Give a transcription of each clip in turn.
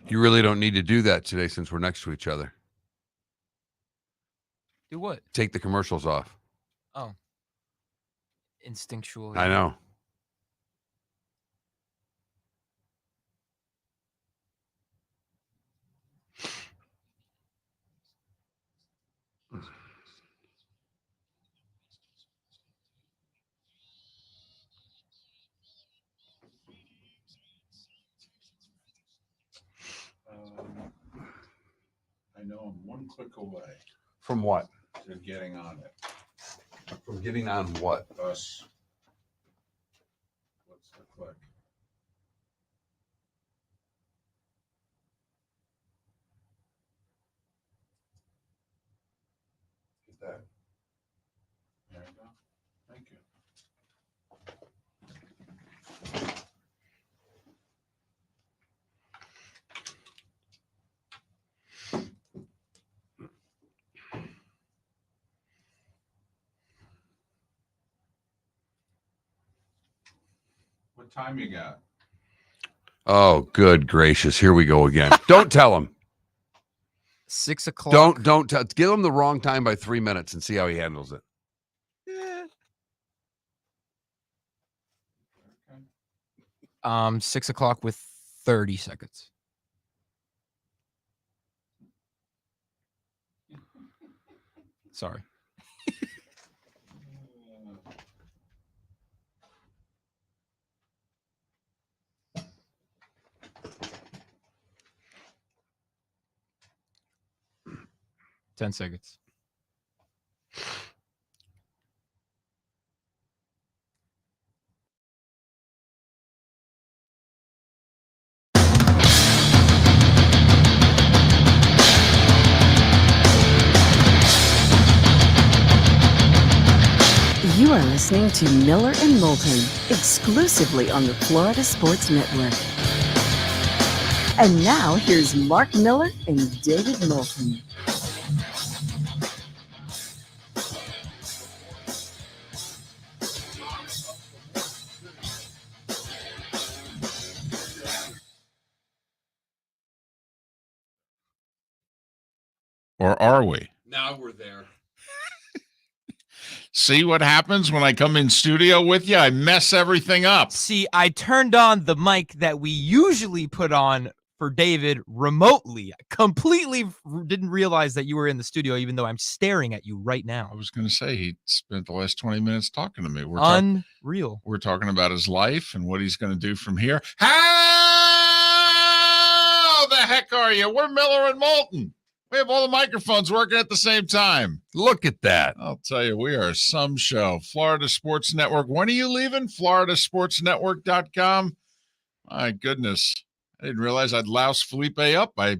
You really don't need to do that today since we're next to each other. Do what? Take the commercials off. Oh. Instinctually. I know. I know I'm one click away From what? to getting on it. From getting on what? Us. What's the click? Get that. There you go. Thank you. What time you got? Oh, good gracious. Here we go again. Don't tell him. 6 o'clock. Don't give him the wrong time by 3 minutes and see how he handles it. Yeah. 6 o'clock with 30 seconds. Sorry. Ten seconds. You are listening to Miller and Moulton, exclusively on the Florida Sports Network. And now, here's Mark Miller and David Moulton. Or are we? Now we're there. See what happens when I come in studio with you? I mess everything up. See, I turned on the mic that we usually put on for David remotely. I completely didn't realize that you were in the studio, even though I'm staring at you right now. I was going to say he spent the last 20 minutes talking to me. Unreal. We're talking about his life and what he's going to do from here. How the heck are you? We're Miller and Moulton. We have all the microphones working at the same time. Look at that. I'll tell you, we are some show. Florida Sports Network. When are you leaving? FloridaSportsNetwork.com. My goodness. I didn't realize I'd louse Felipe up by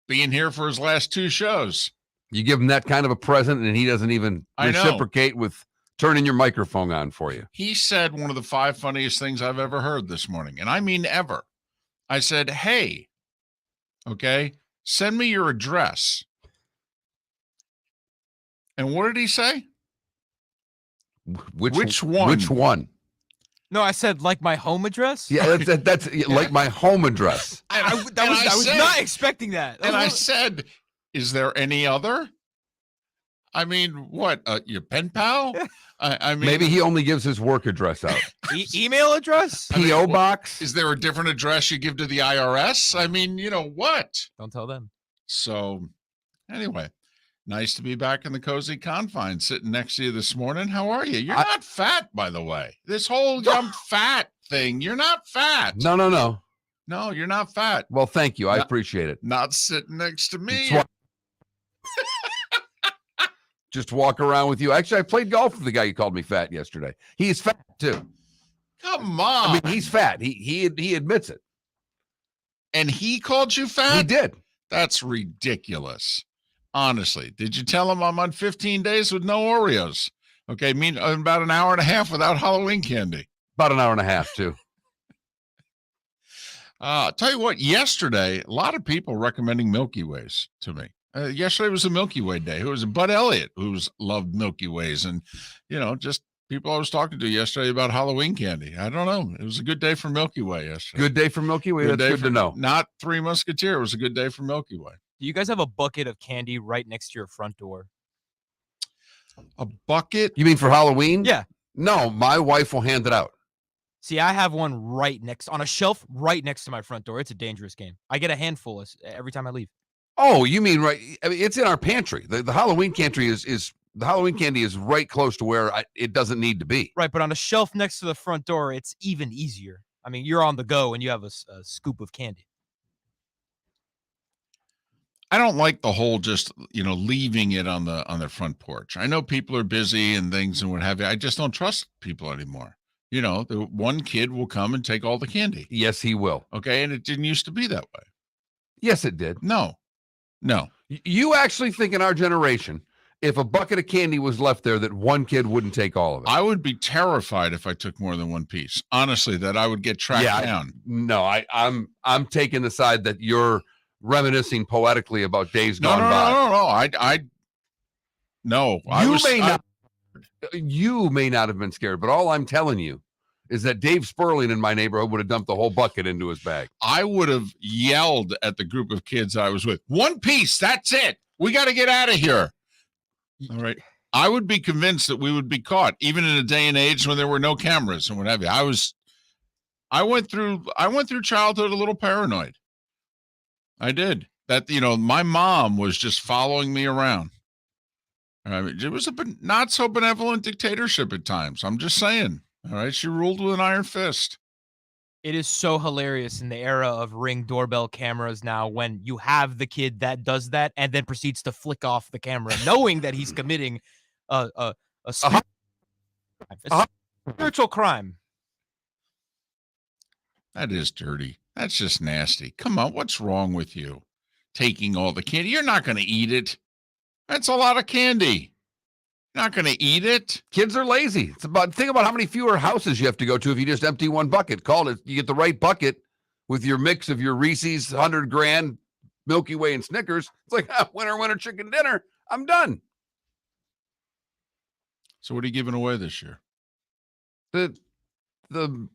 being here for his last two shows. You give him that kind of a present and he doesn't even reciprocate with turning your microphone on for you. He said one of the 5 funniest things I've ever heard this morning, and I mean ever. I said, hey, okay, send me your address. And what did he say? Which one? Which one? No, I said like my home address. Yeah, that's like my home address. I was not expecting that. And I said, is there any other? I mean, what? Your pen pal? I mean, maybe he only gives his work address out. Email address? P.O. box? Is there a different address you give to the IRS? I mean, you know what? Don't tell them. So, anyway, nice to be back in the cozy confines, sitting next to you this morning. How are you? You're not fat, by the way. This whole I'm fat thing, you're not fat. No. No, you're not fat. Well, thank you. I appreciate it. Not sitting next to me. Just walk around with you. Actually, I played golf with the guy you called me fat yesterday. He's fat too. Come on. I mean, he's fat. He admits it. And he called you fat? He did. That's ridiculous. Honestly. Did you tell him I'm on 15 days with no Oreos? Okay, mean about an hour and a half without Halloween candy. About an hour and a half too. Tell you what, yesterday, a lot of people recommending Milky Ways to me. Yesterday was a Milky Way day. It was Bud Elliott who's loved Milky Ways, and just people I was talking to yesterday about Halloween candy. I don't know. It was a good day for Milky Way yesterday. Good day for Milky Way. That's good to know. Not Three Musketeer. It was a good day for Milky Way. Do you guys have a bucket of candy right next to your front door? A bucket? You mean for Halloween? Yeah. No, my wife will hand it out. See, I have one on a shelf right next to my front door. It's a dangerous game. I get a handful every time I leave. Oh, you mean right? I mean, it's in our pantry. The Halloween candy is the Halloween candy is right close to where it doesn't need to be. Right, but on a shelf next to the front door, it's even easier. I mean, you're on the go and you have a scoop of candy. I don't like the whole just, leaving it on their front porch. I know people are busy and things and what have you. I just don't trust people anymore. The one kid will come and take all the candy. Yes, he will. Okay, and it didn't used to be that way. Yes, it did. No. You actually think in our generation, if a bucket of candy was left there, that one kid wouldn't take all of it? I would be terrified if I took more than one piece. Honestly, that I would get tracked down. I'm taking the side that you're reminiscing poetically about days gone by. No. You may not have been scared, but all I'm telling you is that Dave Sperling in my neighborhood would have dumped the whole bucket into his bag. I would have yelled at the group of kids I was with, one piece, that's it. We got to get out of here. All right. I would be convinced that we would be caught, even in a day and age when there were no cameras and what have you. I went through childhood a little paranoid. I did. That, my mom was just following me around. I mean, it was a not so benevolent dictatorship at times. I'm just saying. All right. She ruled with an iron fist. It is so hilarious in the era of Ring doorbell cameras now when you have the kid that does that and then proceeds to flick off the camera, knowing that he's committing a spiritual crime. That is dirty. That's just nasty. Come on. What's wrong with you? Taking all the candy. You're not going to eat it. That's a lot of candy. You're not going to eat it. Kids are lazy. Think about how many fewer houses you have to go to if you just empty one bucket. You get the right bucket with your mix of your Reese's, 100 grand, Milky Way, and Snickers. It's like, winner, chicken dinner. I'm done. So what are you giving away this year? The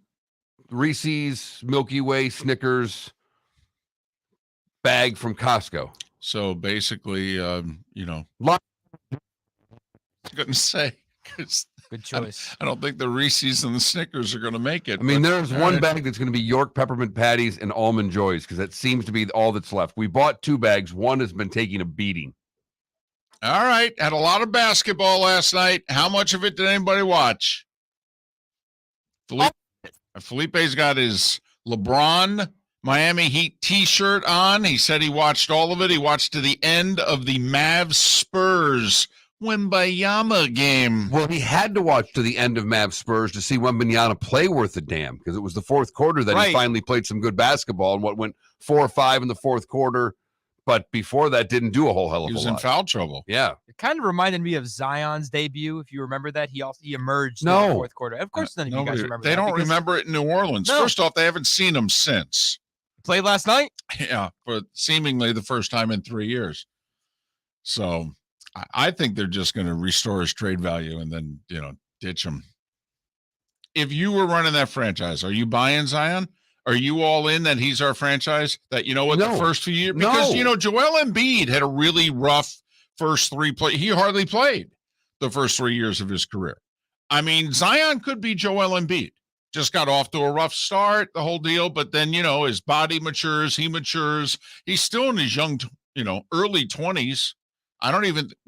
Reese's, Milky Way, Snickers bag from Costco. So basically, I couldn't say. Good choice. I don't think the Reese's and the Snickers are going to make it. I mean, there's one bag that's going to be York peppermint patties and almond joys because that seems to be all that's left. We bought 2 bags. One has been taking a beating. All right. Had a lot of basketball last night. How much of it did anybody watch? Felipe's got his LeBron Miami Heat t-shirt on. He said he watched all of it. He watched to the end of the Mavs Spurs Wembanyama game. Well, he had to watch to the end of Mavs Spurs to see Wembanyama play worth a damn because it was the fourth quarter that he finally played some good basketball and what went 4 or 5 in the fourth quarter. But before that, didn't do a whole hell of a lot. He was in foul trouble. Yeah. It kind of reminded me of Zion's debut, if you remember that. He emerged in the fourth quarter. Of course, none of you guys remember that. They don't remember it in New Orleans. No. First off, they haven't seen him since. Played last night? Yeah, for seemingly the first time in 3 years. So I think they're just going to restore his trade value and then, ditch him. If you were running that franchise, are you buying Zion? Are you all in that he's our franchise? That, the first few years? Because, Joel Embiid had a really rough first 3 play. He hardly played the first 3 years of his career. I mean, Zion could be Joel Embiid. Just got off to a rough start, the whole deal. But then, his body matures. He matures. He's still in his young, early 20s.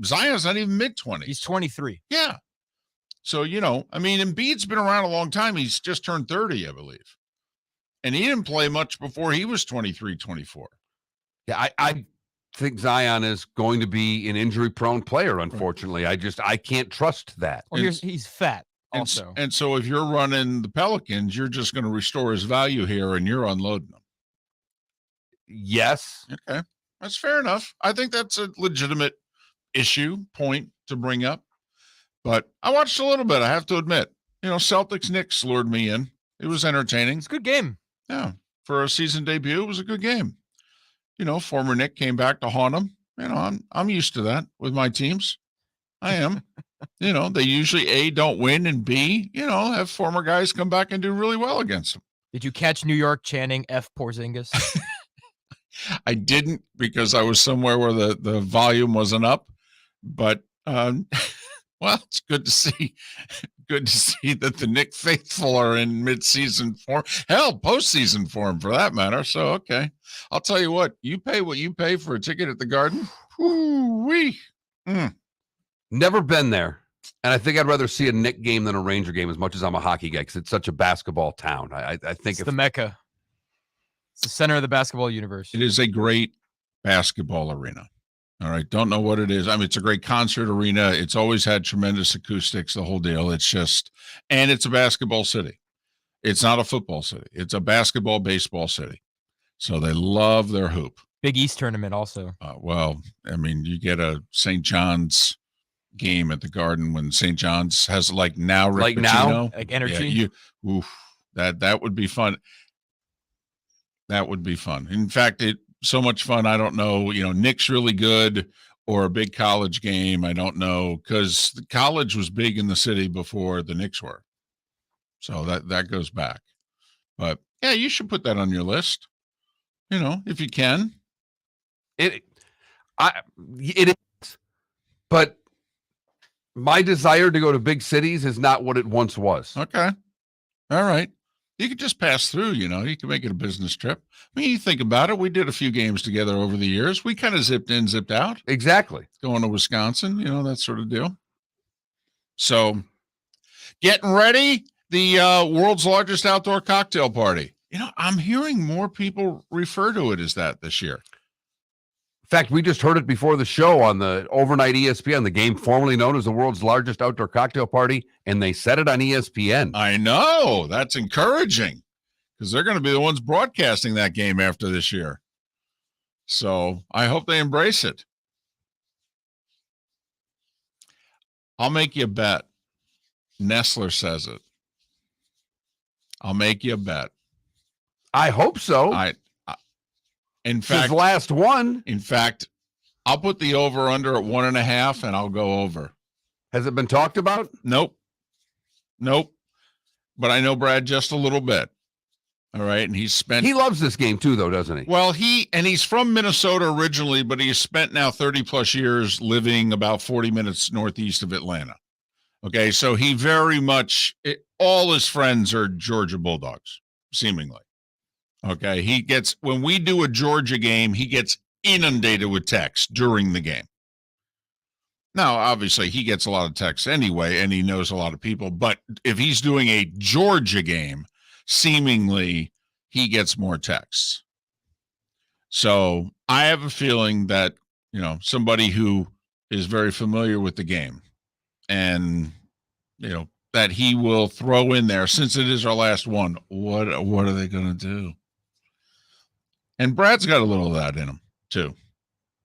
Zion's not even mid-20s. He's 23. Yeah. So, Embiid's been around a long time. He's just turned 30, I believe. And he didn't play much before he was 23, 24. Yeah, I think Zion is going to be an injury-prone player, unfortunately. I can't trust that. Well, he's fat also. And so if you're running the Pelicans, you're just going to restore his value here, and you're unloading him. Yes. Okay. That's fair enough. I think that's a legitimate point to bring up. But I watched a little bit, I have to admit. Celtics-Knicks lured me in. It was entertaining. It's a good game. Yeah. For a season debut, it was a good game. Former Nick came back to haunt him. I'm used to that with my teams. I am. They usually A, don't win, and B, have former guys come back and do really well against them. Did you catch New York chanting F Porzingis? I didn't, because I was somewhere where the volume wasn't up, but well, it's good to see. Good to see that the Nick faithful are in mid-season form. Hell, postseason form for that matter. So, okay. I'll tell you what you pay for a ticket at the Garden. Woo-wee. Never been there. And I think I'd rather see a Knick game than a Ranger game, as much as I'm a hockey guy, because it's such a basketball town. I think it's the Mecca. It's the center of the basketball universe. It is a great basketball arena. All right. Don't know what it is. I mean, it's a great concert arena. It's always had tremendous acoustics, the whole deal. It's just, and it's a basketball city. It's not a football city. It's a basketball, baseball city. So they love their hoop. Big East tournament also. Well, I mean, you get a St. John's game at the Garden when St. John's has Rick Pitino. Like energy. Yeah, that would be fun. That would be fun. In fact, so much fun. I don't know, Nick's really good, or a big college game. I don't know, because the college was big in the city before the Knicks were. So that goes back. But yeah, you should put that on your list, if you can. It is, but my desire to go to big cities is not what it once was. Okay. All right. You could just pass through, you can make it a business trip. I mean, you think about it. We did a few games together over the years. We kind of zipped in, zipped out. Exactly. Going to Wisconsin, that sort of deal. So getting ready, the world's largest outdoor cocktail party. I'm hearing more people refer to it as that this year. In fact, we just heard it before the show on the overnight ESPN, the game formerly known as the world's largest outdoor cocktail party, and they said it on ESPN. I know. That's encouraging, because they're going to be the ones broadcasting that game after this year. So I hope they embrace it. I'll make you a bet. Nestler says it. I'll make you a bet. I hope so. In fact, his last one. In fact, I'll put the over under at 1.5, and I'll go over. Has it been talked about? Nope. But I know Brad just a little bit. All right. And he loves this game too, though, doesn't he? Well, he's from Minnesota originally, but he's spent now 30 plus years living about 40 minutes northeast of Atlanta. Okay. So he very much, all his friends are Georgia Bulldogs, seemingly. Okay. When we do a Georgia game, he gets inundated with texts during the game. Now, obviously, he gets a lot of texts anyway, and he knows a lot of people. But if he's doing a Georgia game, seemingly he gets more texts. So I have a feeling that, somebody who is very familiar with the game, and, that he will throw in there, since it is our last one, what are they going to do? And Brad's got a little of that in him too.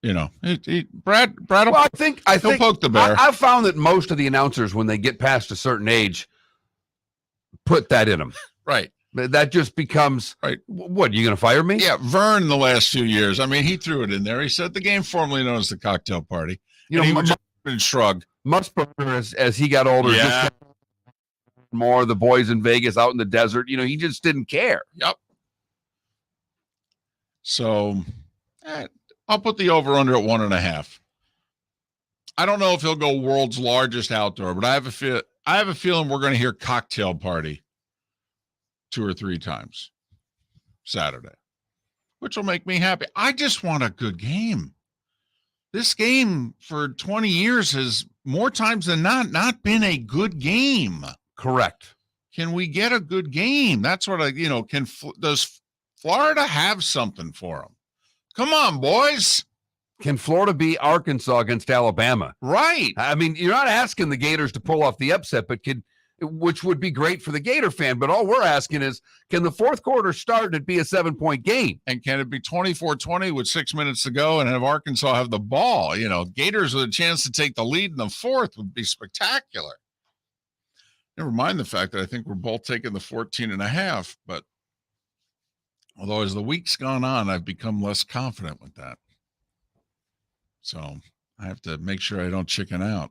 Brad. Well, I think he'll poke the bear. I've found that most of the announcers, when they get past a certain age, put that in them. Right. That just becomes right. What, you going to fire me? Yeah, Vern. The last few years, I mean, he threw it in there. He said the game formerly known as the cocktail party. He would just shrug. Musburger, as he got older, yeah. Just more the boys in Vegas out in the desert. He just didn't care. Yep. So I'll put the over under at 1.5. I don't know if he'll go world's largest outdoor, but I have a feeling we're going to hear cocktail party 2 or 3 times Saturday, which will make me happy. I just want a good game. This game for 20 years has more times than not been a good game. Correct. Can we get a good game? That's what does Florida have something for them? Come on, boys. Can Florida beat Arkansas against Alabama? Right. I mean, you're not asking the Gators to pull off the upset, but which would be great for the Gator fan. But all we're asking is, can the fourth quarter start and it be a 7-point game? And can it be 24-20 with 6 minutes to go and have Arkansas have the ball? Gators with a chance to take the lead in the fourth would be spectacular. Never mind the fact that I think we're both taking the 14.5, but although as the week's gone on, I've become less confident with that. So I have to make sure I don't chicken out.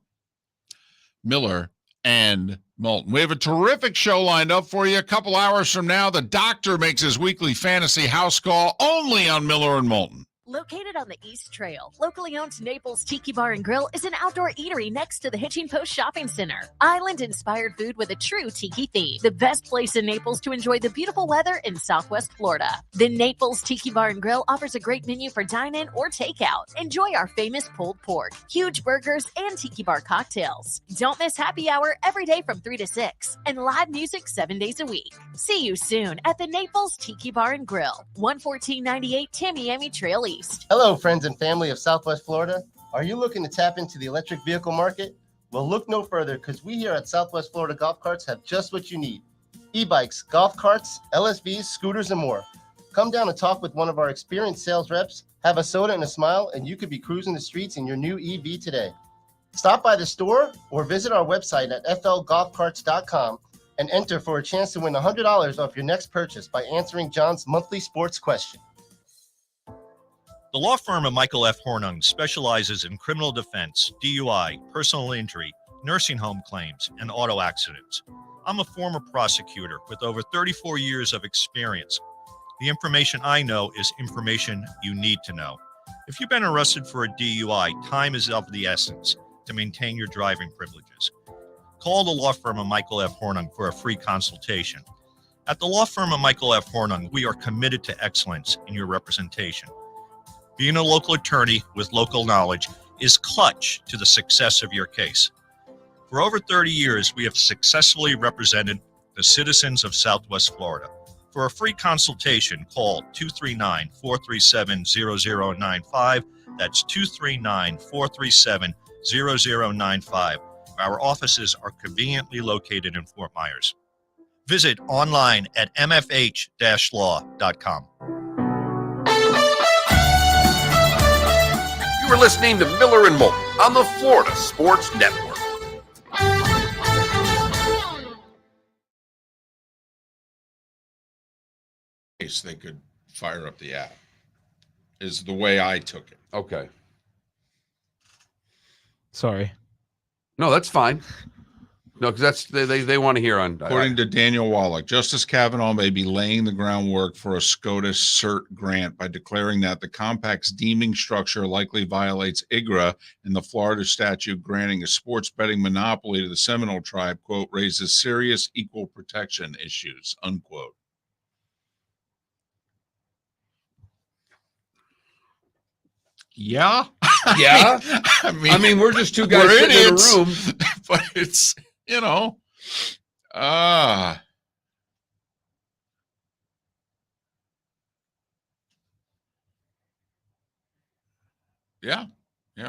Miller and Moulton. We have a terrific show lined up for you. A couple hours from now, the doctor makes his weekly fantasy house call only on Miller and Moulton. Located on the East Trail, locally owned Naples Tiki Bar and Grill is an outdoor eatery next to the Hitching Post Shopping Center. Island-inspired food with a true tiki theme. The best place in Naples to enjoy the beautiful weather in Southwest Florida. The Naples Tiki Bar and Grill offers a great menu for dine-in or takeout. Enjoy our famous pulled pork, huge burgers, and tiki bar cocktails. Don't miss happy hour every day from 3 to 6 and live music 7 days a week. See you soon at the Naples Tiki Bar and Grill, 11498 Tamiami Trail East. Hello, friends and family of Southwest Florida. Are you looking to tap into the electric vehicle market? Well, look no further, because we here at Southwest Florida Golf Carts have just what you need. E-bikes, golf carts, LSVs, scooters, and more. Come down and talk with one of our experienced sales reps, have a soda and a smile, and you could be cruising the streets in your new EV today. Stop by the store or visit our website at flgolfcarts.com and enter for a chance to win $100 off your next purchase by answering John's monthly sports question. The law firm of Michael F. Hornung specializes in criminal defense, DUI, personal injury, nursing home claims, and auto accidents. I'm a former prosecutor with over 34 years of experience. The information I know is information you need to know. If you've been arrested for a DUI, time is of the essence to maintain your driving privileges. Call the law firm of Michael F. Hornung for a free consultation. At the law firm of Michael F. Hornung, we are committed to excellence in your representation. Being a local attorney with local knowledge is clutch to the success of your case. For over 30 years, we have successfully represented the citizens of Southwest Florida. For a free consultation, call 239-437-0095. That's 239-437-0095. Our offices are conveniently located in Fort Myers. Visit online at mfh-law.com. You are listening to Miller and Moulton on the Florida Sports Network. They could fire up the app is the way I took it. Okay. Sorry. No, that's fine. No, because that's they want to hear on. According to Daniel Wallach, Justice Kavanaugh may be laying the groundwork for a SCOTUS cert grant by declaring that the compact's deeming structure likely violates IGRA, and the Florida statute granting a sports betting monopoly to the Seminole tribe, quote, raises serious equal protection issues, unquote. Yeah. Yeah. I mean, we're just two guys sitting in a room. But it's, yeah,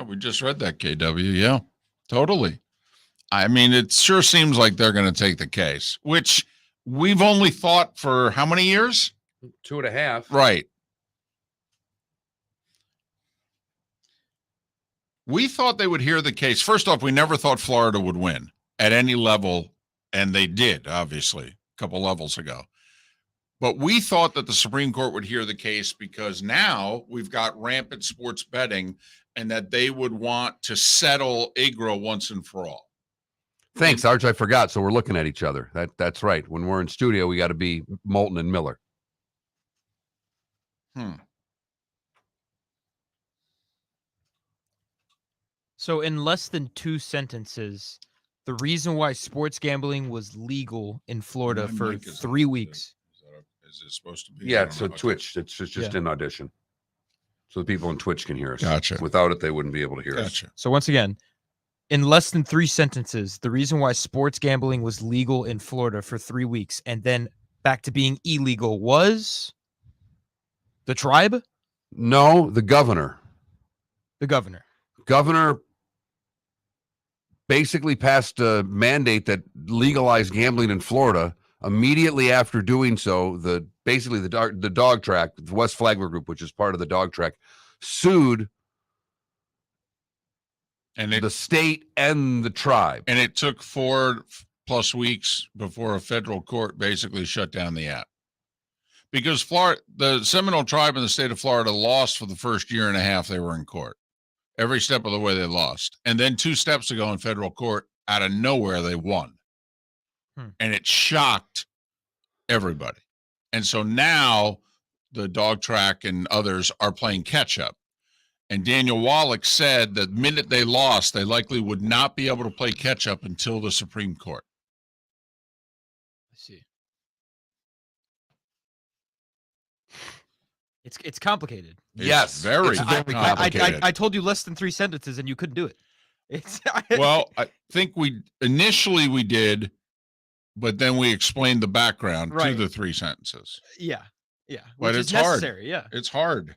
we just read that, KW. Yeah, totally. I mean, it sure seems like they're going to take the case, which we've only thought for how many years? 2.5. Right. We thought they would hear the case. First off, we never thought Florida would win at any level, and they did, obviously, a couple levels ago. But we thought that the Supreme Court would hear the case because now we've got rampant sports betting and that they would want to settle IGRA once and for all. Thanks, Arch. I forgot. So we're looking at each other. That's right. When we're in studio, we got to be Moulton and Miller. So in less than 2 sentences, the reason why sports gambling was legal in Florida for 3 weeks. Is it supposed to be? Yeah, so Twitch. It's just in audition. So the people on Twitch can hear us. Gotcha. Without it, they wouldn't be able to hear us. So once again, in less than 3 sentences, the reason why sports gambling was legal in Florida for 3 weeks and then back to being illegal was the tribe? No, the governor. The governor. Governor basically passed a mandate that legalized gambling in Florida. Immediately after doing so, the dog track, the West Flagler Group, which is part of the dog track, sued the state and the tribe. And it took 4+ weeks before a federal court basically shut down the app. Because the Seminole tribe in the state of Florida lost for the first year and a half they were in court. Every step of the way they lost. And then 2 steps ago in federal court, out of nowhere, they won. And it shocked everybody. And so now the dog track and others are playing catch up. And Daniel Wallach said that the minute they lost, they likely would not be able to play catch up until the Supreme Court. I see. It's complicated. Yes, very it's very complicated. I told you less than 3 sentences and you couldn't do it. Well, I think we did, but then we explained the background to the 3 sentences. Yeah. But Which it's is necessary. hard. Yeah. It's hard.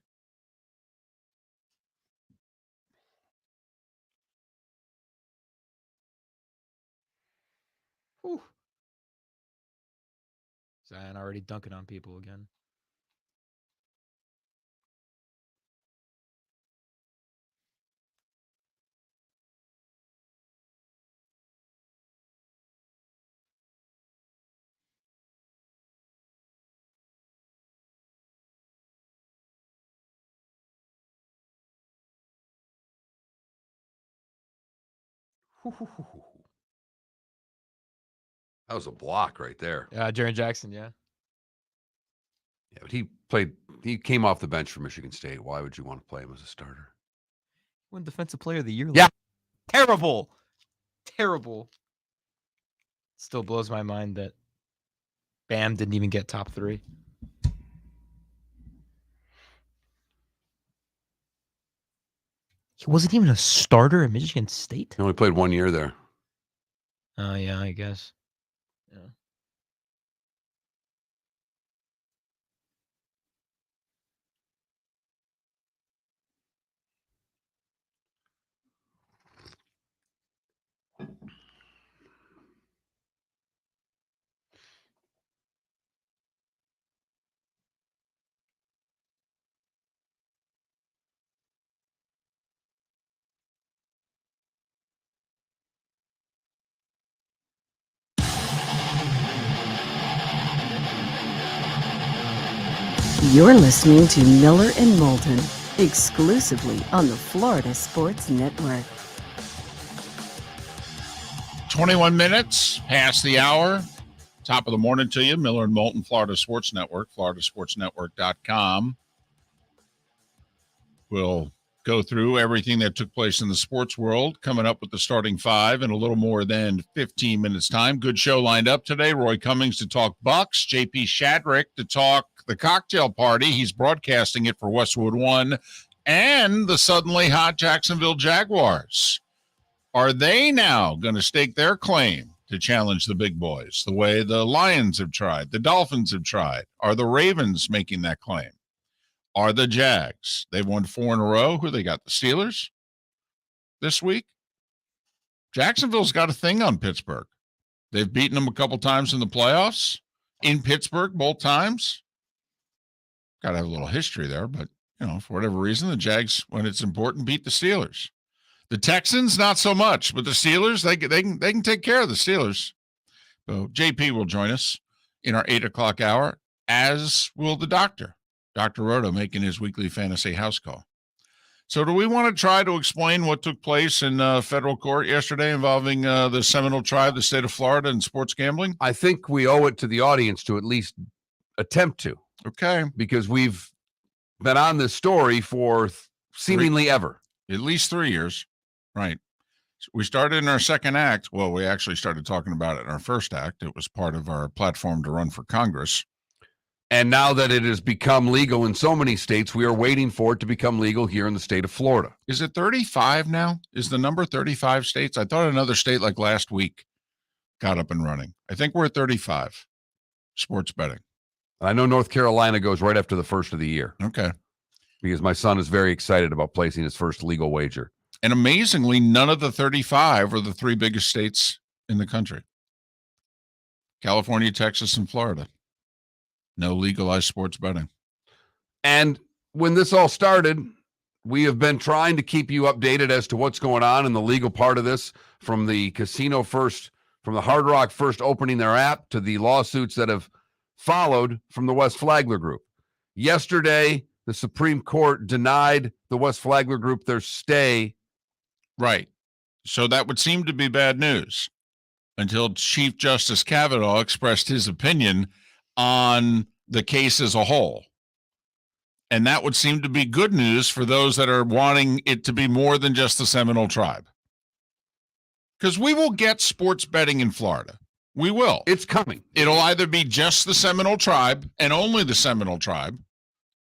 Whew. Zion already dunking on people again. That was a block right there. Jaren Jackson, yeah. Yeah, but he came off the bench for Michigan State. Why would you want to play him as a starter? Won Defensive Player of the Year. Yeah. Terrible. Still blows my mind that Bam didn't even get top 3. He wasn't even a starter at Michigan State? He only played 1 year there. Oh, yeah, I guess. Yeah. You're listening to Miller and Moulton, exclusively on the Florida Sports Network. 21 minutes past the hour. Top of the morning to you. Miller and Moulton, Florida Sports Network, floridasportsnetwork.com. We'll go through everything that took place in the sports world, coming up with the starting 5 in a little more than 15 minutes time. Good show lined up today. Roy Cummings to talk Bucs, JP Shadrick to talk the cocktail party. He's broadcasting it for Westwood One and the suddenly hot Jacksonville Jaguars. Are they now going to stake their claim to challenge the big boys the way the Lions have tried, the Dolphins have tried? Are the Ravens making that claim? Are the Jags? They've won 4 in a row. Who they got? The Steelers this week? Jacksonville's got a thing on Pittsburgh. They've beaten them a couple times in the playoffs. In Pittsburgh, both times. Got to have a little history there, but, for whatever reason, the Jags, when it's important, beat the Steelers. The Texans, not so much, but the Steelers, they can take care of the Steelers. So JP will join us in our 8 o'clock hour, as will the doctor. Dr. Roto making his weekly fantasy house call. So do we want to try to explain what took place in federal court yesterday involving the Seminole tribe, the state of Florida, and sports gambling? I think we owe it to the audience to at least attempt to. Okay. Because we've been on this story for seemingly ever. At least 3 years. Right. So we started in our second act. Well, we actually started talking about it in our first act. It was part of our platform to run for Congress. And now that it has become legal in so many states, we are waiting for it to become legal here in the state of Florida. Is it 35 now? Is the number 35 states? I thought another state like last week got up and running. I think we're at 35 sports betting. I know North Carolina goes right after the first of the year. Okay. Because my son is very excited about placing his first legal wager. And amazingly, none of the 35 are the 3 biggest states in the country. California, Texas, and Florida. No legalized sports betting. And when this all started, we have been trying to keep you updated as to what's going on in the legal part of this, from the casino first, from the Hard Rock first opening their app to the lawsuits that have followed from the West Flagler Group. Yesterday, the Supreme Court denied the West Flagler Group their stay. Right. So that would seem to be bad news until Chief Justice Kavanaugh expressed his opinion on the case as a whole. And that would seem to be good news for those that are wanting it to be more than just the Seminole Tribe. Because we will get sports betting in Florida. We will. It's coming. It'll either be just the Seminole Tribe and only the Seminole Tribe,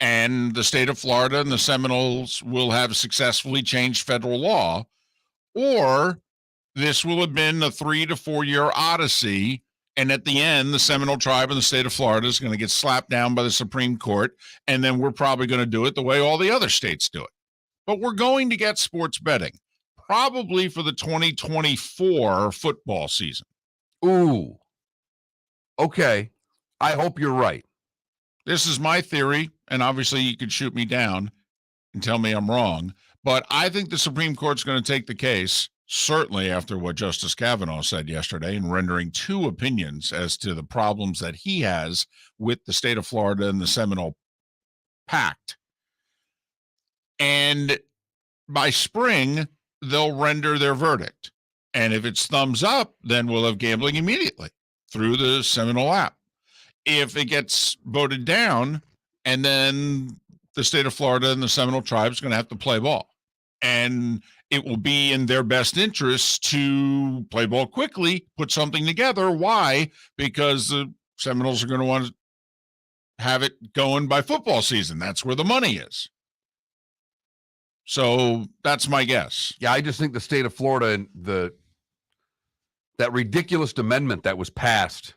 and the state of Florida and the Seminoles will have successfully changed federal law, or this will have been a 3 to 4 year odyssey, and at the end, the Seminole Tribe in the state of Florida is going to get slapped down by the Supreme Court, and then we're probably going to do it the way all the other states do it. But we're going to get sports betting, probably for the 2024 football season. Ooh. Okay. I hope you're right. This is my theory, and obviously you could shoot me down and tell me I'm wrong, but I think the Supreme Court's going to take the case, certainly after what Justice Kavanaugh said yesterday in rendering 2 opinions as to the problems that he has with the state of Florida and the Seminole Pact. And by spring, they'll render their verdict. And if it's thumbs up, then we'll have gambling immediately through the Seminole app. If it gets voted down, and then the state of Florida and the Seminole Tribe is going to have to play ball. And it will be in their best interest to play ball quickly, put something together. Why? Because the Seminoles are going to want to have it going by football season. That's where the money is. So that's my guess. Yeah, I just think the state of Florida and that ridiculous amendment that was passed.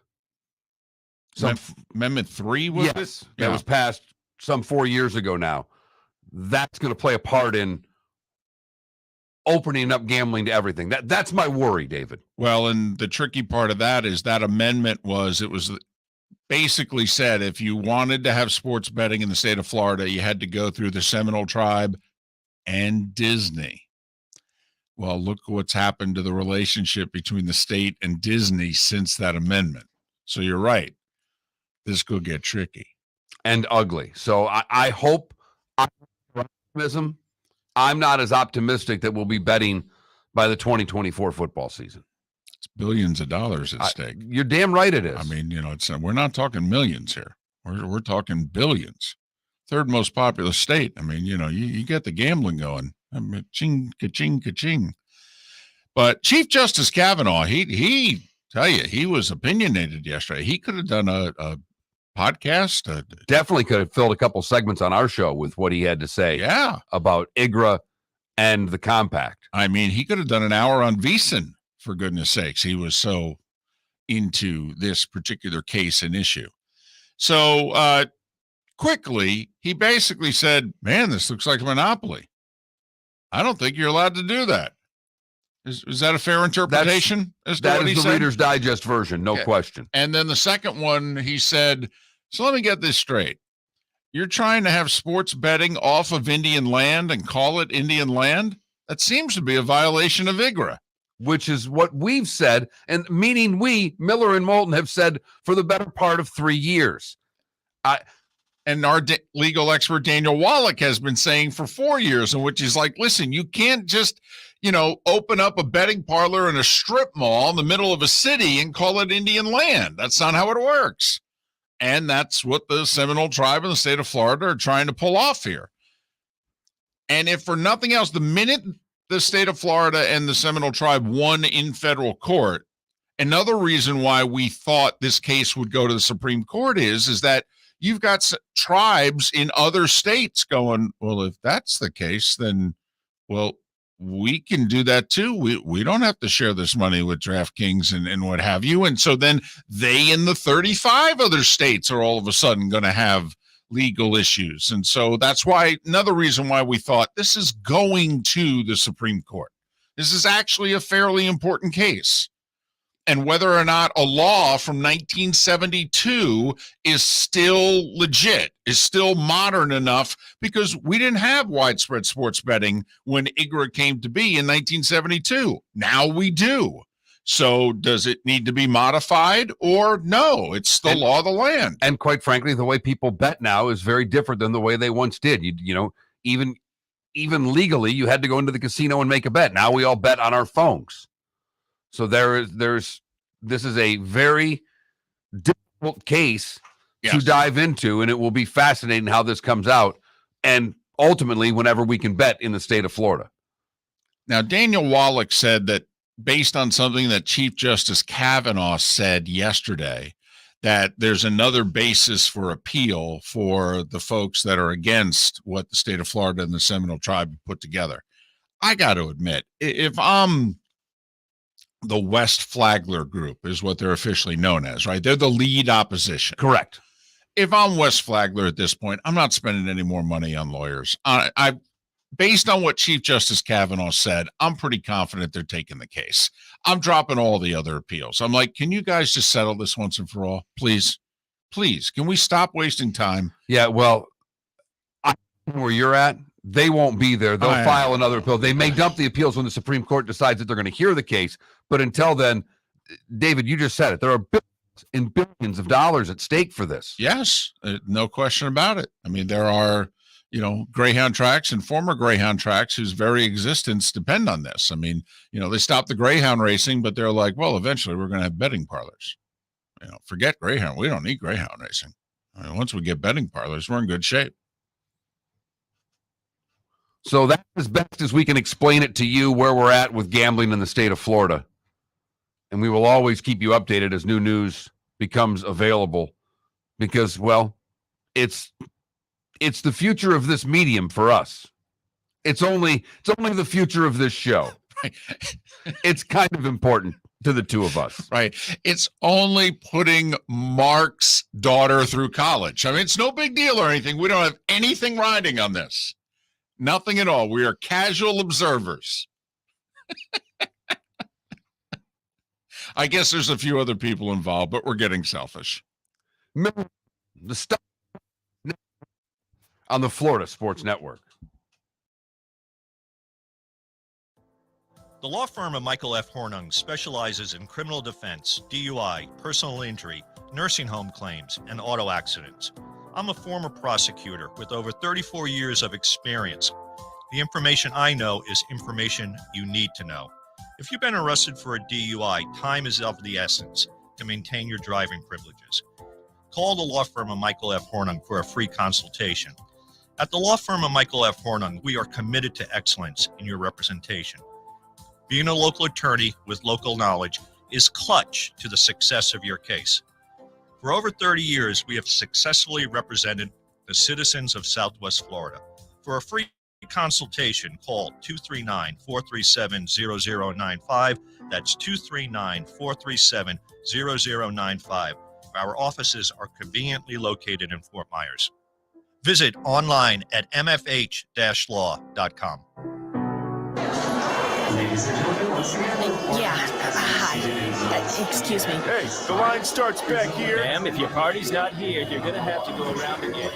Amendment 3 was yes, it? That was passed some 4 years ago now. That's going to play a part in opening up gambling to everything. That's my worry, David. Well, and the tricky part of that is that amendment was basically said if you wanted to have sports betting in the state of Florida, you had to go through the Seminole Tribe and Disney. Well, look what's happened to the relationship between the state and Disney since that amendment. So you're right. This could get tricky. And ugly. So I hope optimism. I'm not as optimistic that we'll be betting by the 2024 football season. It's billions of dollars at stake. You're damn right it is. I mean, we're not talking millions here. We're talking billions. Third most populous state. I mean, you get the gambling going. I mean, ching, ka-ching, ka-ching. But Chief Justice Kavanaugh, he was opinionated yesterday. He could have done a podcast. Definitely could have filled a couple segments on our show with what he had to say about IGRA and the compact. I mean, he could have done an hour on VEASAN, for goodness sakes. He was so into this particular case and issue. So quickly, he basically said, man, this looks like a monopoly. I don't think you're allowed to do that. Is that a fair interpretation? That is the Reader's Digest version, no question. And then the second one, he said, so let me get this straight. You're trying to have sports betting off of Indian land and call it Indian land? That seems to be a violation of IGRA. Which is what we've said, and meaning we, Miller and Moulton, have said for the better part of 3 years. And our legal expert, Daniel Wallach, has been saying for 4 years, in which he's like, listen, you can't just, open up a betting parlor in a strip mall in the middle of a city and call it Indian land. That's not how it works. And that's what the Seminole Tribe in the state of Florida are trying to pull off here. And if for nothing else, the minute the state of Florida and the Seminole Tribe won in federal court, another reason why we thought this case would go to the Supreme Court is that you've got tribes in other states going, well, if that's the case, then, well, we can do that too. We don't have to share this money with DraftKings and what have you. And so then they in the 35 other states are all of a sudden going to have legal issues. And so that's why another reason why we thought this is going to the Supreme Court. This is actually a fairly important case. And whether or not a law from 1972 is still legit, is still modern enough, because we didn't have widespread sports betting when IGRA came to be in 1972. Now we do. So does it need to be modified or no? It's the law of the land. And quite frankly, the way people bet now is very different than the way they once did. Even even legally, you had to go into the casino and make a bet. Now we all bet on our phones. So this is a very difficult case to dive into, and it will be fascinating how this comes out. And ultimately, whenever we can bet in the state of Florida. Now, Daniel Wallach said that based on something that Chief Justice Kavanaugh said yesterday, that there's another basis for appeal for the folks that are against what the state of Florida and the Seminole tribe put together. I got to admit, if I'm the West Flagler group is what they're officially known as, right? They're the lead opposition. Correct. If I'm West Flagler at this point, I'm not spending any more money on lawyers. Based on what Chief Justice Kavanaugh said, I'm pretty confident they're taking the case. I'm dropping all the other appeals. I'm like, can you guys just settle this once and for all? Please, please. Can we stop wasting time? Yeah, well, where you're at, they won't be there. They'll file another appeal. They may dump the appeals when the Supreme Court decides that they're going to hear the case. But until then, David, you just said it. There are billions and billions of dollars at stake for this. Yes, no question about it. I mean, there are, Greyhound tracks and former Greyhound tracks whose very existence depend on this. I mean, they stopped the Greyhound racing, but they're like, well, eventually we're going to have betting parlors. Forget Greyhound. We don't need Greyhound racing. I mean, once we get betting parlors, we're in good shape. So that's as best as we can explain it to you where we're at with gambling in the state of Florida. And we will always keep you updated as new news becomes available because, well, it's the future of this medium for us. It's only the future of this show. It's kind of important to the two of us. Right. It's only putting Mark's daughter through college. I mean, it's no big deal or anything. We don't have anything riding on this. Nothing at all. We are casual observers. I guess there's a few other people involved, but we're getting selfish. The stuff on the Florida Sports Network. The law firm of Michael F. Hornung specializes in criminal defense, DUI, personal injury, nursing home claims, and auto accidents. I'm a former prosecutor with over 34 years of experience. The information I know is information you need to know. If you've been arrested for a DUI, time is of the essence to maintain your driving privileges. Call the law firm of Michael F. Hornung for a free consultation. At the law firm of Michael F. Hornung, we are committed to excellence in your representation. Being a local attorney with local knowledge is clutch to the success of your case. For over 30 years, we have successfully represented the citizens of Southwest Florida. For a free consultation, call 239-437-0095. That's 239-437-0095. Our offices are conveniently located in Fort Myers. Visit online at mfh-law.com. Hi. Excuse me. Hey, the line starts back here. Ma'am, if your party's not here, you're going to have to go around again.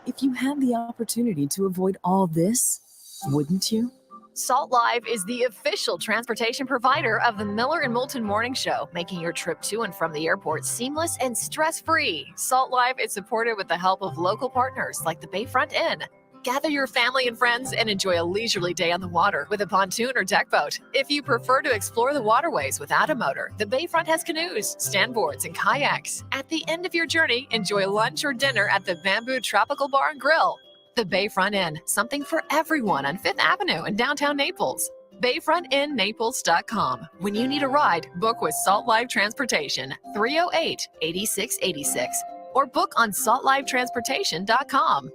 If you had the opportunity to avoid all this, wouldn't you? Salt Live is the official transportation provider of the Miller and Moulton Morning Show, making your trip to and from the airport seamless and stress-free. Salt Live is supported with the help of local partners like the Bayfront Inn. Gather your family and friends and enjoy a leisurely day on the water with a pontoon or deck boat. If you prefer to explore the waterways without a motor, the Bayfront has canoes, standboards, and kayaks. At the end of your journey, enjoy lunch or dinner at the Bamboo Tropical Bar and Grill. The Bayfront Inn, something for everyone on 5th Avenue in downtown Naples. BayfrontInNaples.com. When you need a ride, book with Salt Live Transportation, 308-8686, or book on saltlivetransportation.com.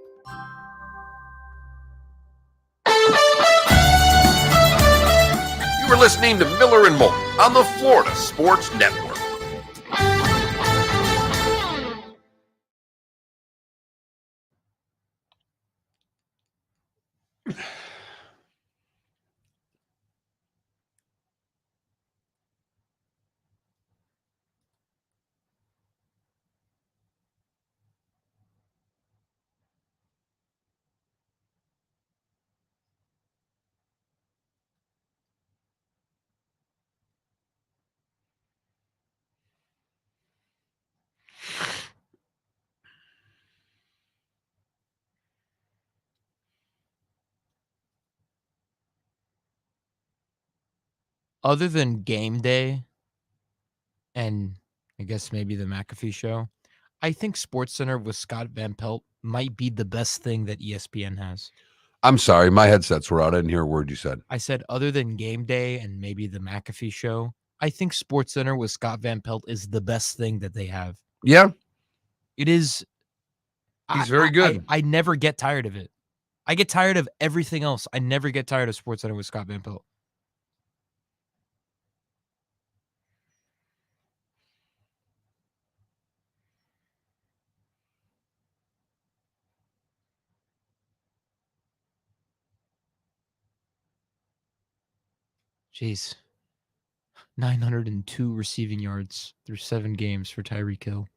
You were listening to Miller and Moulton on the Florida Sports Network. Other than game day and I guess maybe the McAfee show, I think SportsCenter with Scott Van Pelt might be the best thing that ESPN has. I'm sorry, my headsets were out. I didn't hear a word you said. I said other than game day and maybe the McAfee show, I think SportsCenter with Scott Van Pelt is the best thing that they have. Yeah, It is. he's very good. I never get tired of it. I get tired of everything else. I never get tired of SportsCenter with Scott Van Pelt. Jeez. 902 receiving yards through 7 games for Tyreek Hill.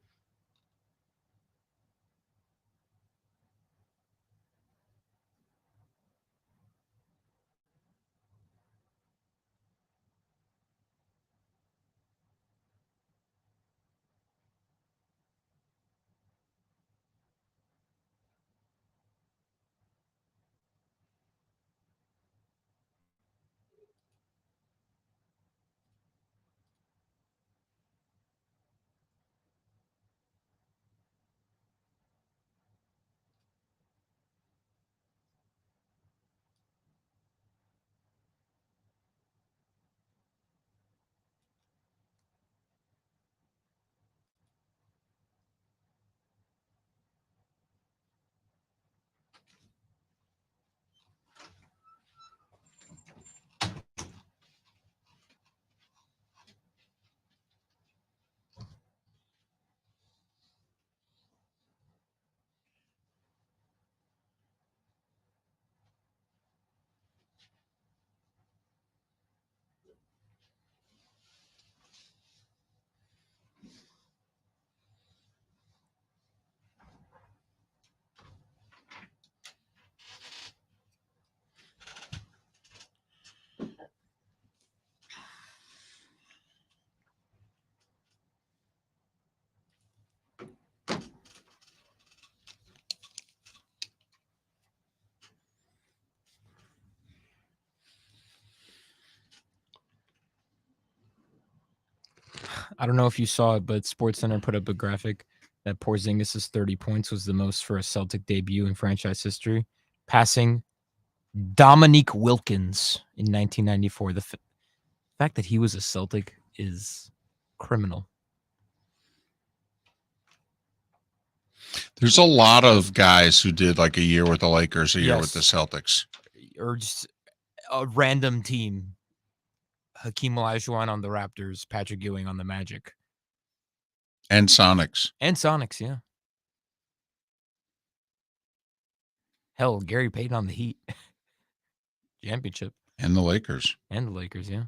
I don't know if you saw it, but SportsCenter put up a graphic that Porzingis' 30 points was the most for a Celtic debut in franchise history, passing Dominique Wilkins in 1994. The fact that he was a Celtic is criminal. There's a lot of guys who did like a year with the Lakers, a year with the Yes. Celtics. Or just a random team. Hakeem Olajuwon on the Raptors, Patrick Ewing on the Magic. And Sonics. And Sonics, yeah. Hell, Gary Payton on the Heat. Championship. And the Lakers. And the Lakers, yeah.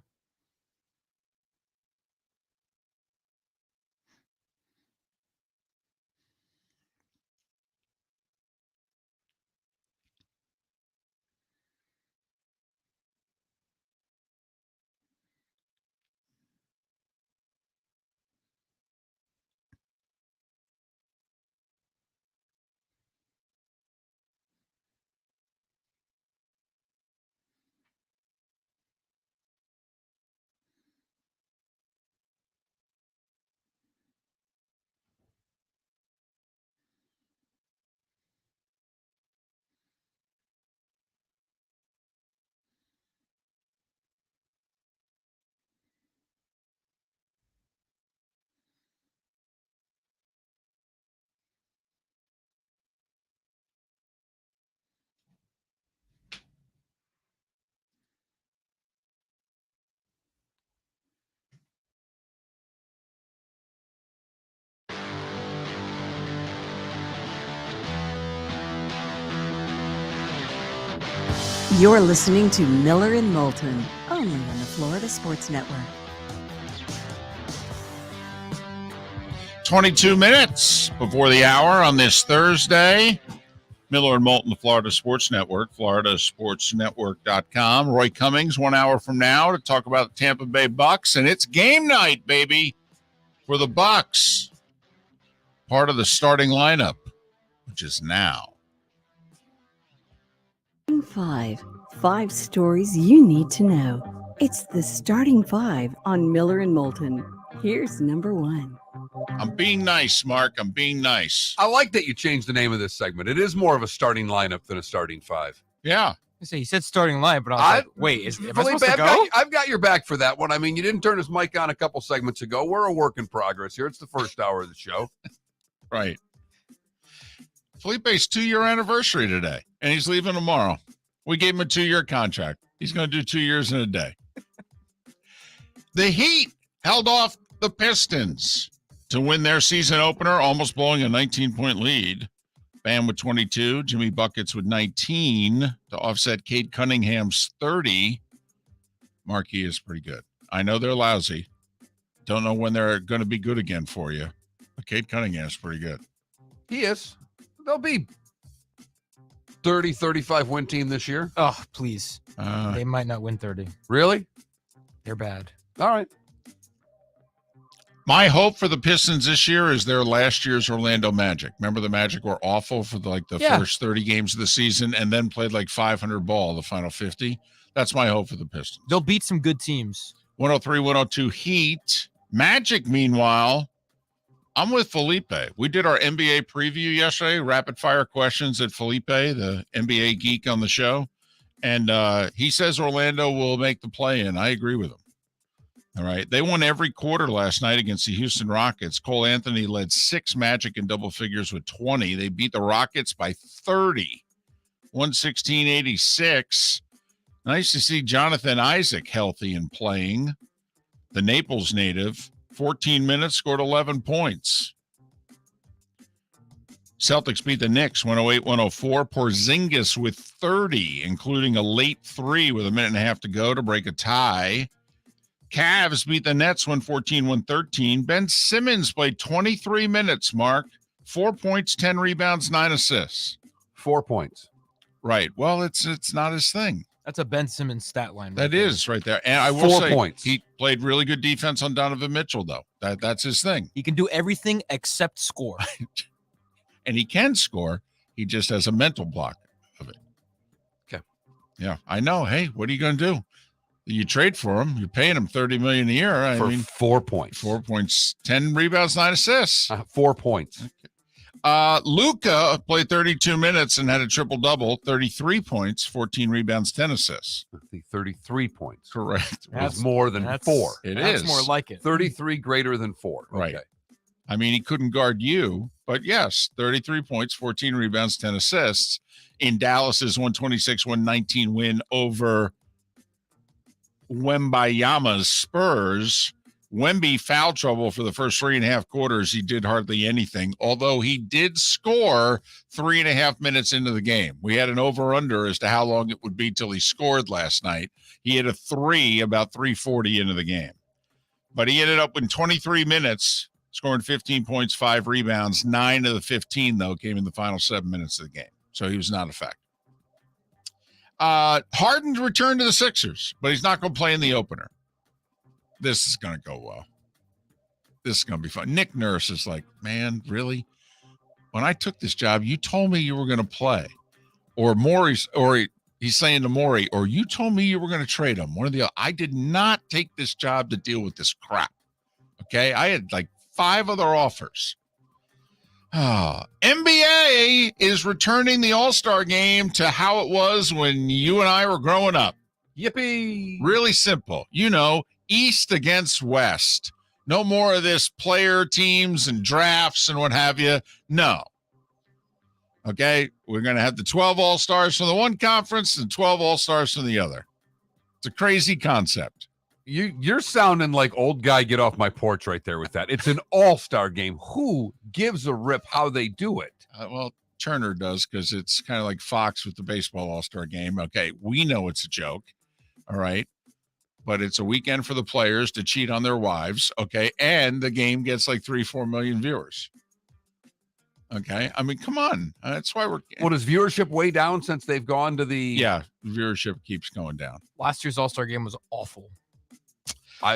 You're listening to Miller and Moulton, only on the Florida Sports Network. 22 minutes before the hour on this Thursday. Miller and Moulton, the Florida Sports Network, floridasportsnetwork.com. Roy Cummings, 1 hour from now to talk about the Tampa Bay Bucs. And it's game night, baby, for the Bucs. Part of the starting lineup, which is now. 5 stories you need to know. It's the starting five on Miller and Moulton. Here's number one. I'm being nice, Mark. I'm being nice. I like that you changed the name of this segment. It is more of a starting lineup than a starting five. Yeah. He said starting line, but I was like, wait, am I supposed to go? I've got your back for that one. I mean, you didn't turn his mic on a couple segments ago. We're a work in progress here. It's the first hour of the show. Right. Felipe's 2-year anniversary today, and he's leaving tomorrow. We gave him a 2-year contract. He's going to do 2 years in a day. The Heat held off the Pistons to win their season opener, almost blowing a 19-point lead. Bam with 22, Jimmy Buckets with 19 to offset Cade Cunningham's 30. Marquee is pretty good. I know they're lousy. Don't know when they're going to be good again for you. But Cade Cunningham's pretty good. He is. They'll be 30, 35 win team this year. Oh, please. They might not win 30. Really? They're bad. All right. My hope for the Pistons this year is their last year's Orlando Magic. Remember the Magic were awful for the first 30 games of the season and then played like 500 ball the final 50. That's my hope for the Pistons. They'll beat some good teams. 103, 102 Heat. Magic, meanwhile, I'm with Felipe. We did our NBA preview yesterday, rapid fire questions at Felipe, the NBA geek on the show. And he says Orlando will make the play-in. I agree with him. All right. They won every quarter last night against the Houston Rockets. Cole Anthony led 6 Magic in double figures with 20. They beat the Rockets by 30, 116-86. Nice to see Jonathan Isaac healthy and playing. The Naples native, 14 minutes, scored 11 points. Celtics beat the Knicks 108-104. Porzingis with 30, including a late 3 with a minute and a half to go to break a tie. Cavs beat the Nets 114-113. Ben Simmons played 23 minutes, Mark. 4 points, 10 rebounds, 9 assists. 4 points. Right. Well, it's not his thing. That's a Ben Simmons stat line. That is right there. And I will 4 say points. He played really good defense on Donovan Mitchell, though. That's his thing. He can do everything except score. And he can score. He just has a mental block of it. Okay. Yeah, I know. Hey, what are you going to do? You trade for him. You're paying him $30 million a year. I mean, 4 points. 4 points, 10 rebounds, 9 assists. 4 points. Luka played 32 minutes and had a triple-double, 33 points, 14 rebounds, 10 assists. 33 points. Correct. That's more than 4. That's more like it. 33 greater than 4. Right. Okay. I mean, he couldn't guard you, but yes, 33 points, 14 rebounds, 10 assists in Dallas's 126-119 win over Wembayama's Spurs. Wemby foul trouble for the first 3.5 quarters. He did hardly anything, although he did score 3.5 minutes into the game. We had an over-under as to how long it would be till he scored last night. He had a 3 about 3:40 into the game. But he ended up in 23 minutes, scoring 15 points, 5 rebounds. 9 of the 15, though, came in the final 7 minutes of the game. So he was not a factor. Harden returned to the Sixers, but he's not going to play in the opener. This is going to go well. This is going to be fun. Nick Nurse is like, man, really? When I took this job, you told me you were going to play. Or Maury's, or he's saying to Maury, or you told me you were going to trade him. One of the other. I did not take this job to deal with this crap. Okay? I had like 5 other offers. NBA is returning the All-Star game to how it was when you and I were growing up. Yippee. Really simple. You know, East against West. No more of this player teams and drafts and what have you. No. Okay, we're going to have the 12 All-Stars from the one conference and 12 All-Stars from the other. It's a crazy concept. You're sounding like old guy get off my porch right there with that. It's an all-star game. Who gives a rip how they do it? Well, Turner does because it's kind of like Fox with the baseball all-star game. Okay, we know it's a joke. All right. But it's a weekend for the players to cheat on their wives. Okay. And the game gets like 3-4 million viewers. Okay. I mean, come on. That's why we're. What is viewership way down since they've gone to the. Yeah. Viewership keeps going down. Last year's All-Star game was awful.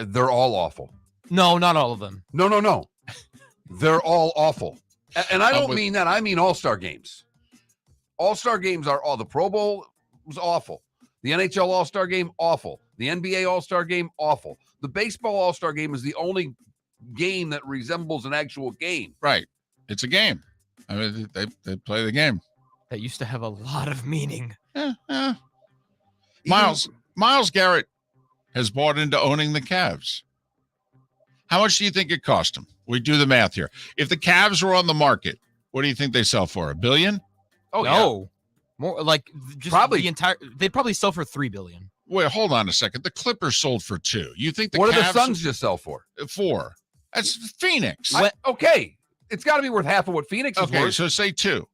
They're all awful. No, not all of them. No. They're all awful. And I don't mean that. I mean all-star games. All-star games are all. The Pro Bowl was awful. The NHL All-Star Game, awful. The NBA All-Star Game, awful. The baseball All-Star Game is the only game that resembles an actual game. Right. It's a game. I mean, they play the game. That used to have a lot of meaning. Miles Garrett has bought into owning the Cavs. How much do you think it cost him? We do the math here. If the Cavs were on the market, what do you think they sell for? $1 billion? Oh, no. More like just Probably. they'd probably sell for $3 billion. Wait, hold on a second. The Clippers sold for $2 billion. You think the What Cavs do the Suns just sell for? $4 billion? That's Phoenix. Okay. It's got to be worth half of what Phoenix is Okay, worth. so say $2 billion.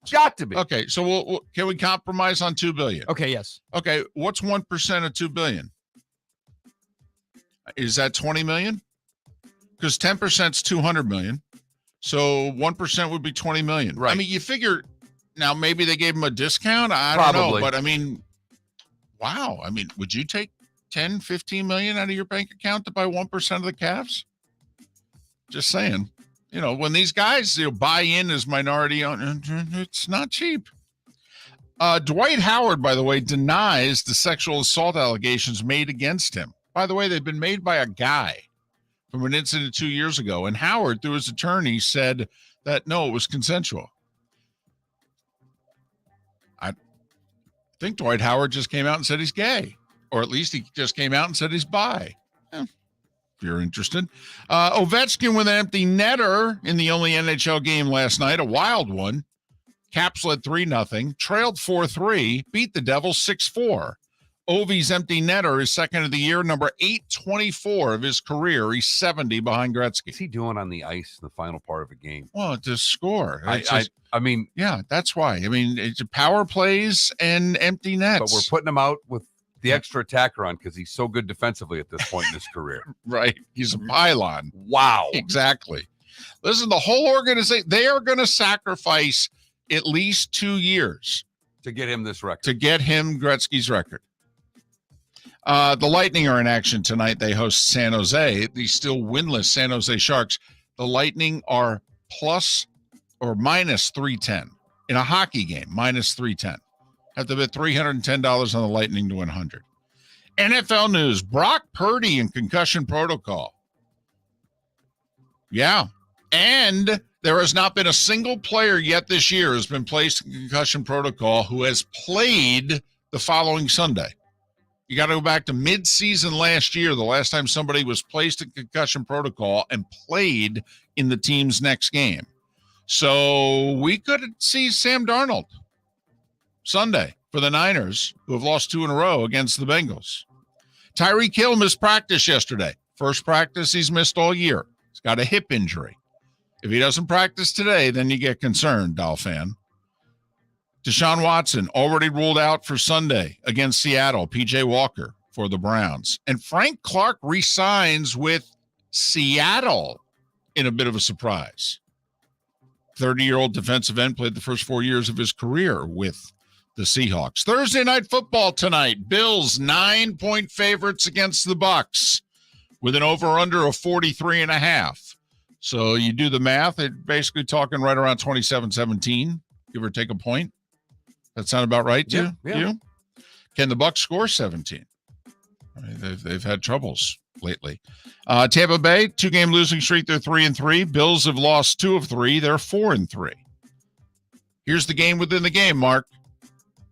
It's got to be. Okay, so we'll can we compromise on $2 billion? Okay, yes. Okay, what's 1% of $2 billion? Is that 20 million? Because 10% is 200 million. So 1% would be 20 million. Right. I mean, you figure now maybe they gave him a discount. I don't know, but I mean, wow. I mean, would you take 10, 15 million out of your bank account to buy 1% of the Cavs? Just saying. You know, when these guys buy in as minority owners, it's not cheap. Dwight Howard, by the way, denies the sexual assault allegations made against him. By the way, they've been made by a guy from an incident 2 years ago. And Howard, through his attorney, said that, no, it was consensual. I think Dwight Howard just came out and said he's gay. Or at least he just came out and said he's bi. If you're interested. Ovechkin with an empty netter in the only NHL game last night, a wild one. Caps led 3-0, trailed 4-3, beat the Devils 6-4. Ovi's empty netter is second of the year, number 824 of his career. He's 70 behind Gretzky. What's he doing on the ice in the final part of a game? Well, to score. I mean, yeah, that's why. I mean, it's power plays and empty nets. but we're putting him out with the extra attacker on because he's so good defensively at this point in his career. Right. He's a pylon. Wow. Exactly. Listen, the whole organization, they are going to sacrifice at least 2 years To get him this record. to get him Gretzky's record. The Lightning are in action tonight. They host San Jose. The still winless San Jose Sharks. The Lightning are plus or minus 310 in a hockey game, minus 310. Have to bet $310 on the Lightning to win 100. NFL news, Brock Purdy in concussion protocol. Yeah. And there has not been a single player yet this year who's been placed in concussion protocol who has played the following Sunday. You got to go back to mid-season last year, the last time somebody was placed in concussion protocol and played in the team's next game. So we could see Sam Darnold Sunday for the Niners, who have lost 2 in a row against the Bengals. Tyreek Hill missed practice yesterday. First practice he's missed all year. He's got a hip injury. If he doesn't practice today, then you get concerned, Doll fan. Deshaun Watson already ruled out for Sunday against Seattle. PJ Walker for the Browns. And Frank Clark re-signs with Seattle in a bit of a surprise. 30-year-old defensive end played the first 4 years of his career with the Seahawks. Thursday night football tonight. Bills 9-point favorites against the Bucs with an over-under of 43.5. So you do the math. They're basically talking right around 27-17, give or take a point. That sound about right to you? Can the Bucs score 17? I mean, they've had troubles lately. Tampa Bay, 2-game losing streak. They're 3-3. Bills have lost 2 of 3. They're 4-3. Here's the game within the game, Mark.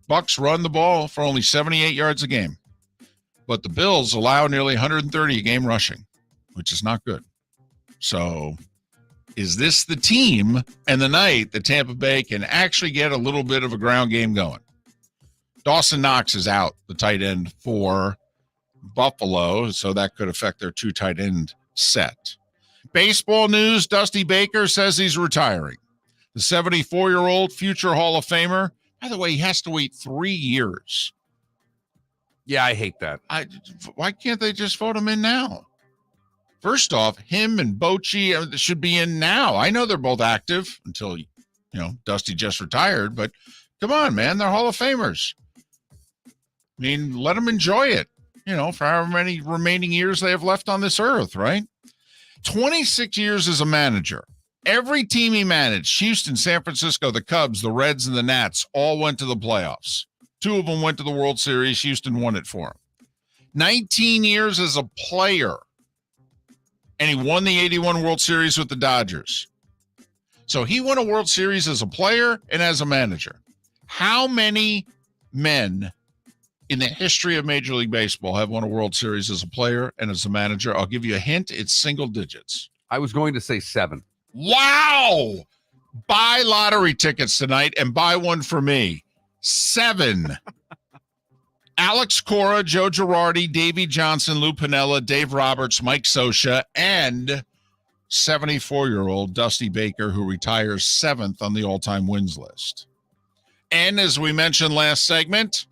Bucs run the ball for only 78 yards a game, but the Bills allow nearly 130 a game rushing, which is not good. So is this the team and the night that Tampa Bay can actually get a little bit of a ground game going? Dawson Knox is out, the tight end for Buffalo, so that could affect their 2 tight end set. Baseball news, Dusty Baker says he's retiring. The 74-year-old future Hall of Famer. By the way, he has to wait 3 years. Yeah, I hate that. Why can't they just vote him in now? First off, him and Bochy should be in now. I know they're both active until, Dusty just retired, but come on, man, they're Hall of Famers. I mean, let them enjoy it, for however many remaining years they have left on this earth, right? 26 years as a manager. Every team he managed, Houston, San Francisco, the Cubs, the Reds, and the Nats, all went to the playoffs. 2 of them went to the World Series. Houston won it for him. 19 years as a player. And he won the 81 World Series with the Dodgers. So he won a World Series as a player and as a manager. How many men in the history of Major League Baseball have won a World Series as a player and as a manager? I'll give you a hint. It's single digits. I was going to say 7. Wow. Buy lottery tickets tonight and buy one for me. 7. Alex Cora, Joe Girardi, Davey Johnson, Lou Piniella, Dave Roberts, Mike Scioscia, and 74-year-old Dusty Baker, who retires 7th on the all-time wins list. And as we mentioned last segment,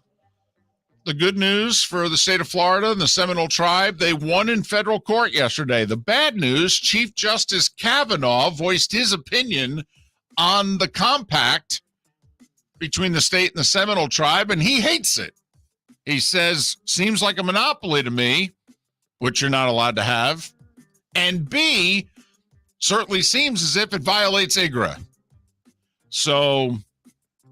the good news for the state of Florida and the Seminole Tribe, they won in federal court yesterday. The bad news, Chief Justice Kavanaugh voiced his opinion on the compact between the state and the Seminole Tribe, and he hates it. He says, seems like a monopoly to me, which you're not allowed to have. And B, certainly seems as if it violates IGRA. So,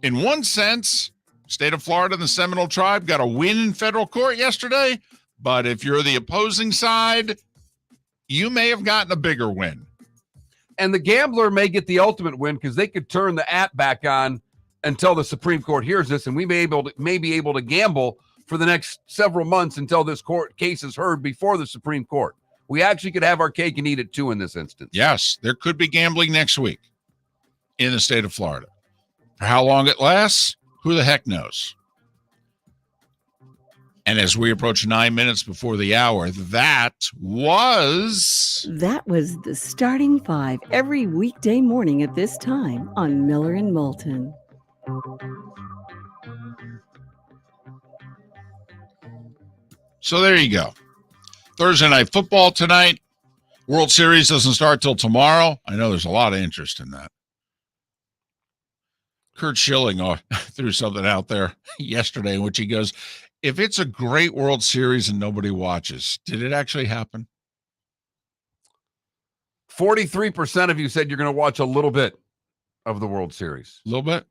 in one sense, state of Florida and the Seminole Tribe got a win in federal court yesterday. But if you're the opposing side, you may have gotten a bigger win. And the gambler may get the ultimate win because they could turn the app back on until the Supreme Court hears this, and we may be able to gamble for the next several months until this court case is heard before the Supreme Court. We actually could have our cake and eat it too in this instance. Yes, there could be gambling next week in the state of Florida. For how long it lasts, who the heck knows? And as we approach 9 minutes before the hour, that was the starting 5 every weekday morning at this time on Miller and Moulton. So there you go. Thursday night football tonight. World Series doesn't start till tomorrow. I know there's a lot of interest in that. Kurt Schilling threw something out there yesterday in which he goes, if it's a great World Series and nobody watches, did it actually happen? 43% of you said you're going to watch a little bit of the World Series. A little bit?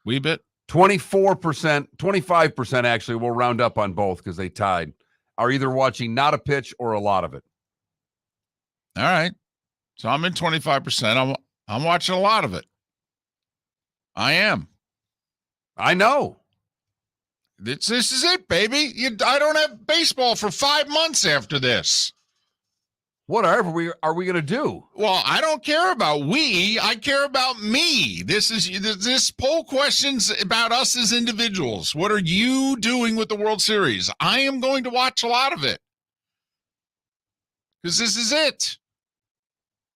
Wee bit? 24%, 25% actually, we'll round up on both because they tied, are either watching not a pitch or a lot of it. All right. So I'm in 25%. I'm watching a lot of it. I am. I know. This is it, baby. I don't have baseball for 5 months after this. Whatever are we going to do? Well, I don't care about we. I care about me. This poll question's about us as individuals. What are you doing with the World Series? I am going to watch a lot of it because this is it.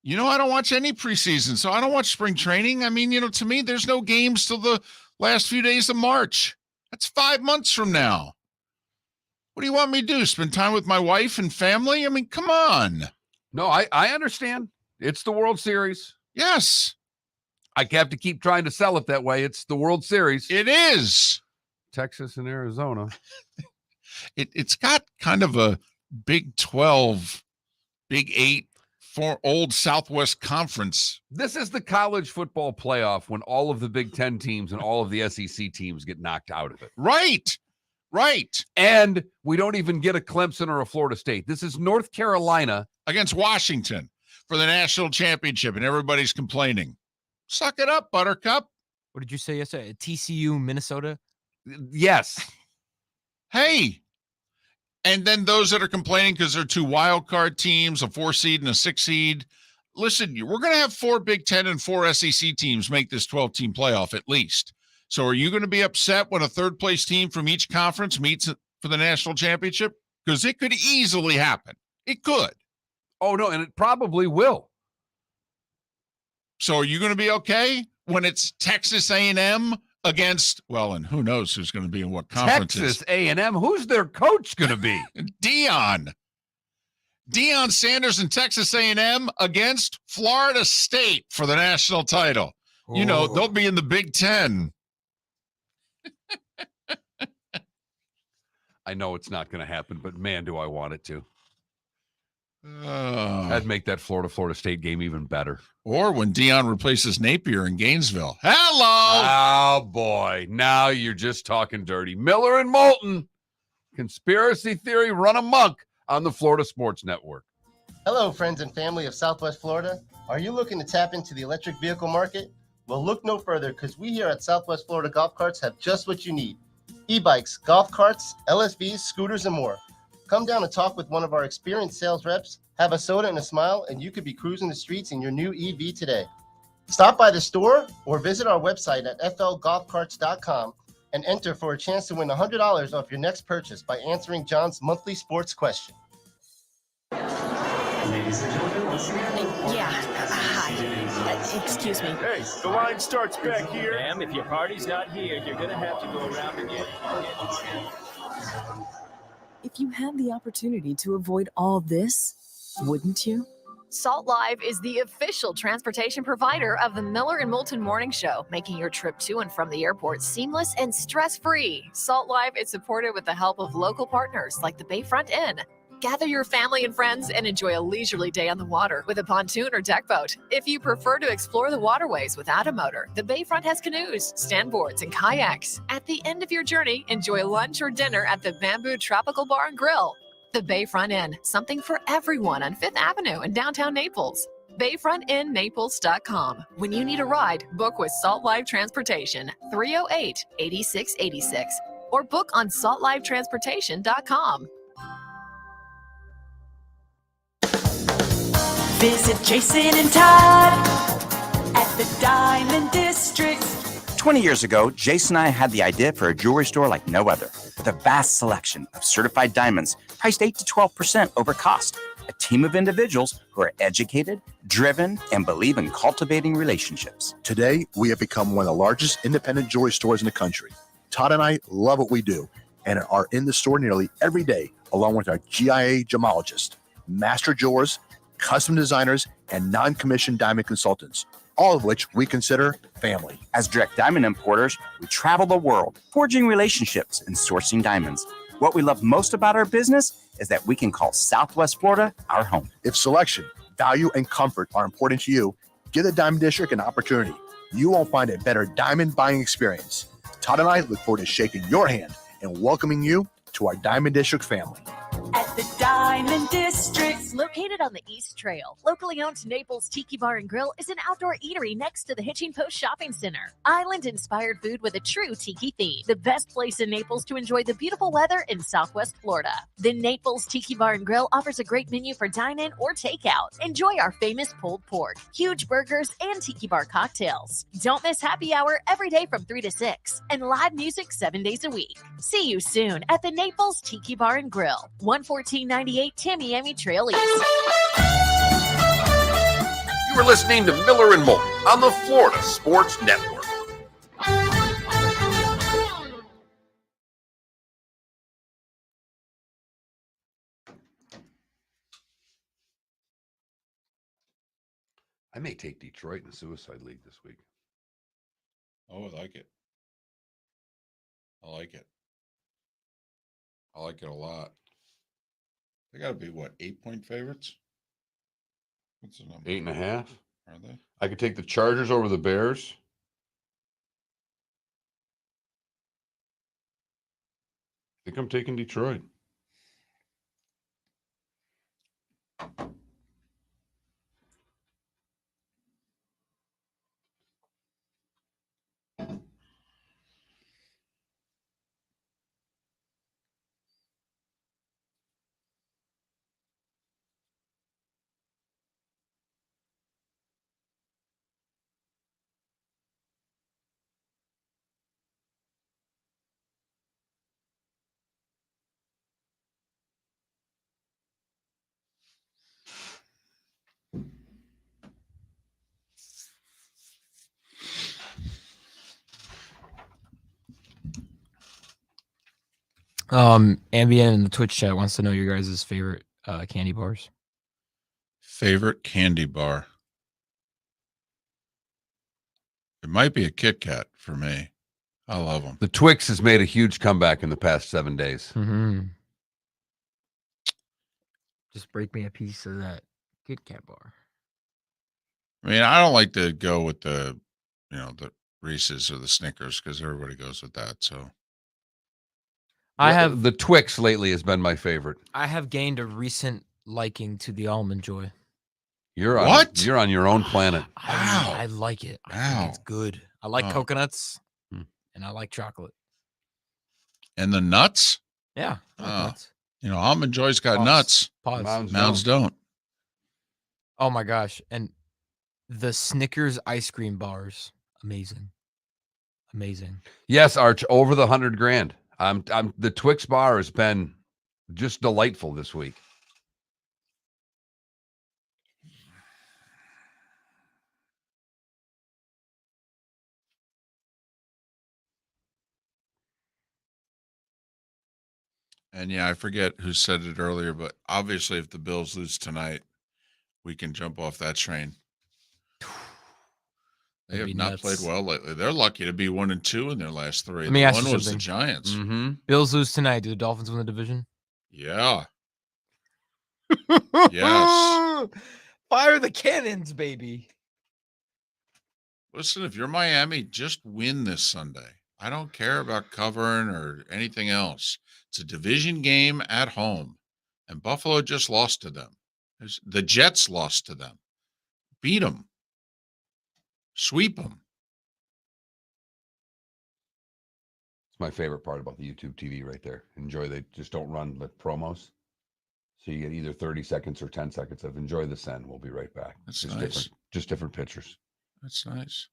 You know, I don't watch any preseason, so I don't watch spring training. I mean, to me, there's no games till the last few days of March. That's 5 months from now. What do you want me to do? Spend time with my wife and family? I mean, come on. No, I understand. It's the World Series. Yes. I have to keep trying to sell it that way. It's the World Series. It is. Texas and Arizona. It's got kind of a Big 12, Big 8, for old Southwest Conference. This is the college football playoff when all of the Big 10 teams and all of the SEC teams get knocked out of it. Right. And we don't even get a Clemson or a Florida State. This is North Carolina against Washington for the national championship, and everybody's complaining. Suck it up, Buttercup. What did you say yesterday? TCU, Minnesota? Yes. Hey. And then those that are complaining because they're 2 wild card teams, a 4 seed and a 6 seed. Listen, we're going to have 4 Big 10 and 4 SEC teams make this 12-team playoff at least. So are you going to be upset when a third-place team from each conference meets for the national championship? Because it could easily happen. It could. Oh, no, and it probably will. So are you going to be okay when it's Texas A&M against, well, and who knows who's going to be in what conferences? Texas A&M, who's their coach going to be? Deion Sanders and Texas A&M against Florida State for the national title. You know, they'll be in the Big 10. I know it's not going to happen, but man, do I want it to. That'd make that Florida State game even better. Or when Dion replaces Napier in Gainesville. Hello. Oh, boy. Now you're just talking dirty. Miller and Moulton. Conspiracy theory run amok on the Florida Sports Network. Hello, friends and family of Southwest Florida. Are you looking to tap into the electric vehicle market? Well, look no further, because we here at Southwest Florida Golf Carts have just what you need. E-bikes, golf carts, LSVs, scooters, and more. Come down and talk with one of our experienced sales reps, have a soda and a smile, and you could be cruising the streets in your new EV today. Stop by the store or visit our website at flgolfcarts.com and enter for a chance to win $100 off your next purchase by answering John's monthly sports question. Excuse me. Hey, the line starts back here. Ma'am, if your party's not here, you're gonna have to go around again. If you had the opportunity to avoid all this, wouldn't you? Salt Live is the official transportation provider of the Miller and Moulton Morning Show, making your trip to and from the airport seamless and stress-free. Salt Live is supported with the help of local partners like the Bayfront Inn. Gather your family and friends and enjoy a leisurely day on the water with a pontoon or deck boat. If you prefer to explore the waterways without a motor, the Bayfront has canoes, standboards, and kayaks. At the end of your journey, enjoy lunch or dinner at the Bamboo Tropical Bar and Grill. The Bayfront Inn, something for everyone on 5th Avenue in downtown Naples. BayfrontInNaples.com. When you need a ride, book with Salt Live Transportation, 308-8686, or book on saltlivetransportation.com. Visit Jason and Todd at the Diamond District. 20 years ago, Jason and I had the idea for a jewelry store like no other, with a vast selection of certified diamonds priced 8 to 12% over cost. A team of individuals who are educated, driven, and believe in cultivating relationships. Today, we have become one of the largest independent jewelry stores in the country. Todd and I love what we do and are in the store nearly every day, along with our GIA gemologists, master jewelers, custom designers, and non-commissioned diamond consultants, all of which we consider family. As direct diamond importers, we travel the world, forging relationships and sourcing diamonds. What we love most about our business is that we can call Southwest Florida our home. If selection, value, and comfort are important to you, give the Diamond District an opportunity. You won't find a better diamond buying experience. Todd and I look forward to shaking your hand and welcoming you to our Diamond District family. At the Diamond District. Located on the East Trail, locally owned Naples Tiki Bar and Grill is an outdoor eatery next to the Hitching Post Shopping Center. Island-inspired food with a true tiki theme. The best place in Naples to enjoy the beautiful weather in Southwest Florida. The Naples Tiki Bar and Grill offers a great menu for dine-in or takeout. Enjoy our famous pulled pork, huge burgers, and tiki bar cocktails. Don't miss happy hour every day from 3 to 6 and live music 7 days a week. See you soon at the Naples Tiki Bar and Grill, 11498 Tamiami Trail East. You were listening to Miller and Moulton on the Florida Sports Network. I may take Detroit in the Suicide League this week. Oh, I like it. I like it. I like it a lot. They got to be, what, 8-point favorites? What's the number? 8.5. Are they? I could take the Chargers over the Bears. I think I'm taking Detroit. Ambien in the Twitch chat wants to know your guys' favorite candy bars. Favorite candy bar? It might be a Kit Kat for me. I love them. The Twix has made a huge comeback in the past 7 days. Mm-hmm. Just break me a piece of that Kit Kat bar. I mean, I don't like to go with the Reese's or the Snickers because everybody goes with that. So I have the Twix lately has been my favorite. I have gained a recent liking to the Almond Joy. You're on your own planet. I like it. I think it's good. I like coconuts and I like chocolate. And the nuts? Yeah. I like nuts. Almond Joy's got nuts. Mounds don't. Oh my gosh. And the Snickers ice cream bars. Amazing. Yes, Arch, over the $100,000. I'm the Twix bar has been just delightful this week. And I forget who said it earlier, but obviously if the Bills lose tonight, we can jump off that train. They have not played well lately. They're lucky to be 1-2 in their last 3. Let me ask you one was the something. Giants. Mm-hmm. Bills lose tonight. Do the Dolphins win the division? Yeah. Yes. Fire the cannons, baby. Listen, if you're Miami, just win this Sunday. I don't care about covering or anything else. It's a division game at home, and Buffalo just lost to them. The Jets lost to them. Beat them. Sweep them. It's my favorite part about the YouTube TV right there. They just don't run the promos. So you get either 30 seconds or 10 seconds of enjoy the send. We'll be right back. That's nice. Just different pictures. That's nice.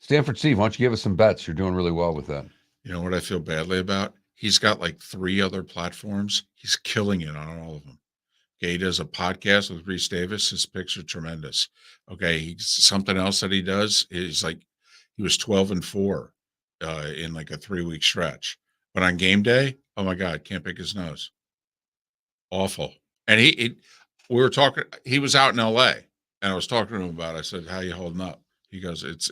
Stanford Steve, why don't you give us some bets? You're doing really well with that. You know what I feel badly about? He's got like 3 other platforms. He's killing it on all of them. Okay, he does a podcast with Reese Davis. His picks are tremendous. Okay, something else that he does is like he was 12-4 in like a 3-week stretch. But on game day, oh my God, can't pick his nose. Awful. And we were talking. He was out in L.A. and I was talking to him about it. I said, "How you holding up?" He goes, "It's."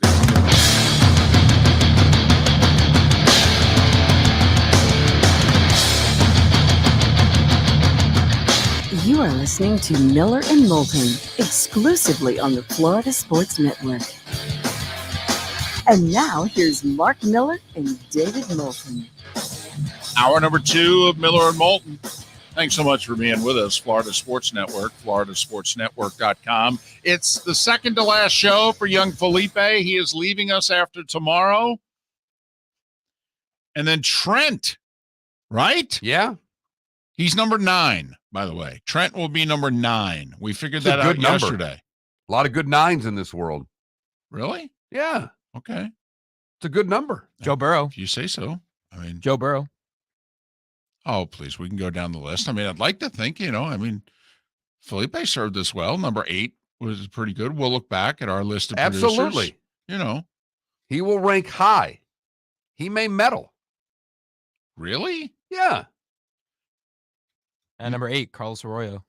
You are listening to Miller and Moulton, exclusively on the Florida Sports Network. And now, here's Mark Miller and David Moulton. Hour number 2 of Miller and Moulton. Thanks so much for being with us, Florida Sports Network, floridasportsnetwork.com. It's the second to last show for young Felipe. He is leaving us after tomorrow. And then Trent, right? Yeah. He's number 9, by the way. Trent will be number 9. We figured It's that a out good number. yesterday. A lot of good 9s in this world. Really? Yeah. Okay. It's a good number. Joe Burrow. If you say so. I mean, Joe Burrow. Oh, please. We can go down the list. I mean, I'd like to think, Felipe served us well. Number 8 was pretty good. We'll look back at our list of Absolutely. producers. He will rank high. He may medal. Really? Yeah. And number 8, Carlos Arroyo.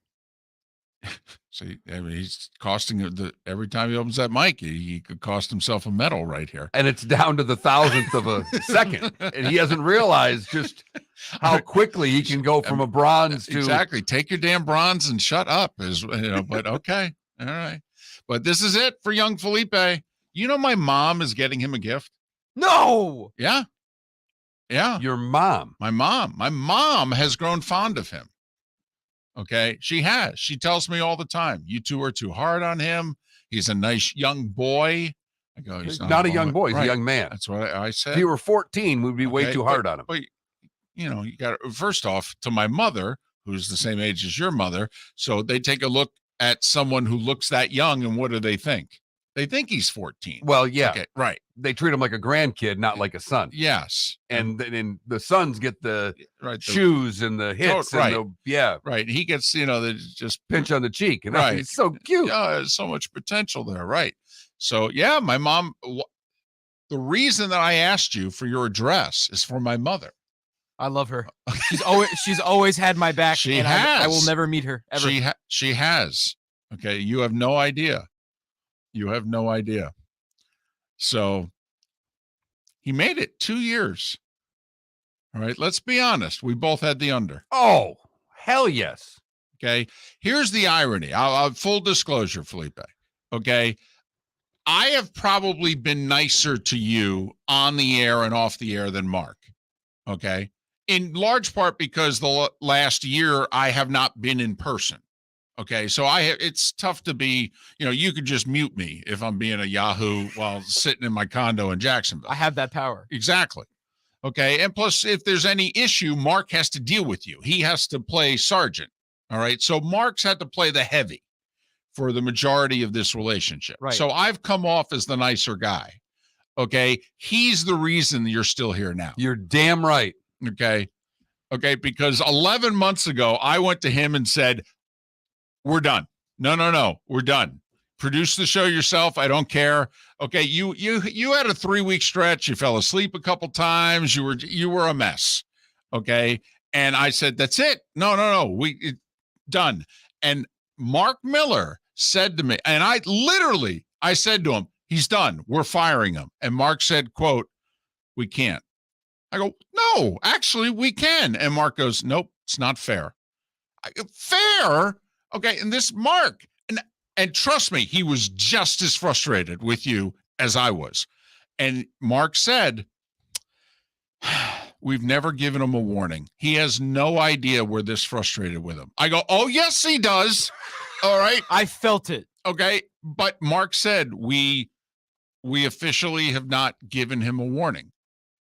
See, he's costing every time he opens that mic, he could cost himself a medal right here. And it's down to the thousandth of a second. And he hasn't realized just how quickly he can go from a bronze to. Exactly. Take your damn bronze and shut up. But okay. All right. But this is it for young Felipe. My mom is getting him a gift. No. Yeah. Yeah. Your mom. My mom has grown fond of him. Okay. She has. She tells me all the time, you two are too hard on him. He's a nice young boy. I go, he's not a young boy. He's right. a young man. That's what I said. If he were 14, we'd be way too hard on him. But, you got to, first off, to my mother, who's the same age as your mother. So they take a look at someone who looks that young. And what do they think? They think he's 14. Well, yeah. Okay, right. They treat him like a grandkid, not like a son. Yes. And then the sons get the right, shoes and the hits. Right. And right. He gets, the just pinch on the cheek. And right. He's so cute. Yeah, there's so much potential there. Right. So, yeah, my mom, the reason that I asked you for your address is for my mother. I love her. She's always had my back. She and has. I will never meet her ever. She has. Okay. You have no idea. You have no idea. So he made it 2 years. All right. Let's be honest. We both had the under. Oh, hell yes. Okay. Here's the irony. I'll full disclosure, Felipe. Okay. I have probably been nicer to you on the air and off the air than Mark. Okay. In large part because the last year I have not been in person. Okay. So it's tough to be, you could just mute me if I'm being a Yahoo while sitting in my condo in Jacksonville. I have that power. Exactly. Okay. And plus, if there's any issue, Mark has to deal with you. He has to play sergeant. All right. So Mark's had to play the heavy for the majority of this relationship. Right. So I've come off as the nicer guy. Okay. He's the reason you're still here now. You're damn right. Okay. Okay. Because 11 months ago, I went to him and said, we're done. No. We're done. Produce the show yourself. I don't care. Okay. You had a 3-week stretch. You fell asleep a couple times. You were a mess. Okay. And I said, that's it. No. Done. And Mark Miller said to me, and I said to him, he's done. We're firing him. And Mark said, quote, we can't. I go, no, actually we can. And Mark goes, nope, it's not fair. Fair? Okay. And this Mark, and trust me, he was just as frustrated with you as I was. And Mark said, we've never given him a warning. He has no idea we're this frustrated with him. I go, oh, yes, he does. All right. I felt it. Okay. But Mark said, we officially have not given him a warning.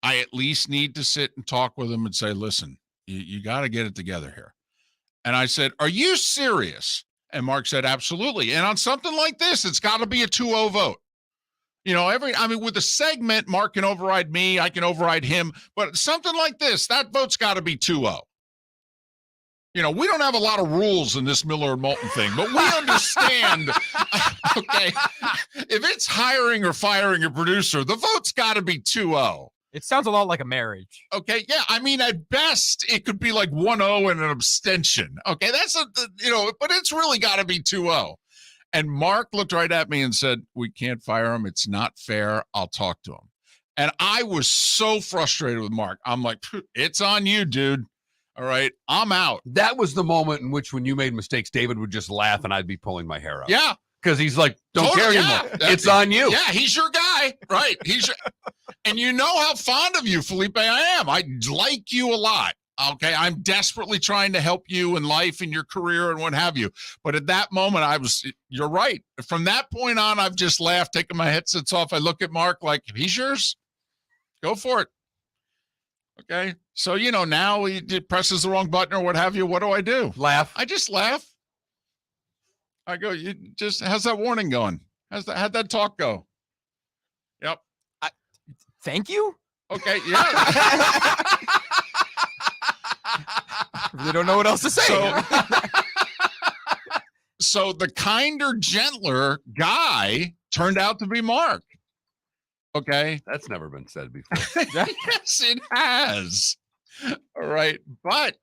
I at least need to sit and talk with him and say, listen, you got to get it together here. And I said, are you serious? And Mark said, absolutely. And on something like this, it's got to be a 2-0 vote. With a segment, Mark can override me, I can override him, but something like this, that vote's got to be 2-0. We don't have a lot of rules in this Miller and Moulton thing, but we understand, okay, if it's hiring or firing a producer, the vote's got to be 2-0. It sounds a lot like a marriage. Okay, yeah, at best, it could be like 1-0 and an abstention. Okay, but it's really got to be 2-0. And Mark looked right at me and said, we can't fire him. It's not fair. I'll talk to him. And I was so frustrated with Mark. I'm like, it's on you, dude. All right, I'm out. That was the moment in which when you made mistakes, David would just laugh and I'd be pulling my hair out. Yeah. Because he's like, don't care anymore. It's on you. Yeah, he's your guy. Right. And you know how fond of you, Felipe, I am. I like you a lot. Okay, I'm desperately trying to help you in life and your career and what have you. But at that moment, you're right. From that point on, I've just laughed, taken my headsets off. I look at Mark like, if he's yours, go for it. Okay, so, now he presses the wrong button or what have you. What do I do? Laugh. I just laugh. I go, how's that warning going? How'd that talk go? Yep. Thank you? Okay, yeah. They don't know what else to say. So the kinder, gentler guy turned out to be Mark. Okay. That's never been said before. Yes, it has. All right. But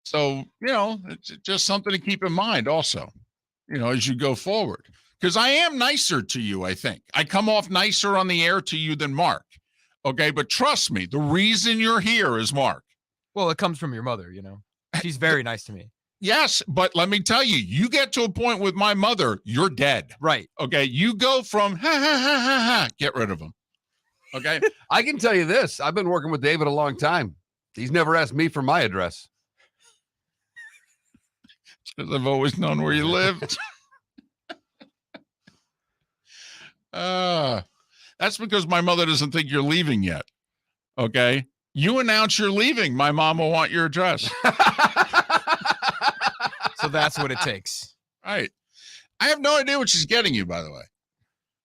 so, it's just something to keep in mind also, as you go forward. Because I am nicer to you, I think. I come off nicer on the air to you than Mark. Okay. But trust me, the reason you're here is Mark. Well, it comes from your mother, She's very nice to me. Yes, but let me tell you, you get to a point with my mother, you're dead. Right. Okay, you go from get rid of him. Okay? I can tell you this. I've been working with David a long time. He's never asked me for my address. Because I've always known where you lived. That's because my mother doesn't think you're leaving yet. Okay? You announce you're leaving, my mom will want your address. So that's what it takes. Right. I have no idea what she's getting you, by the way.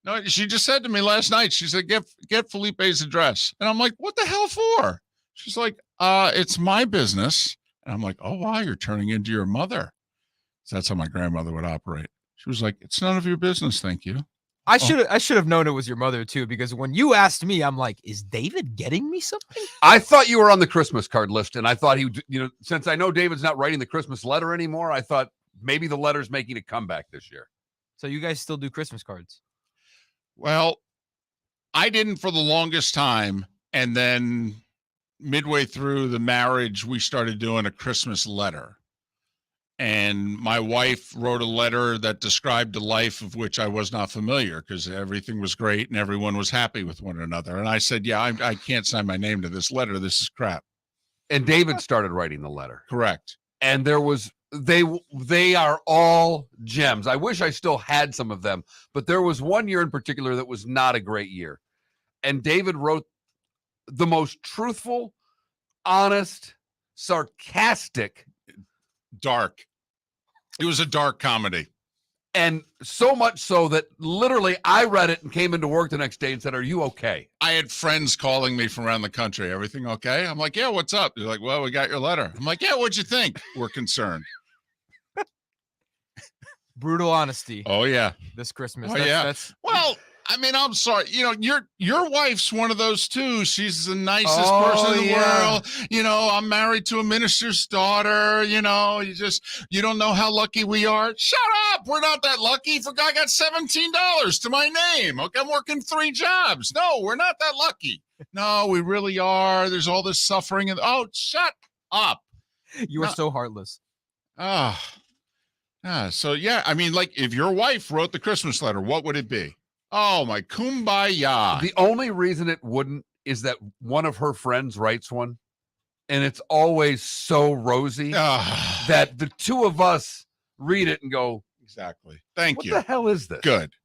No, she just said to me last night, she said, get Felipe's address. And I'm like, what the hell for? She's like, it's my business. And I'm like, oh, wow, you're turning into your mother. So that's how my grandmother would operate. She was like, it's none of your business. Thank you. I should have known it was your mother too, because when you asked me, I'm like, is David getting me something? I thought you were on the Christmas card list, and I thought he would, since I know David's not writing the Christmas letter anymore, I thought maybe the letter's making a comeback this year. So you guys still do Christmas cards? Well, I didn't for the longest time, and then midway through the marriage, we started doing a Christmas letter. And my wife wrote a letter that described a life of which I was not familiar because everything was great and everyone was happy with one another. And I said, yeah, I can't sign my name to this letter. This is crap. And David started writing the letter. Correct. And they are all gems. I wish I still had some of them, but there was one year in particular that was not a great year. And David wrote the most truthful, honest, sarcastic, dark. It was a dark comedy. And so much so that literally I read it and came into work the next day and said, "Are you okay?" I had friends calling me from around the country. Everything okay? I'm like, yeah, what's up? They're like, well, we got your letter. I'm like, yeah, what'd you think? We're concerned. Brutal honesty. Oh, yeah. This Christmas. Oh, well, I mean, I'm sorry. Your wife's one of those too. She's the nicest person in the world. I'm married to a minister's daughter. You don't know how lucky we are. Shut up. We're not that lucky. I got $17 to my name. Okay, I'm working 3 jobs. No, we're not that lucky. No, we really are. There's all this suffering. Shut up. You are so heartless. So, yeah, I mean, like if your wife wrote the Christmas letter, what would it be? Oh, my kumbaya. The only reason it wouldn't is that one of her friends writes one, and it's always so rosy that the two of us read it and go, exactly. Thank you. What the hell is this? Good.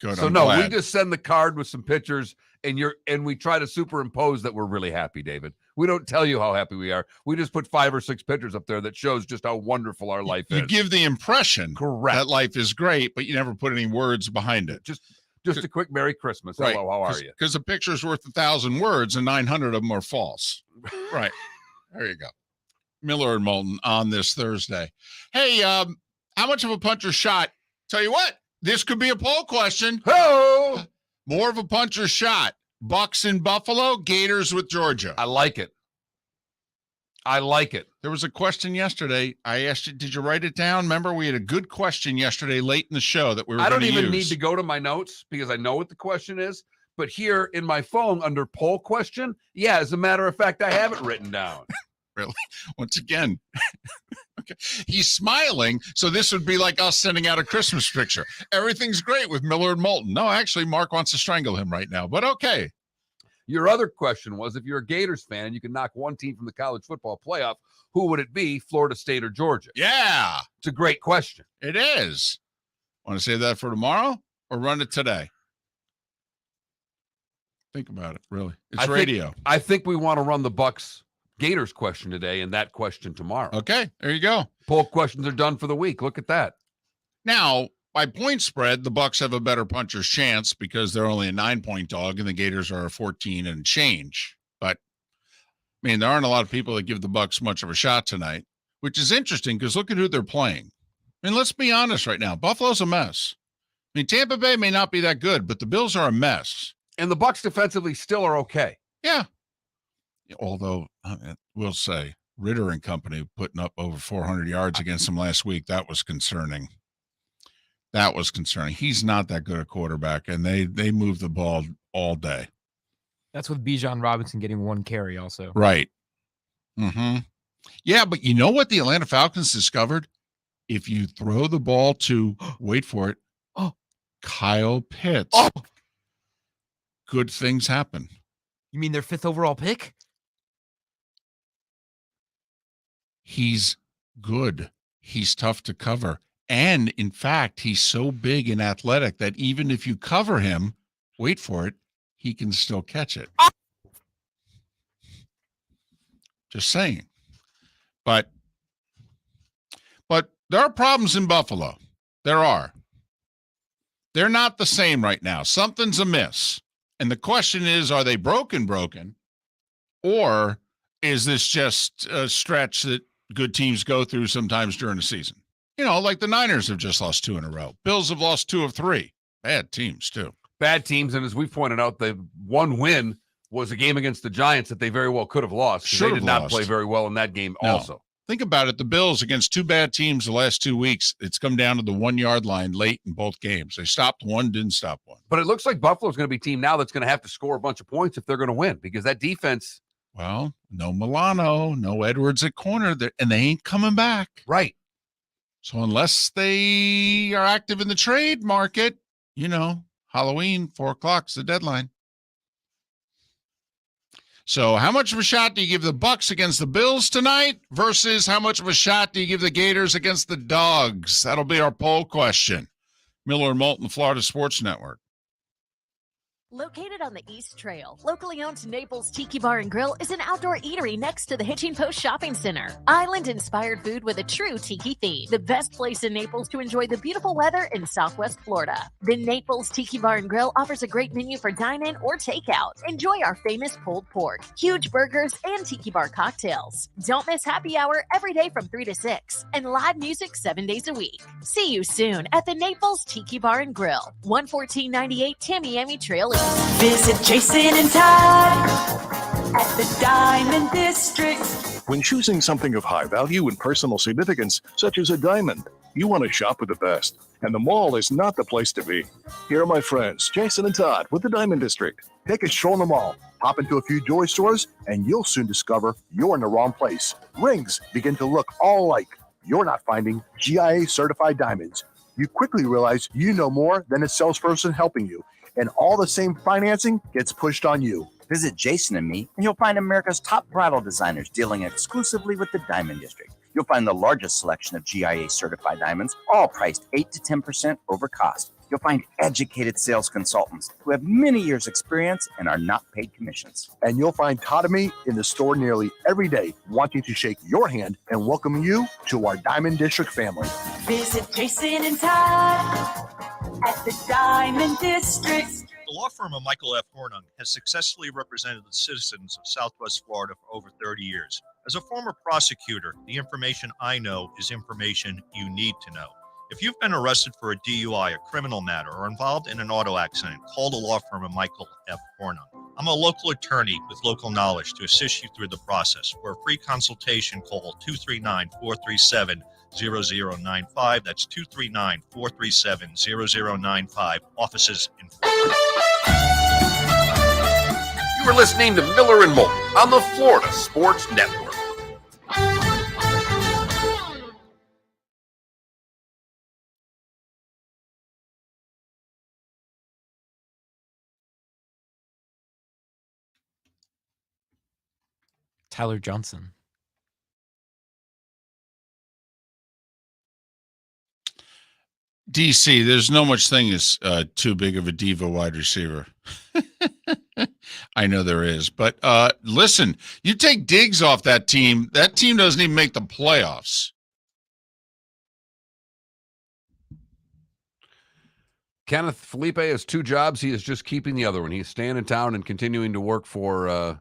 So, we just send the card with some pictures, and we try to superimpose that we're really happy, David. We don't tell you how happy we are. We just put 5 or 6 pictures up there that shows just how wonderful our life is. You give the impression correct that life is great, but you never put any words behind it. Just a quick Merry Christmas. Right. Hello, how are you? Because a picture's worth 1,000 words, and 900 of them are false. Right. There you go. Miller and Moulton on this Thursday. Hey, how much of a puncher's shot? Tell you what, this could be a poll question. Oh, more of a puncher's shot. Bucs in Buffalo, Gators with Georgia. I like it. There was a question yesterday. I asked you, did you write it down? Remember, we had a good question yesterday late in the show that we were going to use. I don't even need to go to my notes because I know what the question is. But here in my phone under poll question, yeah, as a matter of fact, I have it written down. Really? Once again. Okay. He's smiling, so this would be like us sending out a Christmas picture. Everything's great with Miller and Moulton. No, actually, Mark wants to strangle him right now, but okay. Your other question was, if you're a Gators fan, you can knock one team from the college football playoff, who would it be, Florida State or Georgia? Yeah. It's a great question. It is. Want to save that for tomorrow or run it today? Think about it, really. It's radio. I think we want to run the Bucs Gators question today and that question tomorrow. Okay, there you go. Poll questions are done for the week. Look at that. Now, by point spread, the Bucs have a better puncher's chance because they're only a 9-point dog and the Gators are a 14 and change. But I mean, there aren't a lot of people that give the Bucs much of a shot tonight, which is interesting because look at who they're playing. I mean, let's be honest right now. Buffalo's a mess. I mean, Tampa Bay may not be that good, but the Bills are a mess. And the Bucs defensively still are okay. Yeah. Although we'll say Ritter and company putting up over 400 yards against them last week. That was concerning. He's not that good a quarterback, and they move the ball all day. That's with Bijan Robinson getting 1 carry also. Right. Mm-hmm. Yeah, but you know what the Atlanta Falcons discovered? If you throw the ball to, wait for it, Kyle Pitts, good things happen. You mean their 5th overall pick? He's good. He's tough to cover. And, in fact, he's so big and athletic that even if you cover him, wait for it, he can still catch it. Just saying. But there are problems in Buffalo. There are. They're not the same right now. Something's amiss. And the question is, are they broken? Or is this just a stretch that good teams go through sometimes during the season? You know, like the Niners have just lost 2 in a row. Bills have lost 2 of 3. Bad teams, too. Bad teams. And as we pointed out, the one win was a game against the Giants that they very well could have lost. They did not play very well in that game also. Think about it. The Bills against 2 bad teams the last 2 weeks, it's come down to the 1-yard line late in both games. They stopped one, didn't stop one. But it looks like Buffalo's going to be a team now that's going to have to score a bunch of points if they're going to win because that defense Well, no Milano, no Edwards at corner, and they ain't coming back. Right. So unless they are active in the trade market, Halloween, 4:00 is the deadline. So how much of a shot do you give the Bucs against the Bills tonight versus how much of a shot do you give the Gators against the Dogs? That'll be our poll question. Miller and Moulton, Florida Sports Network. Located on the East Trail, locally owned Naples Tiki Bar and Grill is an outdoor eatery next to the Hitching Post Shopping Center. Island-inspired food with a true tiki theme. The best place in Naples to enjoy the beautiful weather in Southwest Florida. The Naples Tiki Bar and Grill offers a great menu for dine-in or takeout. Enjoy our famous pulled pork, huge burgers, and tiki bar cocktails. Don't miss happy hour every day from 3 to 6 and live music 7 days a week. See you soon at the Naples Tiki Bar and Grill, 11498 Tamiami Trail East. Visit Jason and Todd at the Diamond District. When choosing something of high value and personal significance, such as a diamond, you want to shop with the best, and the mall is not the place to be. Here are my friends, Jason and Todd with the Diamond District. Take a stroll in the mall, hop into a few jewelry stores, and you'll soon discover you're in the wrong place. Rings begin to look all alike. You're not finding GIA certified diamonds. You quickly realize you know more than a salesperson helping you, and all the same financing gets pushed on you. Visit Jason and me, and you'll find America's top bridal designers dealing exclusively with the Diamond District. You'll find the largest selection of GIA certified diamonds, all priced 8 to 10% over cost. You'll find educated sales consultants who have many years' experience and are not paid commissions. And you'll find Todd and me in the store nearly every day, wanting to shake your hand and welcome you to our Diamond District family. Visit Jason and Todd at the Diamond District. The law firm of Michael F. Hornung has successfully represented the citizens of Southwest Florida for over 30 years. As a former prosecutor, the information I know is information you need to know. If you've been arrested for a DUI, a criminal matter, or involved in an auto accident, call the law firm of Michael F. Hornung. I'm a local attorney with local knowledge to assist you through the process. For a free consultation, call 239-437-0095. That's 239-437-0095. Offices in Florida. You are listening to Miller and Moulton on the Florida Sports Network. Tyler Johnson. DC, there's no much thing as too big of a diva wide receiver. I know there is, but listen, you take Diggs off that team doesn't even make the playoffs. Kenneth Felipe has 2 jobs. He is just keeping the other one. He's staying in town and continuing to work for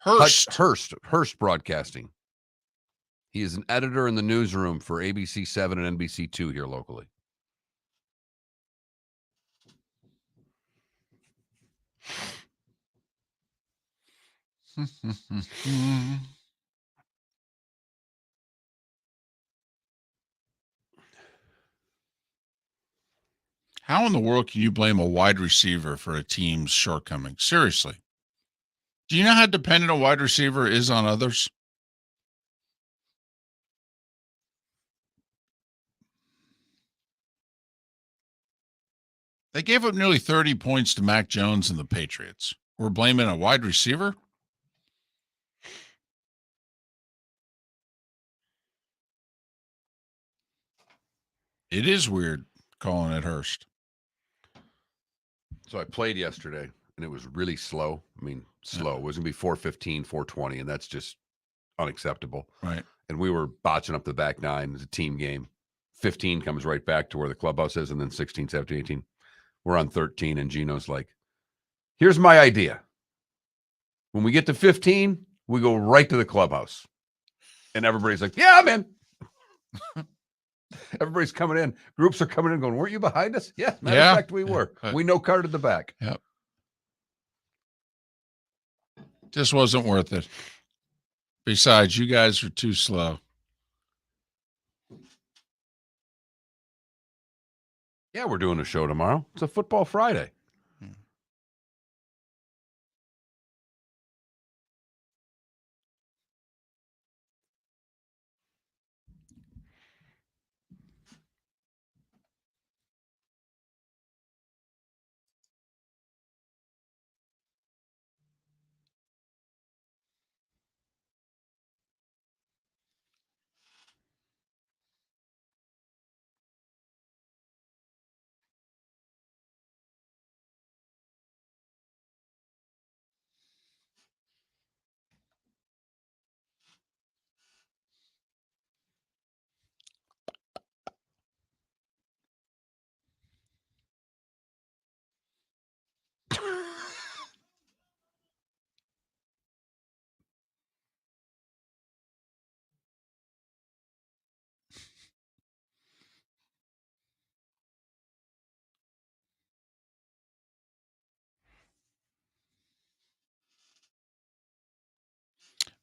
Hearst Broadcasting. He is an editor in the newsroom for ABC 7 and NBC 2 here locally. How in the world can you blame a wide receiver for a team's shortcomings? Seriously. Do you know how dependent a wide receiver is on others? They gave up nearly 30 points to Mac Jones and the Patriots. We're blaming a wide receiver? It is weird calling it Hearst. So I played yesterday, and it was really slow. I mean, slow. It was going to be 4:15, 4:20, and that's just unacceptable. Right. And we were botching up the back nine. It's a team game. 15 comes right back to where the clubhouse is, and then 16, 17, 18. We're on 13, and Gino's like, here's my idea. When we get to 15, we go right to the clubhouse. And everybody's like, yeah, I'm in. Everybody's coming in. Groups are coming in going, weren't you behind us? Yeah, matter of fact, we were. We no-carded the back. Yep. Just wasn't worth it. Besides, you guys are too slow. Yeah, we're doing a show tomorrow. It's a football Friday.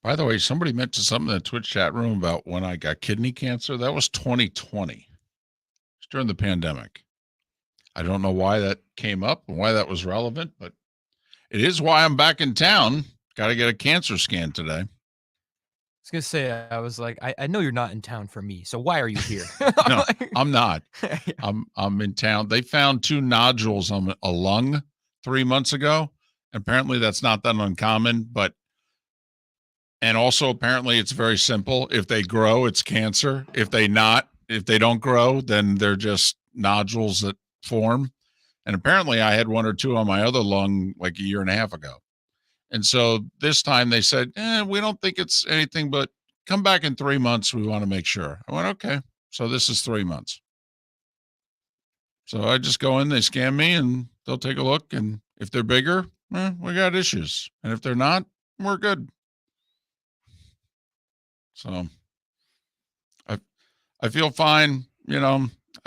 By the way, somebody mentioned something in the Twitch chat room about when I got kidney cancer. That was 2020. It's during the pandemic. I don't know why that came up and why that was relevant, but it is why I'm back in town. Got to get a cancer scan today. I was going to say, I was like, I know you're not in town for me, so why are you here? No, I'm not. I'm in town. They found 2 nodules on a lung 3 months ago. Apparently that's not that uncommon, and also apparently it's very simple. If they grow, it's cancer. If they don't grow, then they're just nodules that form. And apparently I had 1 or 2 on my other lung like a year and a half ago. And so this time they said, we don't think it's anything, but come back in 3 months. We want to make sure. I went, okay. So this is 3 months. So I just go in, they scan me, and they'll take a look. And if they're bigger, we got issues. And if they're not, we're good. So I feel fine.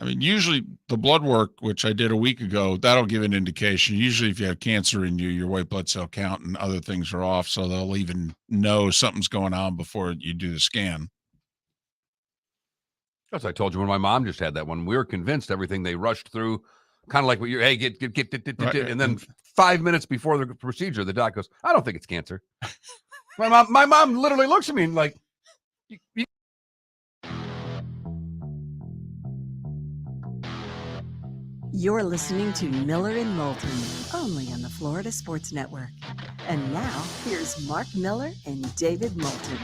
Usually the blood work, which I did a week ago, that'll give an indication. Usually if you have cancer in you, your white blood cell count and other things are off. So they'll even know something's going on before you do the scan. As I told you when my mom just had that one, we were convinced everything they rushed through, kind of like what you're, hey, get, Right. and then 5 minutes before the procedure, the doc goes, I don't think it's cancer. my mom literally looks at me and like, you You're listening to Miller and Moulton, only on the Florida Sports Network. And now, here's Mark Miller and David Moulton.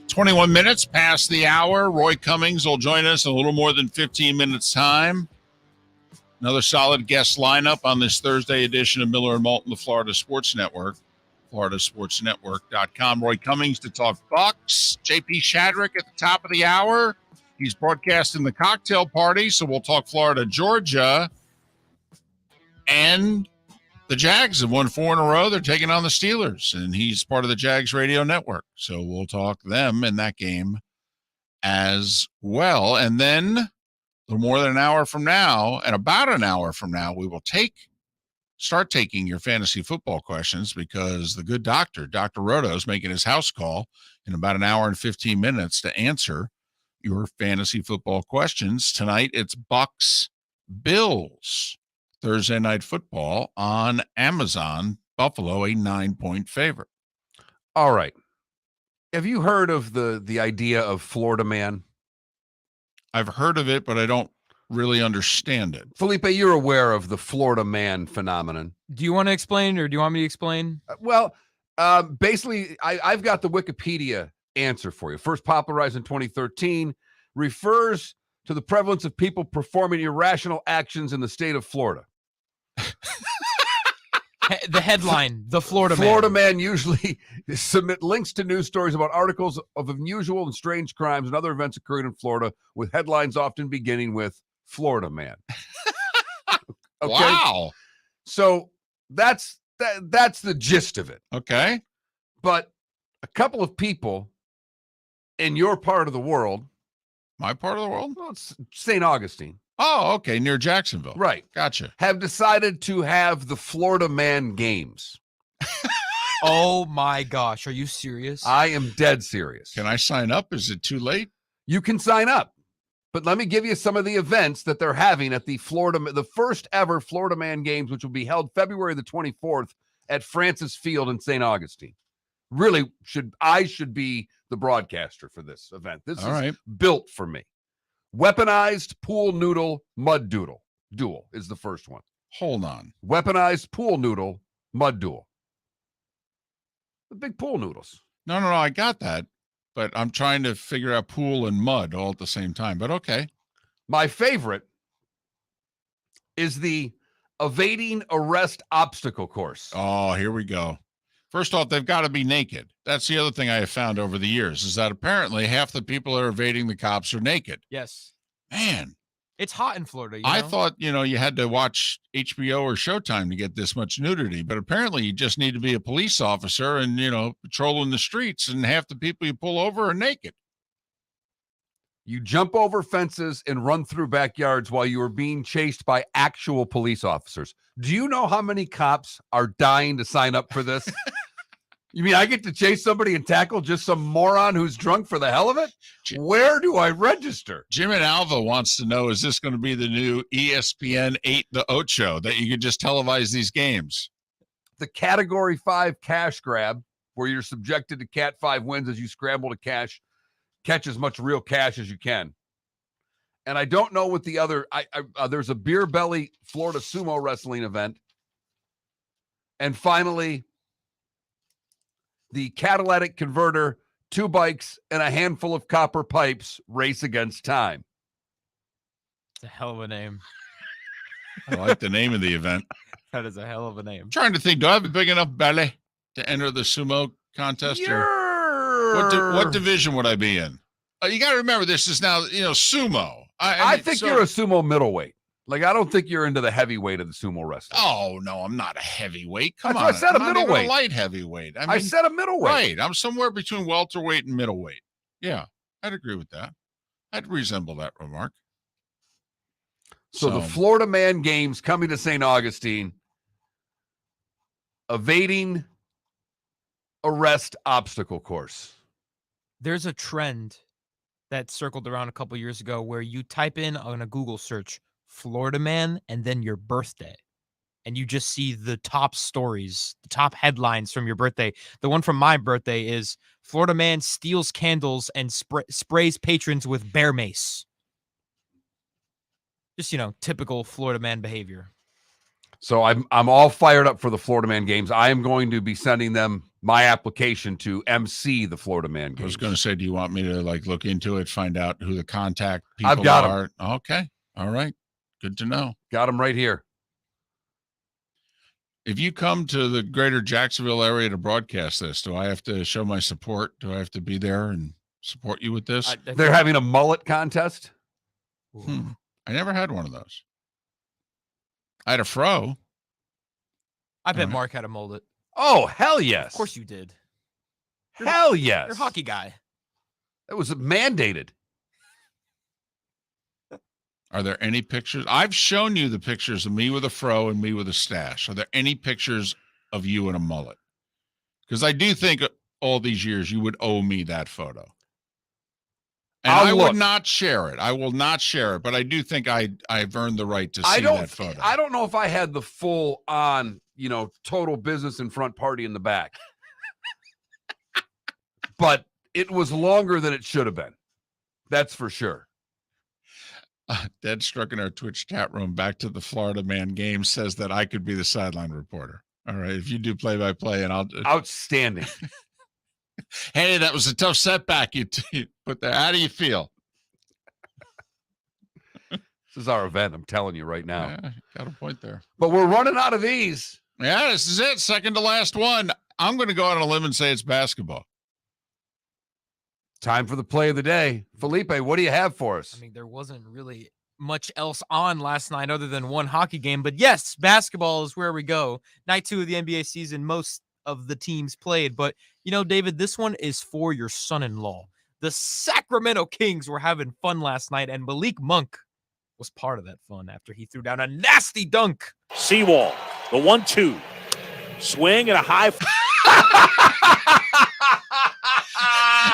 21 minutes past the hour. Roy Cummings will join us in a little more than 15 minutes time. Another solid guest lineup on this Thursday edition of Miller and Moulton, the Florida Sports Network, floridasportsnetwork.com. Roy Cummings to talk Bucs. JP Shadrick at the top of the hour. He's broadcasting the cocktail party, so we'll talk Florida, Georgia. And the Jags have won 4 in a row. They're taking on the Steelers, and he's part of the Jags radio network. So we'll talk them in that game as well. And then a little more than an hour from now, and about an hour from now, we will start taking your fantasy football questions, because the good doctor, Dr. Roto, is making his house call in about an hour and 15 minutes to answer your fantasy football questions. Tonight, it's Bucs Bills. Thursday Night Football on Amazon. Buffalo, a 9-point favorite. All right. Have you heard of the idea of Florida Man? I've heard of it, but I don't really understand it. Felipe, you're aware of the Florida Man phenomenon. Do you want to explain, or do you want me to explain? Basically, I've got the Wikipedia answer for you. First popularized in 2013, refers to the prevalence of people performing irrational actions in the state of Florida. The headline, the Florida Man usually submit links to news stories about articles of unusual and strange crimes and other events occurring in Florida, with headlines often beginning with Florida Man. Okay? Wow. So that's the gist of it. Okay. But a couple of people in your part of the world. My part of the world? Well, it's St. Augustine. Oh, okay. Near Jacksonville. Right. Gotcha. Have decided to have the Florida Man games. Oh my gosh. Are you serious? I am dead serious. Can I sign up? Is it too late? You can sign up. But let me give you some of the events that they're having at the first ever Florida Man games, which will be held February the 24th at Francis Field in St. Augustine. Really, I should be the broadcaster for this event. This is built for me. Weaponized pool noodle mud duel is the first one. Hold on. Weaponized pool noodle mud duel. The big pool noodles. No, I got that. But I'm trying to figure out pool and mud all at the same time. But okay. My favorite is the evading arrest obstacle course. Oh, here we go. First off, they've got to be naked. That's the other thing I have found over the years, is that apparently half the people that are evading the cops are naked. Yes. Man. It's hot in Florida. I thought, you had to watch HBO or Showtime to get this much nudity, but apparently you just need to be a police officer and, patrolling the streets, and half the people you pull over are naked. You jump over fences and run through backyards while you are being chased by actual police officers. Do you know how many cops are dying to sign up for this? You mean I get to chase somebody and tackle just some moron who's drunk for the hell of it? Where do I register? Jim and Alva wants to know, is this going to be the new ESPN 8 the Ocho that you can just televise these games? The Category 5 cash grab, where you're subjected to Cat 5 wins as you scramble to catch as much real cash as you can. And I don't know what the other, there's a Beer Belly Florida sumo wrestling event. And finally, the catalytic converter, 2 bikes, and a handful of copper pipes race against time. It's a hell of a name. I like the name of the event. That is a hell of a name. I'm trying to think, do I have a big enough belly to enter the sumo contest? What division would I be in? You got to remember, this is now, sumo. I think you're a sumo middleweight. Like, I don't think you're into the heavyweight of the sumo wrestling. Oh, no, I'm not a heavyweight. Come on. I said I'm a not middleweight. even a light heavyweight. I said a middleweight. Right. I'm somewhere between welterweight and middleweight. Yeah, I'd agree with that. I'd resemble that remark. So the Florida Man Games coming to St. Augustine, evading arrest obstacle course. There's a trend that circled around a couple years ago where you type in on a Google search Florida Man and then your birthday, and you just see the top stories, the top headlines from your birthday. The one from my birthday is Florida Man steals candles and sprays patrons with bear mace. Just, typical Florida Man behavior. So I'm all fired up for the Florida Man Games. I am going to be sending them my application to MC the Florida Man Games. I was going to say, do you want me to look into it, find out who the contact people I've got are? them. Okay. All right. Good to know. Got them right here. If you come to the greater Jacksonville area to broadcast this, do I have to show my support? Do I have to be there and support you with this? They're having a mullet contest. I never had one of those. I had a fro. I bet Mark had a mullet. Oh, hell yes. Of course you did. Hell yes. You're a hockey guy. That was mandated. Are there any pictures? I've shown you the pictures of me with a fro and me with a stash. Are there any pictures of you in a mullet? Because I do think all these years you would owe me that photo. And I would not share it. I will not share it, but I do think I've earned the right to see that photo. I don't know if I had the full on, total business in front, party in the back. But it was longer than it should have been. That's for sure. Dead Struck in our Twitch chat room, back to the Florida Man game, says that I could be the sideline reporter. All right. If you do play-by-play, and I'll outstanding. Hey, that was a tough setback you put there. How do you feel? This is our event. I'm telling you right now. Yeah, got a point there. But we're running out of these. Yeah, this is it. Second to last one. I'm going to go out on a limb and say it's basketball. Time for the play of the day. Felipe, what do you have for us? I mean, there wasn't really much else on last night other than one hockey game. But yes, basketball is where we go. Night 2 of the NBA season, most of the teams played. But, David, this one is for your son-in-law. The Sacramento Kings were having fun last night, and Malik Monk was part of that fun after he threw down a nasty dunk. Seawall, the 1-2. Swing and a high.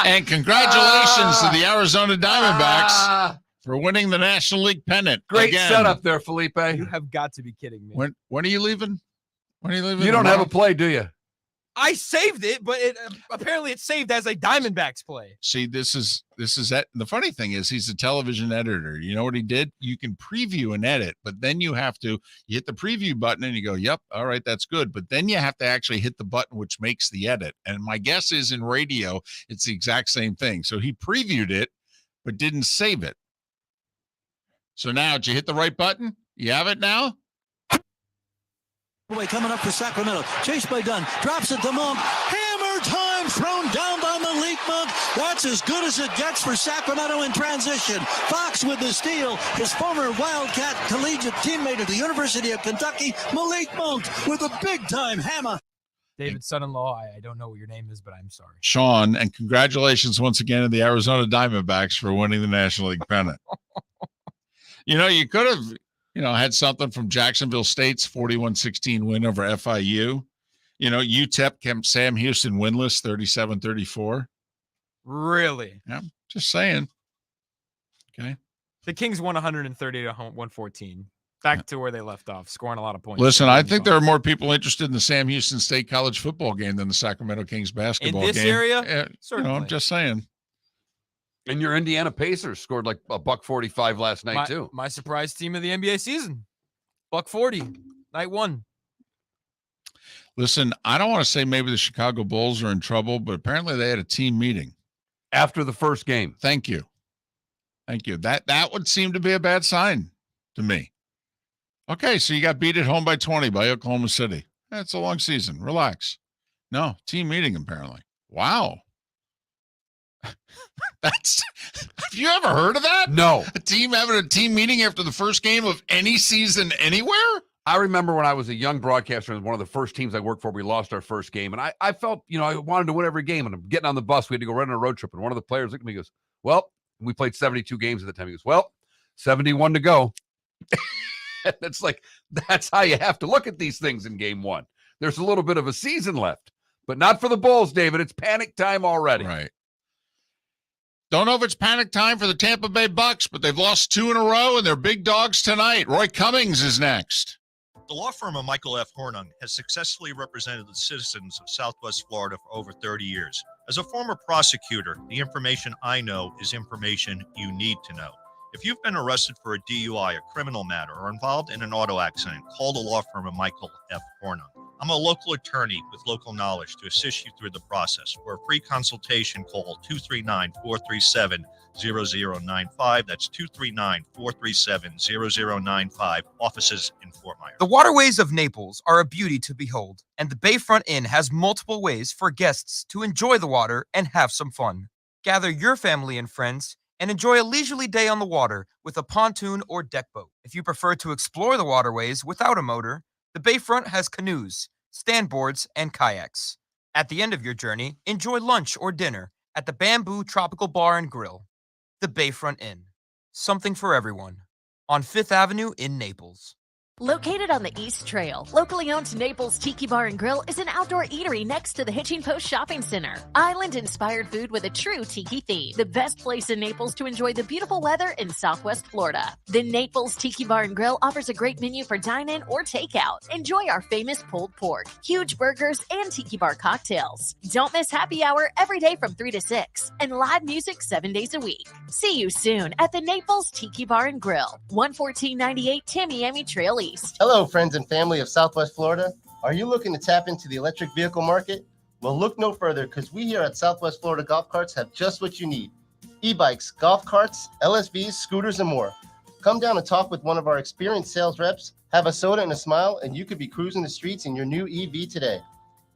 And congratulations to the Arizona Diamondbacks for winning the National League pennant. Great setup there, Felipe. You have got to be kidding me. When are you leaving? When are you leaving? You don't have a play, do you? I saved it, but apparently it's saved as a Diamondbacks play. See, this is it. The funny thing is he's a television editor. You know what he did? You can preview and edit, but then you hit the preview button and you go, yep, all right, that's good. But then you have to actually hit the button which makes the edit. And my guess is in radio, it's the exact same thing. So he previewed it, but didn't save it. So now, did you hit the right button? You have it now? Coming up for Sacramento, chased by Dunn, drops it to Monk, hammer time, thrown down by Malik Monk. That's as good as it gets for Sacramento in transition. Fox with the steal, his former Wildcat collegiate teammate at the University of Kentucky, Malik Monk with a big time hammer. David's son-in-law, I don't know what your name is, but I'm sorry. Sean, and congratulations once again to the Arizona Diamondbacks for winning the National League pennant. You could have, had something from Jacksonville State's 41-16 win over FIU. UTEP kept Sam Houston winless 37-34. Really? Yeah, just saying. Okay. The Kings won 130 to 114. Back to where they left off, scoring a lot of points. Listen, I think there are more people interested in the Sam Houston State college football game than the Sacramento Kings basketball game. In this area? Yeah, I'm just saying. And your Indiana Pacers scored like $145 last night, too. My surprise team of the NBA season. $140, night one. Listen, I don't want to say maybe the Chicago Bulls are in trouble, but apparently they had a team meeting after the first game. Thank you. That would seem to be a bad sign to me. Okay, so you got beat at home by 20 by Oklahoma City. That's a long season. Relax. No, team meeting apparently. Wow. Have you ever heard of that? No. A team having a team meeting after the first game of any season anywhere? I remember when I was a young broadcaster and one of the first teams I worked for, we lost our first game. And I felt, I wanted to win every game. And I'm getting on the bus. We had to go run on a road trip. And one of the players looked at me and goes, well, we played 72 games at the time. He goes, well, 71 to go. And it's like, that's how you have to look at these things in game one. There's a little bit of a season left, but not for the Bulls, David. It's panic time already. Right. Don't know if it's panic time for the Tampa Bay Bucs, but they've lost 2 in a row, and they're big dogs tonight. Roy Cummings is next. The law firm of Michael F. Hornung has successfully represented the citizens of Southwest Florida for over 30 years. As a former prosecutor, the information I know is information you need to know. If you've been arrested for a DUI, a criminal matter, or involved in an auto accident, call the law firm of Michael F. Hornung. I'm a local attorney with local knowledge to assist you through the process. For a free consultation, call 239-437-0095. That's 239-437-0095. Offices in Fort Myers. The waterways of Naples are a beauty to behold, and the Bayfront Inn has multiple ways for guests to enjoy the water and have some fun. Gather your family and friends and enjoy a leisurely day on the water with a pontoon or deck boat. If you prefer to explore the waterways without a motor, the Bayfront has canoes, standboards, and kayaks. At the end of your journey, enjoy lunch or dinner at the Bamboo Tropical Bar and Grill. The Bayfront Inn. Something for everyone. On 5th Avenue in Naples. Located on the East Trail, locally owned Naples Tiki Bar and Grill is an outdoor eatery next to the Hitching Post Shopping Center. Island-inspired food with a true tiki theme. The best place in Naples to enjoy the beautiful weather in Southwest Florida. The Naples Tiki Bar and Grill offers a great menu for dine-in or takeout. Enjoy our famous pulled pork, huge burgers, and tiki bar cocktails. Don't miss happy hour every day from 3 to 6 and live music 7 days a week. See you soon at the Naples Tiki Bar and Grill, 11498 Tamiami Trail East. Hello, friends and family of Southwest Florida. Are you looking to tap into the electric vehicle market? Well, look no further because we here at Southwest Florida Golf Carts have just what you need. E-bikes, golf carts, LSVs, scooters, and more. Come down and talk with one of our experienced sales reps, have a soda and a smile, and you could be cruising the streets in your new EV today.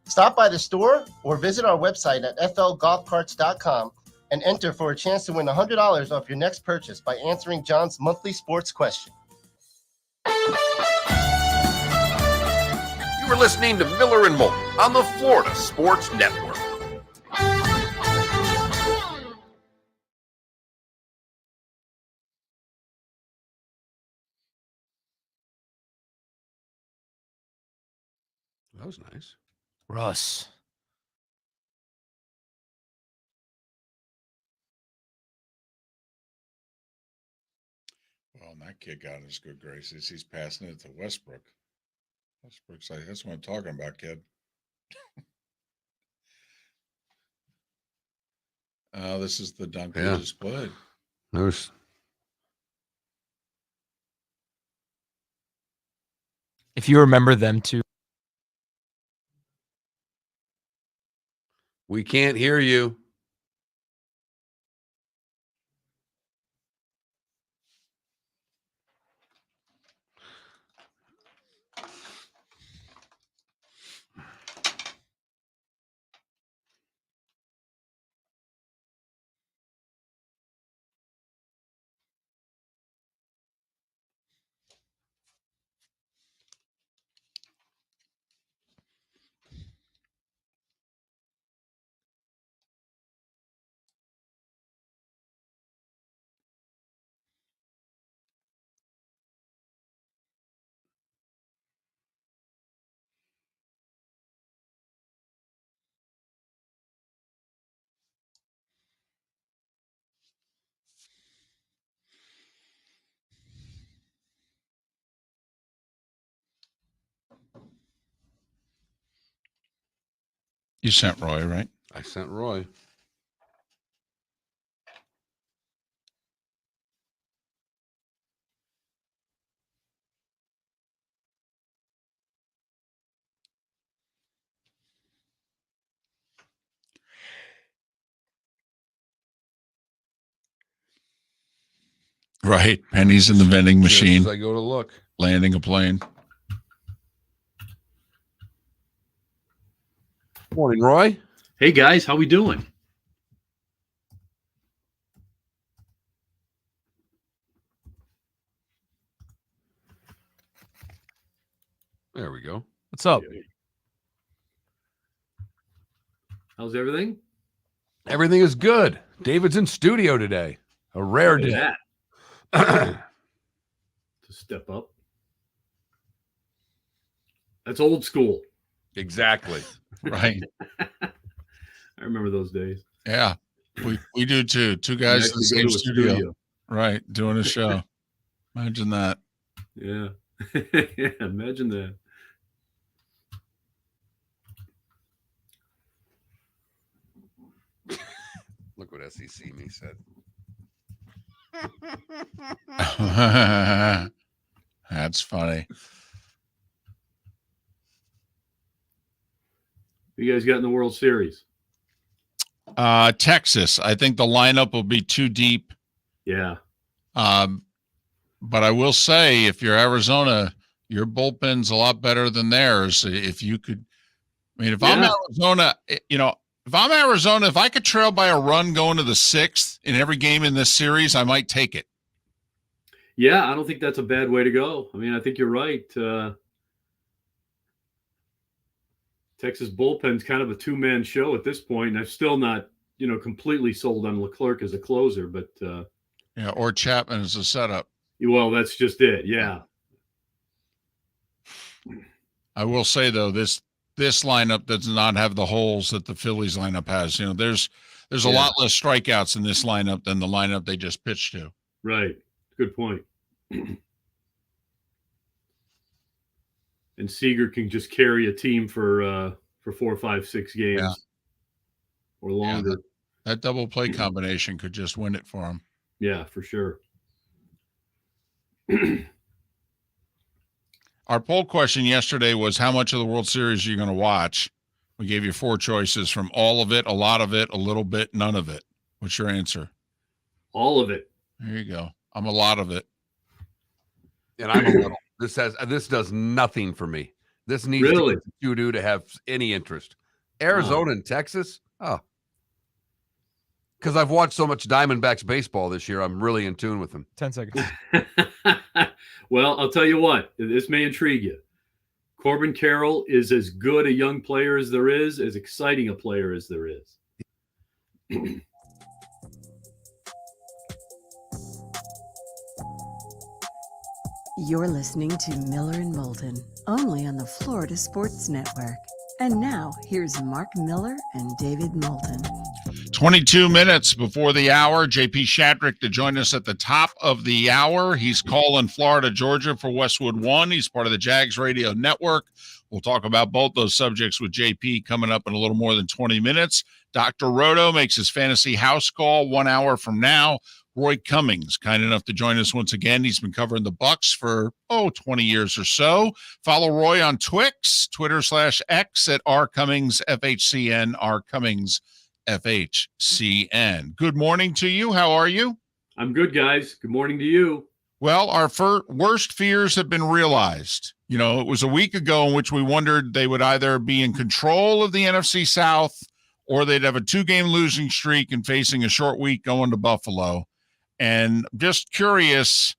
Stop by the store or visit our website at flgolfcarts.com and enter for a chance to win $100 off your next purchase by answering John's monthly sports question. You are listening to Miller and Moulton on the Florida Sports Network. That was nice. Russ. Well, and that kid got his good graces. He's passing it to Westbrook. Westbrook's like, that's what I'm talking about, kid. This is the dunk they just played. There's If you remember them too. We can't hear you. You sent Roy, right? I sent Roy. Right. Pennies in the vending machine. Just as I go to look. Landing a plane. Morning, Roy. Hey guys, how we doing? There we go. What's up? How's everything? Everything is good. David's in studio today. A rare Look day. at that. To step up. That's old school. Exactly. Right. I remember those days. Yeah. We do too. Two guys in the same studio. Right. Doing a show. Imagine that. Yeah. Yeah, imagine that. Look what SEC me said. That's funny. Who you guys got in the World Series? Texas. I think the lineup will be too deep. Yeah. But I will say, if you're Arizona, your bullpen's a lot better than theirs. If you could, I mean, if I'm Arizona, if I could trail by a run going to the 6th in every game in this series, I might take it. Yeah, I don't think that's a bad way to go. I mean, I think you're right. Texas bullpen's kind of a two-man show at this point, and I'm still not, completely sold on Leclerc as a closer, but yeah, or Chapman as a setup. Well, that's just it. Yeah. I will say though, this lineup does not have the holes that the Phillies lineup has. There's a lot less strikeouts in this lineup than the lineup they just pitched to. Right. Good point. And Seager can just carry a team for 4, 5, 6 games or longer. Yeah, that double play combination could just win it for him. Yeah, for sure. Our poll question yesterday was, how much of the World Series are you going to watch? We gave you 4 choices: from all of it, a lot of it, a little bit, none of it. What's your answer? All of it. There you go. I'm a lot of it. And I'm a little. This does nothing for me. This needs to get to have any interest. Arizona and Texas? Oh. Because I've watched so much Diamondbacks baseball this year, I'm really in tune with them. 10 seconds. Well, I'll tell you what. This may intrigue you. Corbin Carroll is as good a young player as there is, as exciting a player as there is. You're listening to Miller and Moulton, only on the Florida Sports Network. And now, here's Mark Miller and David Moulton. 22 minutes before the hour, JP Shadrick to join us at the top of the hour. He's calling Florida, Georgia for Westwood One. He's part of the Jags radio network. We'll talk about both those subjects with JP coming up in a little more than 20 minutes. Dr. Roto makes his fantasy house call 1 hour from now. Roy Cummings, kind enough to join us once again. He's been covering the Bucs for, 20 years or so. Follow Roy on Twix, Twitter/X at rcummingsfhcn, rcummingsfhcn. Good morning to you. How are you? I'm good, guys. Good morning to you. Well, our worst fears have been realized. It was a week ago in which we wondered they would either be in control of the NFC South or they'd have a 2-game losing streak and facing a short week going to Buffalo. And just curious,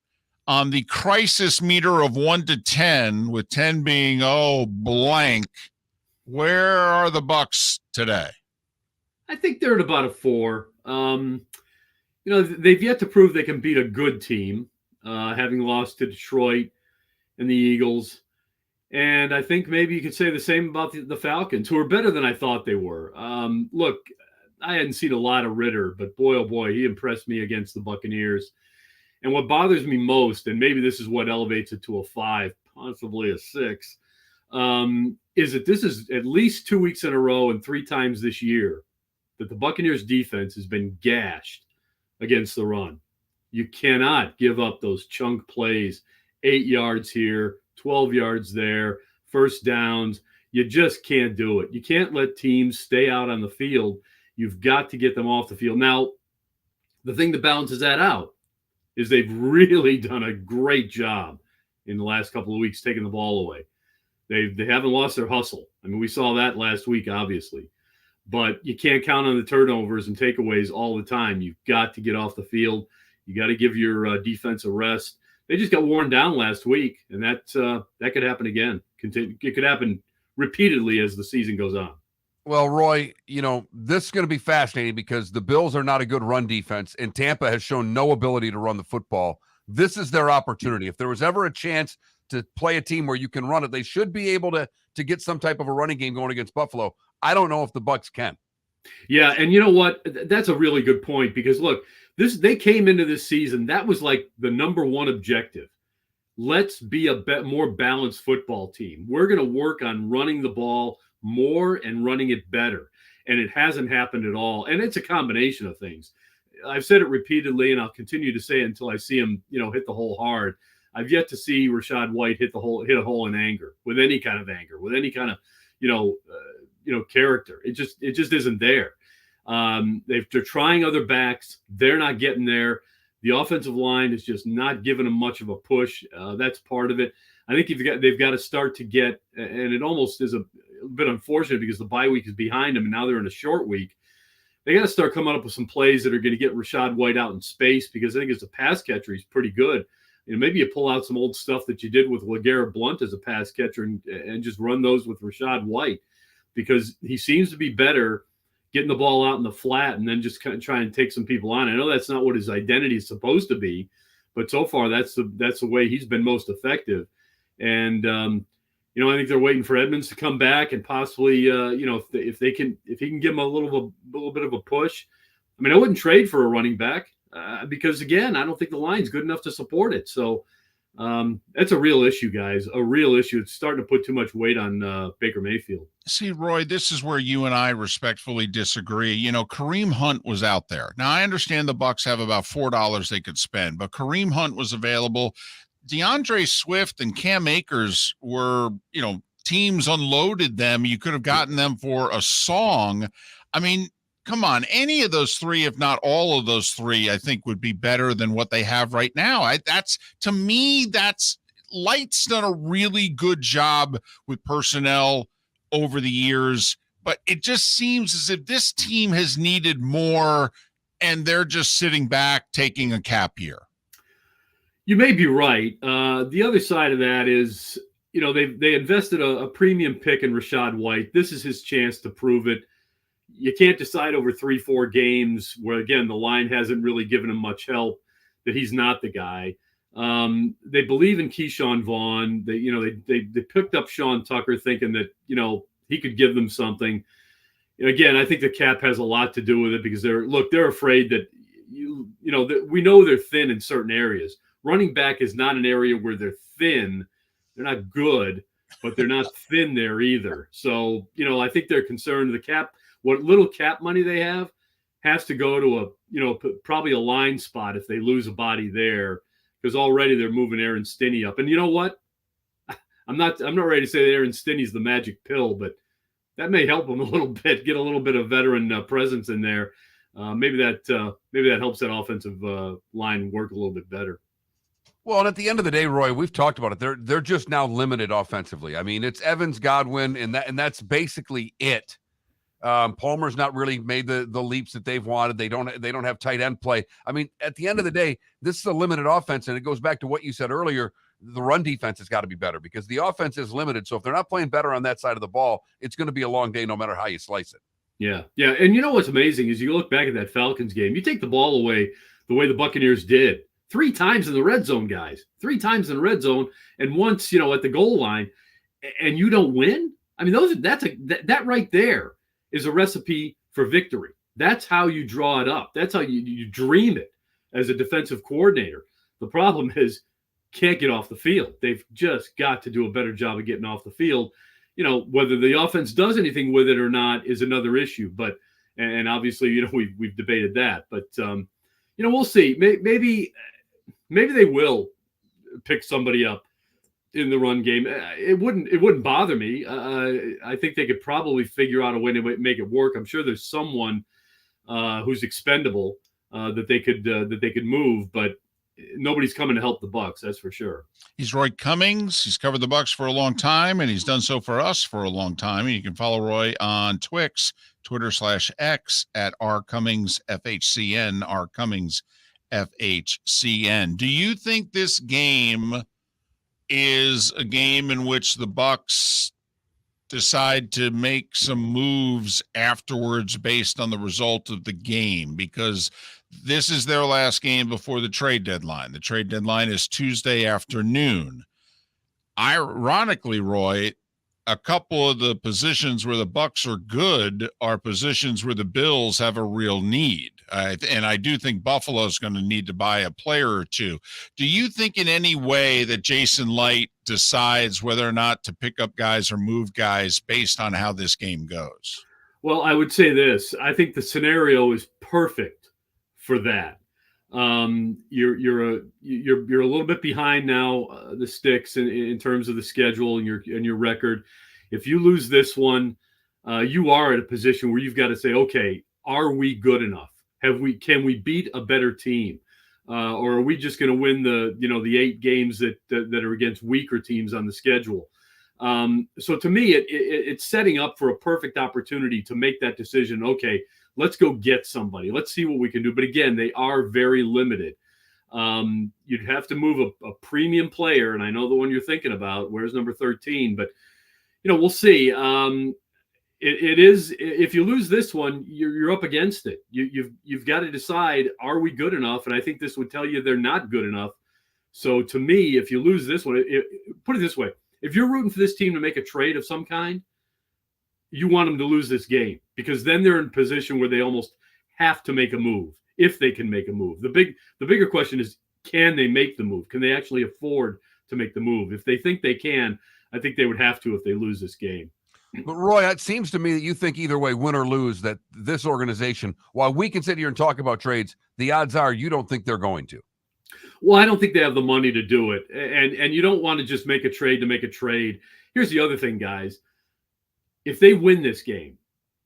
on the crisis meter of 1 to 10, with 10 being, blank, where are the Bucs today? I think they're at about a 4. They've yet to prove they can beat a good team, having lost to Detroit and the Eagles. And I think maybe you could say the same about the Falcons, who are better than I thought they were. Look, I hadn't seen a lot of Ritter, but boy, oh boy, he impressed me against the Buccaneers. And what bothers me most, and maybe this is what elevates it to a 5, possibly a 6, is that this is at least 2 weeks in a row and 3 times this year that the Buccaneers defense has been gashed against the run. You cannot give up those chunk plays, 8 yards here, 12 yards there, first downs. You just can't do it. You can't let teams stay out on the field. You've got to get them off the field. Now, the thing that balances that out is they've really done a great job in the last couple of weeks taking the ball away. They haven't lost their hustle. I mean, we saw that last week, obviously. But you can't count on the turnovers and takeaways all the time. You've got to get off the field. You got to give your defense a rest. They just got worn down last week, and that could happen again. It could happen repeatedly as the season goes on. Well, Roy, this is going to be fascinating because the Bills are not a good run defense, and Tampa has shown no ability to run the football. This is their opportunity. If there was ever a chance to play a team where you can run it, they should be able to get some type of a running game going against Buffalo. I don't know if the Bucs can. Yeah, and you know what? That's a really good point because, look, they came into this season, that was like the number one objective. Let's be a more balanced football team. We're going to work on running the ball more and running it better. And it hasn't happened at all. And it's a combination of things. I've said it repeatedly, and I'll continue to say it until I see him, hit the hole hard. I've yet to see Rachaad White hit a hole in anger, with any kind of anger, with any kind of, character. It just isn't there. They're trying other backs. They're not getting there. The offensive line is just not giving them much of a push. That's part of it. I think they've got to start to get, and it almost is a bit unfortunate because the bye week is behind them, and now they're in a short week. They got to start coming up with some plays that are going to get Rachaad White out in space because I think as a pass catcher, he's pretty good. Maybe you pull out some old stuff that you did with LeGarrette Blount as a pass catcher and just run those with Rachaad White because he seems to be better getting the ball out in the flat and then just kind of try and take some people on. I know that's not what his identity is supposed to be, but so far that's the way he's been most effective. And I think they're waiting for Edmonds to come back and possibly if he can give him a little bit of a push. I mean, I wouldn't trade for a running back. Because, again, I don't think the line's good enough to support it. So that's a real issue, guys, a real issue. It's starting to put too much weight on Baker Mayfield. See, Roy, this is where you and I respectfully disagree. Kareem Hunt was out there. Now, I understand the Bucs have about $4 they could spend, but Kareem Hunt was available. DeAndre Swift and Cam Akers were, teams unloaded them. You could have gotten them for a song. I mean, come on, any of those three, if not all of those three, I think would be better than what they have right now. To me, Light's done a really good job with personnel over the years, but it just seems as if this team has needed more and they're just sitting back taking a cap year. You may be right. The other side of that is, they invested a premium pick in Rachaad White. This is his chance to prove it. You can't decide over 3-4 games where, again, the line hasn't really given him much help, that he's not the guy. They believe in Keyshawn Vaughn. They picked up Sean Tucker thinking that, he could give them something. Again, I think the cap has a lot to do with it because they're afraid that, we know they're thin in certain areas. Running back is not an area where they're thin. They're not good, but they're not thin there either. So, I think they're concerned the cap. What little cap money they have has to go to probably a line spot if they lose a body there, because already they're moving Aaron Stinney up. And you know what? I'm not ready to say that Aaron Stinney's the magic pill, but that may help them a little bit, get a little bit of veteran presence in there. Maybe that helps that offensive line work a little bit better. Well, and at the end of the day, Roy, we've talked about it. They're just now limited offensively. I mean, it's Evans, Godwin, and that's basically it. Palmer's not really made the leaps that they've wanted. They don't have tight end play. I mean, at the end of the day, this is a limited offense, and it goes back to what you said earlier. The run defense has got to be better because the offense is limited. So if they're not playing better on that side of the ball, it's going to be a long day no matter how you slice it. Yeah. And you know what's amazing is you look back at that Falcons game, you take the ball away the way the Buccaneers did. 3 times in the red zone, guys. 3 times in the red zone, and once, at the goal line, and you don't win. I mean, that right there is a recipe for victory. That's how you draw it up. That's how you dream it as a defensive coordinator. The problem is can't get off the field. They've just got to do a better job of getting off the field. whether the offense does anything with it or not is another issue. But and obviously, we've debated that. But we'll see. Maybe they will pick somebody up in the run game. It wouldn't bother me. I think they could probably figure out a way to make it work. I'm sure there's someone who's expendable that they could move, but nobody's coming to help the Bucs. That's for sure. He's Roy Cummings. He's covered the Bucs for a long time, and he's done so for us for a long time. And you can follow Roy on Twix, Twitter/X at rcummingsfhcn, rcummingsfhcn. Do you think this game is a game in which the Bucs decide to make some moves afterwards based on the result of the game? Because this is their last game before the trade deadline. The trade deadline is Tuesday afternoon. Ironically, Roy, a couple of the positions where the Bucs are good are positions where the Bills have a real need. And I do think Buffalo's going to need to buy a player or two. Do you think in any way that Jason Light decides whether or not to pick up guys or move guys based on how this game goes? Well, I would say this. I think the scenario is perfect for that. You're a little bit behind now, the sticks in terms of the schedule and your record. If you lose this one, you are at a position where you've got to say, okay, are we good enough? Can we beat a better team? Or are we just going to win the 8 games that are against weaker teams on the schedule? So to me, it's setting up for a perfect opportunity to make that decision. Okay, let's go get somebody. Let's see what we can do. But again, they are very limited. You'd have to move a premium player, and I know the one you're thinking about. Where's number 13? But we'll see. It is, if you lose this one, you're up against it. You've got to decide, are we good enough? And I think this would tell you they're not good enough. So to me, if you lose this one, put it this way: if you're rooting for this team to make a trade of some kind, you want them to lose this game, because then they're in a position where they almost have to make a move, if they can make a move. The bigger question is, can they make the move? Can they actually afford to make the move? If they think they can, I think they would have to if they lose this game. But Roy, it seems to me that you think either way, win or lose, that this organization, while we can sit here and talk about trades, the odds are you don't think they're going to. Well, I don't think they have the money to do it. And you don't want to just make a trade to make a trade. Here's the other thing, guys. If they win this game,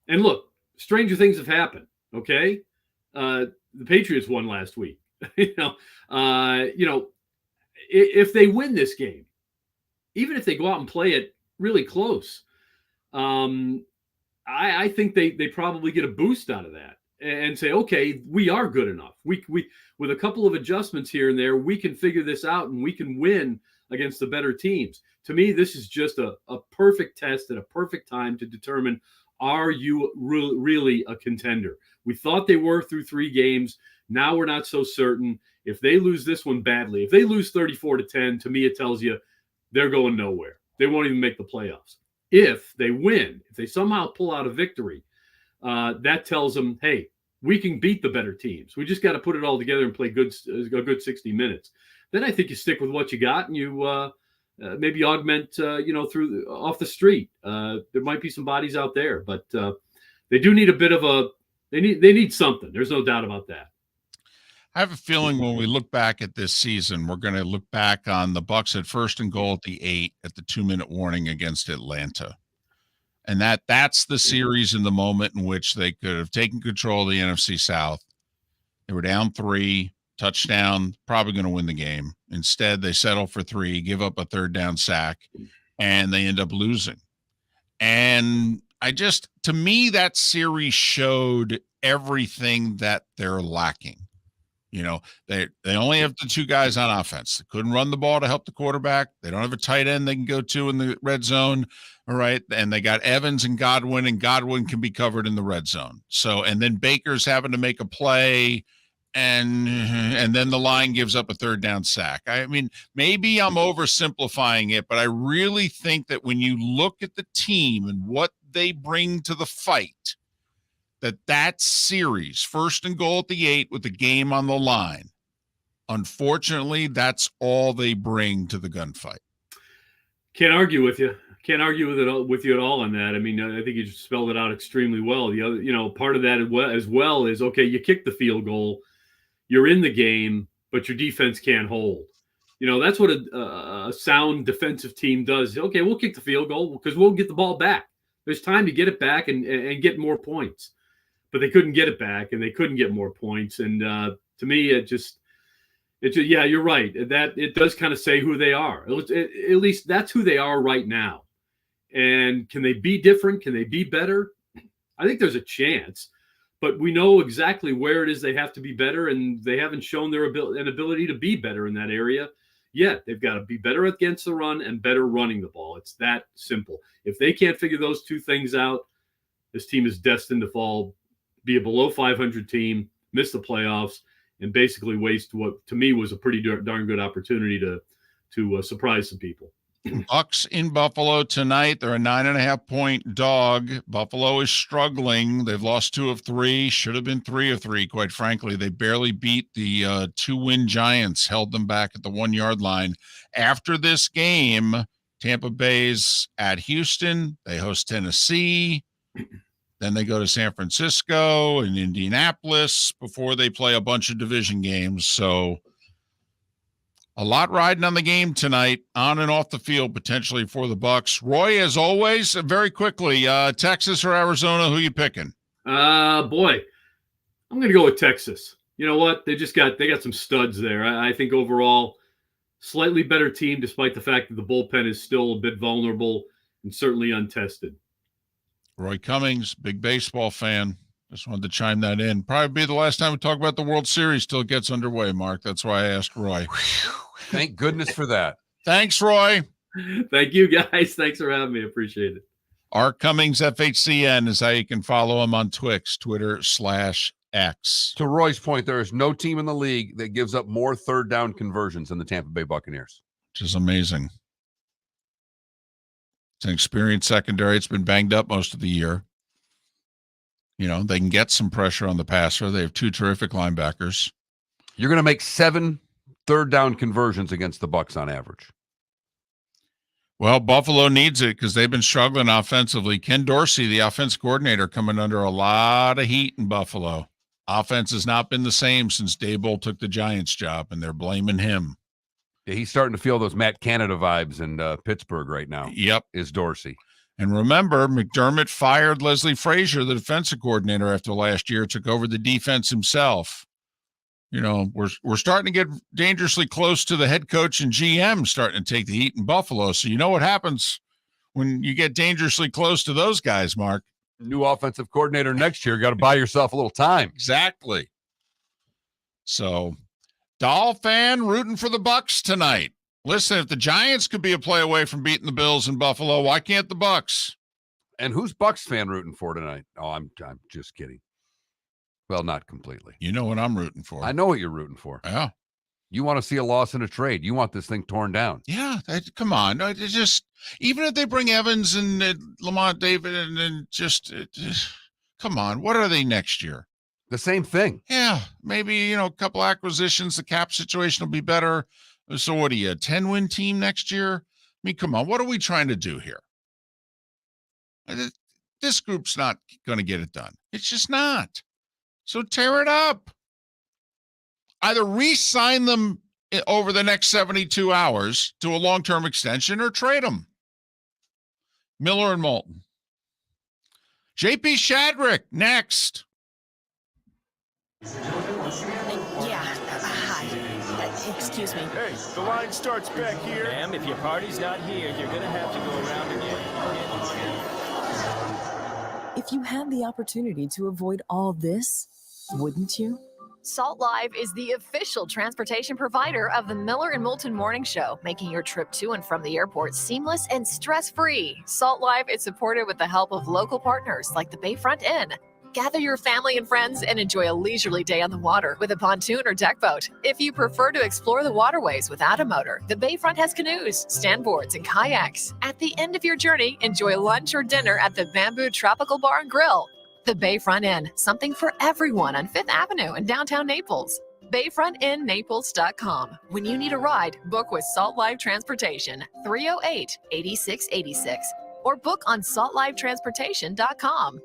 and look, stranger things have happened, okay? The Patriots won last week. If they win this game, even if they go out and play it really close, I think they probably get a boost out of that and say, okay, we are good enough. We with a couple of adjustments here and there, we can figure this out and we can win against the better teams. To me, this is just a perfect test at a perfect time to determine, are you really a contender? We thought they were through 3 games. Now we're not so certain. If they lose this one badly, if they lose 34-10, to me, it tells you they're going nowhere. They won't even make the playoffs. If they win, if they somehow pull out a victory, that tells them, hey, we can beat the better teams. We just got to put it all together and play a good 60 minutes. Then I think you stick with what you got and you maybe augment, through off the street. There might be some bodies out there, but they do need a bit of they need something. There's no doubt about that. I have a feeling when we look back at this season, we're going to look back on the Bucs at 1st and goal at the 8 at the 2-minute warning against Atlanta. And that's the series in the moment in which they could have taken control of the NFC South. They were down 3, touchdown, probably going to win the game. Instead, they settle for 3, give up a 3rd down sack, and they end up losing. And to me, that series showed everything that they're lacking. They only have the 2 guys on offense. They couldn't run the ball to help the quarterback. They don't have a tight end they can go to in the red zone. All right. And they got Evans and Godwin can be covered in the red zone. So, and then Baker's having to make a play, and then the line gives up a 3rd down sack. I mean, maybe I'm oversimplifying it, but I really think that when you look at the team and what they bring to the fight, that series, 1st and goal at the 8 with the game on the line, unfortunately, that's all they bring to the gunfight. Can't argue with you. Can't argue with you at all on that. I mean, I think you just spelled it out extremely well. The other, part of that as well is, okay, you kick the field goal, you're in the game, but your defense can't hold. That's what a sound defensive team does. Okay, we'll kick the field goal because we'll get the ball back. There's time to get it back and get more points. But they couldn't get it back, and they couldn't get more points. And to me, it just yeah, you're right. That it does kind of say who they are. At least that's who they are right now. And can they be different? Can they be better? I think there's a chance, but we know exactly where it is they have to be better, and they haven't shown their ability to be better in that area yet. They've got to be better against the run and better running the ball. It's that simple. If they can't figure those two things out, this team is destined to be a below 500 team, miss the playoffs, and basically waste what to me was a pretty darn good opportunity to surprise some people. Bucs in Buffalo tonight. They're a 9.5-point dog. Buffalo is struggling. They've lost 2 of 3. Should have been 3 of 3, quite frankly. They barely beat the 2-win Giants, held them back at the 1-yard line. After this game, Tampa Bay's at Houston. They host Tennessee. Then they go to San Francisco and Indianapolis before they play a bunch of division games. So a lot riding on the game tonight, on and off the field, potentially for the Bucs. Roy, as always, very quickly, Texas or Arizona, who you picking? Boy, I'm going to go with Texas. You know what? They got some studs there. I think overall, slightly better team, despite the fact that the bullpen is still a bit vulnerable and certainly untested. Roy Cummings, big baseball fan. Just wanted to chime that in. Probably be the last time we talk about the World Series till it gets underway, Mark. That's why I asked Roy. Thank goodness for that. Thanks, Roy. Thank you, guys. Thanks for having me. Appreciate it. R. Cummings, FHCN, is how you can follow him on Twix, Twitter/X. To Roy's point, there is no team in the league that gives up more third down conversions than the Tampa Bay Buccaneers. Which is amazing. It's an experienced secondary. It's been banged up most of the year. They can get some pressure on the passer. They have 2 terrific linebackers. You're going to make 7 third down conversions against the Bucs on average. Well, Buffalo needs it because they've been struggling offensively. Ken Dorsey, the offense coordinator, coming under a lot of heat in Buffalo. Offense has not been the same since Daboll took the Giants job, and they're blaming him. Yeah, he's starting to feel those Matt Canada vibes in Pittsburgh right now. Yep. Is Dorsey. And remember, McDermott fired Leslie Frazier, the defensive coordinator, after last year, took over the defense himself. We're starting to get dangerously close to the head coach and GM starting to take the heat in Buffalo. So you know what happens when you get dangerously close to those guys, Mark? New offensive coordinator next year. Got to buy yourself a little time. Exactly. So, Doll fan rooting for the Bucs tonight. Listen, if the Giants could be a play away from beating the Bills in Buffalo, why can't the Bucs? And who's Bucs fan rooting for tonight? Oh, I'm just kidding. Well, not completely. You know what I'm rooting for. I know what you're rooting for. Yeah. You want to see a loss in a trade. You want this thing torn down. Yeah. Come on. No, it's just, even if they bring Evans and Lamont David and then come on. What are they next year? The same thing. Yeah. Maybe, a couple acquisitions. The cap situation will be better. So what are you, a 10-win team next year? I mean, come on. What are we trying to do here? This group's not going to get it done. It's just not. So tear it up. Either re-sign them over the next 72 hours to a long-term extension or trade them. Miller and Moulton. JP Shadrick next. Excuse me. Hey, the line starts back here. Ma'am, if your party's not here, you're going to have to go around again. If you had the opportunity to avoid all this, wouldn't you? Salt Live is the official transportation provider of the Miller and Moulton Morning Show, making your trip to and from the airport seamless and stress-free. Salt Live is supported with the help of local partners like the Bayfront Inn. Gather your family and friends and enjoy a leisurely day on the water with a pontoon or deck boat. If you prefer to explore the waterways without a motor, the Bayfront has canoes, standboards, and kayaks. At the end of your journey, enjoy lunch or dinner at the Bamboo Tropical Bar and Grill. The Bayfront Inn, something for everyone on 5th Avenue in downtown Naples. BayfrontInNaples.com. When you need a ride, book with Salt Life Transportation, 308-8686, or book on saltlifetransportation.com.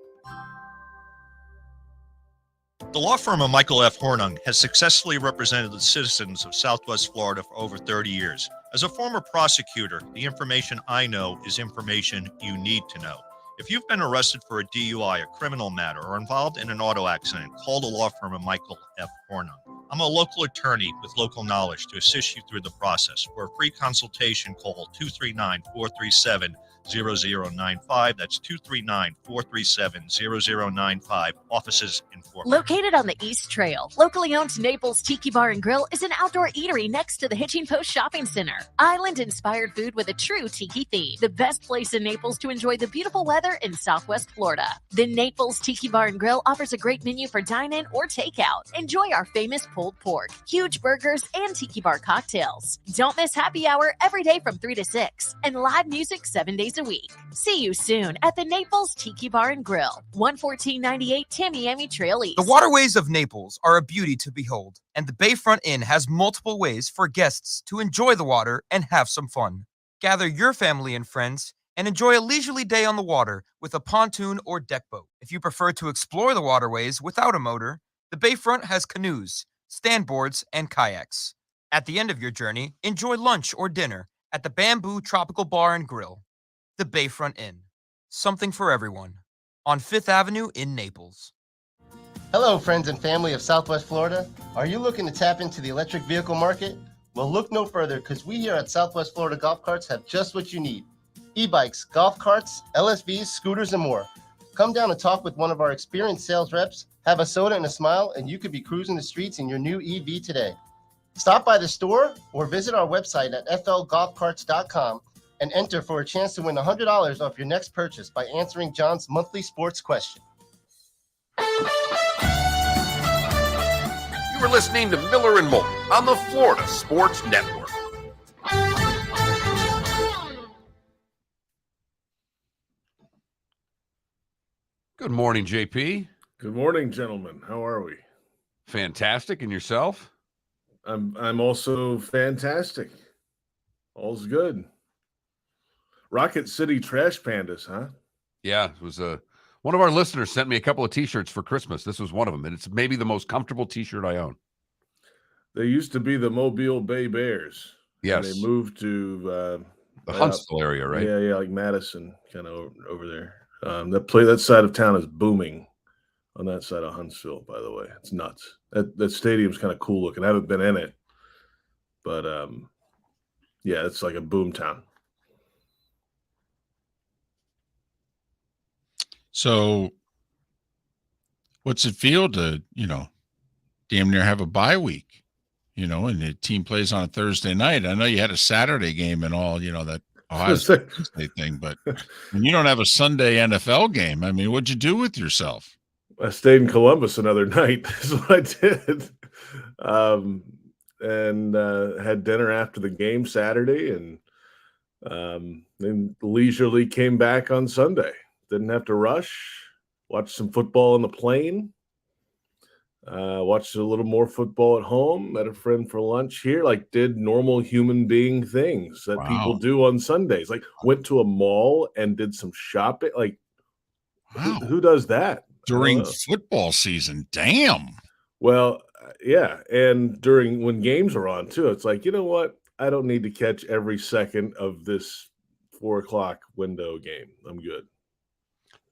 The law firm of Michael F. Hornung has successfully represented the citizens of Southwest Florida for over 30 years. As a former prosecutor, the information I know is information you need to know. If you've been arrested for a DUI, a criminal matter, or involved in an auto accident, call the law firm of Michael F. Hornung. I'm a local attorney with local knowledge to assist you through the process. For a free consultation, call 239-437-0095. That's 239-437-0095. Offices in Fort Myers. Located on the East Trail, locally owned Naples Tiki Bar and Grill is an outdoor eatery next to the Hitching Post Shopping Center. Island-inspired food with a true tiki theme. The best place in Naples to enjoy the beautiful weather in Southwest Florida. The Naples Tiki Bar and Grill offers a great menu for dine-in or takeout. Enjoy our famous pulled pork, huge burgers, and tiki bar cocktails. Don't miss happy hour every day from 3 to 6 and live music 7 days a week. See you soon at the Naples Tiki Bar and Grill, 11498 Tamiami Trail East. The waterways of Naples are a beauty to behold, and the Bayfront Inn has multiple ways for guests to enjoy the water and have some fun. Gather your family and friends and enjoy a leisurely day on the water with a pontoon or deck boat. If you prefer to explore the waterways without a motor, the Bayfront has canoes, standboards, and kayaks. At the end of your journey, enjoy lunch or dinner at the Bamboo Tropical Bar and Grill. The Bayfront Inn. Something for everyone. On 5th Avenue in Naples. Hello, friends and family of Southwest Florida. Are you looking to tap into the electric vehicle market? Well, look no further, because we here at Southwest Florida Golf Carts have just what you need. E-bikes, golf carts, LSVs, scooters, and more. Come down and talk with one of our experienced sales reps, have a soda and a smile, and you could be cruising the streets in your new EV today. Stop by the store or visit our website at flgolfcarts.com and enter for a chance to win $100 off your next purchase by answering John's monthly sports question. You were listening to Miller and Moulton on the Florida Sports Network. Good morning, JP. Good morning, gentlemen. How are we? Fantastic. And yourself? I'm also fantastic. All's good. Rocket City Trash Pandas, huh? Yeah, it was one of our listeners sent me a couple of T-shirts for Christmas. This was one of them, and it's maybe the most comfortable T-shirt I own. They used to be the Mobile Bay Bears. Yes. And they moved to the Huntsville area, right? Yeah, like Madison, kind of over there. That side of town is booming on that side of Huntsville, by the way. It's nuts. That stadium's kind of cool looking. I haven't been in it, but yeah, it's like a boom town. So what's it feel to, damn near have a bye week, and the team plays on a Thursday night? I know you had a Saturday game and all, that Ohio State thing, but when you don't have a Sunday NFL game, I mean, what'd you do with yourself? I stayed in Columbus another night. That's what I did. And had dinner after the game Saturday, and then leisurely came back on Sunday. Didn't have to rush. Watched some football on the plane. Watched a little more football at home. Met a friend for lunch here. Like, did normal human being things that people do on Sundays. Like, went to a mall and did some shopping. Like, who does that during football season? Damn. Well, yeah, and when games are on too, it's like, you know what? I don't need to catch every second of this 4:00 window game. I'm good.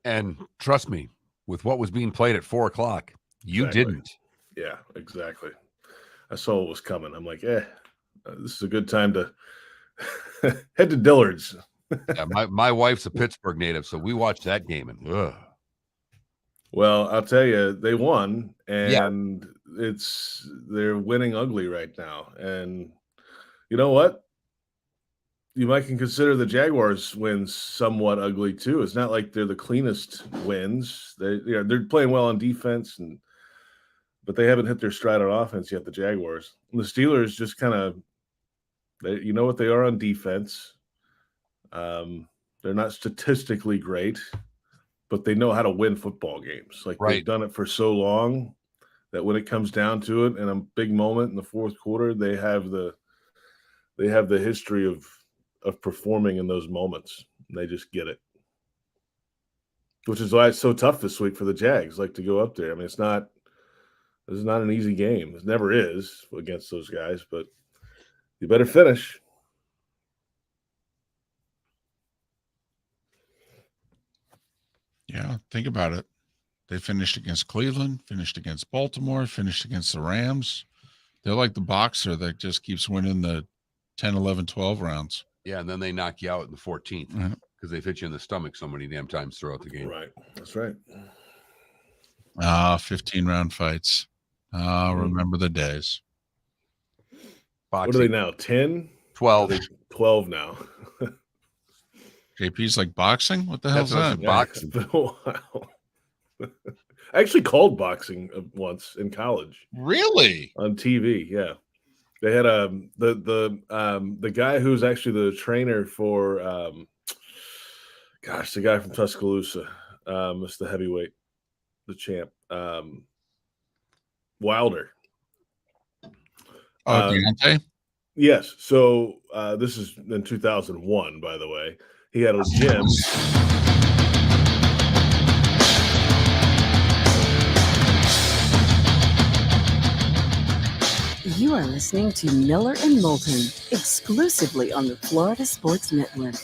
And trust me, with what was being played at 4:00, you didn't. Yeah, exactly. I saw what was coming. I'm like, this is a good time to head to Dillard's. Yeah, my wife's a Pittsburgh native, so we watched that game and Well, I'll tell you, they won, and they're winning ugly right now. And you know what? You might consider the Jaguars wins somewhat ugly too. It's not like they're the cleanest wins. They're playing well on defense, but they haven't hit their stride on offense yet. The Jaguars, and the Steelers, just kind of, you know what they are on defense. They're not statistically great, but they know how to win football games. Like, they've done it for so long that when it comes down to it in a big moment in the fourth quarter, they have the history of performing in those moments. And they just get it. Which is why it's so tough this week for the Jags, like to go up there. I mean, this is not an easy game. It never is against those guys, but you better finish. Yeah, think about it. They finished against Cleveland, finished against Baltimore, finished against the Rams. They're like the boxer that just keeps winning the 10, 11, 12 rounds. Yeah, and then they knock you out in the 14th because they've hit you in the stomach so many damn times throughout the game. Right. That's right. 15-round fights. Remember the days. Boxing. What are they now? 10? 12. 12 now. JP's like boxing? What the hell's that? Boxing. It's been a while. I actually called boxing once in college. Really? On TV, yeah. They had the guy who's actually the trainer for the guy from Tuscaloosa. It's the heavyweight, the champ. Wilder. Deontay? Yes. So this is in 2001, by the way. He had a gym. You are listening to Miller and Moulton, exclusively on the Florida Sports Network.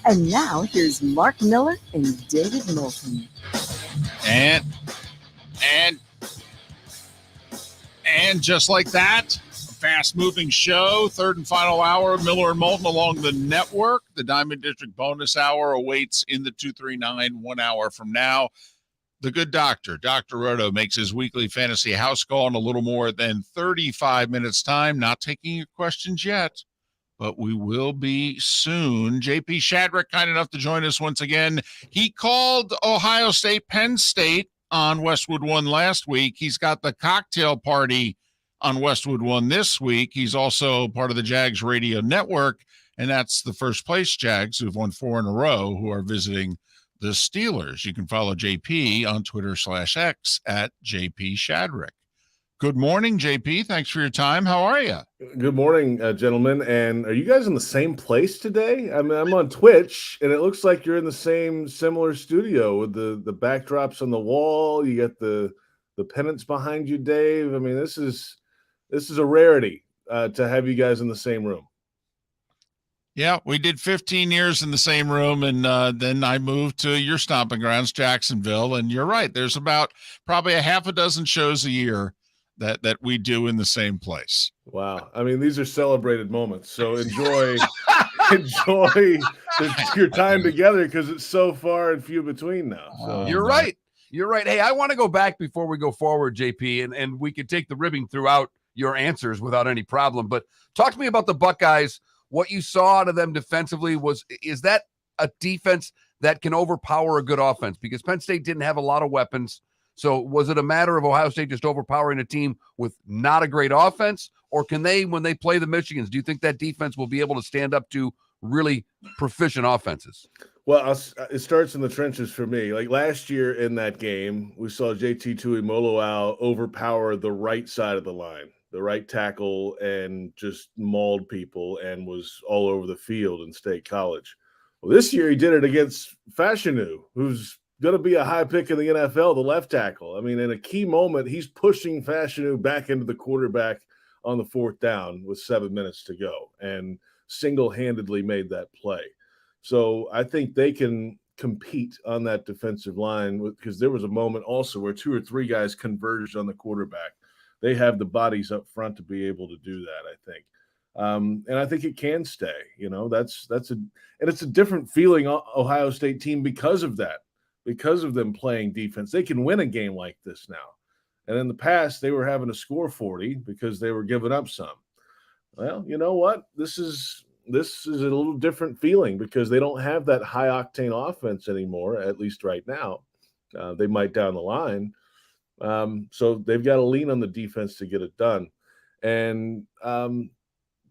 And now here's Mark Miller and David Moulton. And just like that, a fast-moving show, third and final hour of Miller and Moulton along the network. The Diamond District bonus hour awaits in the 239 1 hour from now. The good doctor, Dr. Roto, makes his weekly fantasy house call in a little more than 35 minutes time. Not taking your questions yet, but we will be soon. JP Shadrick, kind enough to join us once again. He called Ohio State, Penn State on Westwood One last week. He's got the cocktail party on Westwood One this week. He's also part of the Jags radio network, and that's the first place Jags, who've won 4 in a row, who are visiting the Steelers. You can follow JP on Twitter/X at JP Shadrick. Good morning, JP. Thanks for your time. How are you? Good morning, gentlemen. And are you guys in the same place today? I mean, I'm on Twitch, and it looks like you're in the same similar studio with the backdrops on the wall. You got the pennants behind you, Dave. I mean, this is a rarity to have you guys in the same room. Yeah, we did 15 years in the same room, and then I moved to your stomping grounds, Jacksonville. And you're right. There's about probably a half a dozen shows a year that we do in the same place. Wow. I mean, these are celebrated moments. So enjoy your time together because it's so far and few between now. So You're right. You're right. Hey, I want to go back before we go forward, JP, and we could take the ribbing throughout your answers without any problem. But talk to me about the Buckeyes. What you saw out of them defensively is that a defense that can overpower a good offense? Because Penn State didn't have a lot of weapons. So was it a matter of Ohio State just overpowering a team with not a great offense? Or can they, when they play the Michigans, do you think that defense will be able to stand up to really proficient offenses? Well, it starts in the trenches for me. Like last year in that game, we saw JT Tuimoloau overpower the right side of the line, the right tackle, and just mauled people and was all over the field in State College. Well, this year he did it against Fashanu, who's going to be a high pick in the NFL, the left tackle. I mean, in a key moment, he's pushing Fashanu back into the quarterback on the 4th down with 7 minutes to go and single-handedly made that play. So I think they can compete on that defensive line because there was a moment also where 2 or 3 guys converged on the quarterback. They have the bodies up front to be able to do that, I think. And I think it can stay. You know, it's a different feeling Ohio State team because of that, because of them playing defense. They can win a game like this now. And in the past, they were having to score 40 because they were giving up some. Well, you know what? This is a little different feeling because they don't have that high octane offense anymore, at least right now. They might down the line. So they've got to lean on the defense to get it done. And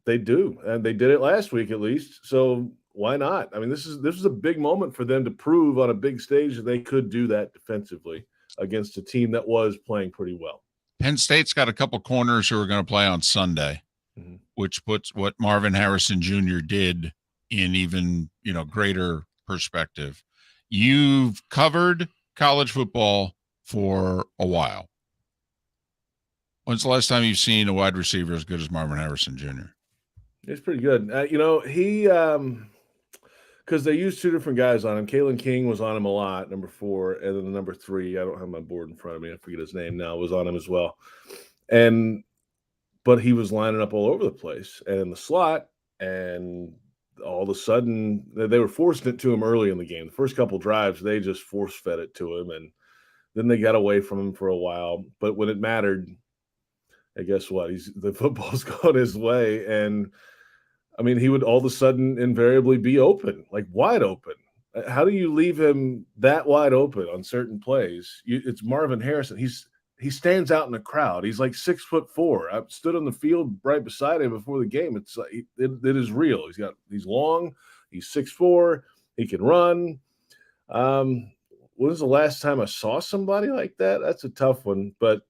they do. And they did it last week at least. So why not? I mean, this is a big moment for them to prove on a big stage that they could do that defensively. against a team that was playing pretty well. Penn State's got a couple corners who are going to play on Sunday, which puts what Marvin Harrison Jr. did in even, greater perspective. You've covered college football for a while. When's the last time you've seen a wide receiver as good as Marvin Harrison Jr.? It's pretty good. He because they used two different guys on him. Kalen King was on him a lot, number 4, and then the number 3, I don't have my board in front of me, I forget his name now, was on him as well. But he was lining up all over the place and in the slot, and all of a sudden they were forcing it to him early in the game. The first couple drives, they just force-fed it to him, and then they got away from him for a while. But when it mattered, and guess what? The football's going his way, and I mean, he would all of a sudden invariably be open, like wide open. How do you leave him that wide open on certain plays? It's Marvin Harrison. He stands out in the crowd. He's like 6'4". I stood on the field right beside him before the game. It's like it is real. He's long. He's 6'4". He can run. When was the last time I saw somebody like that? That's a tough one, but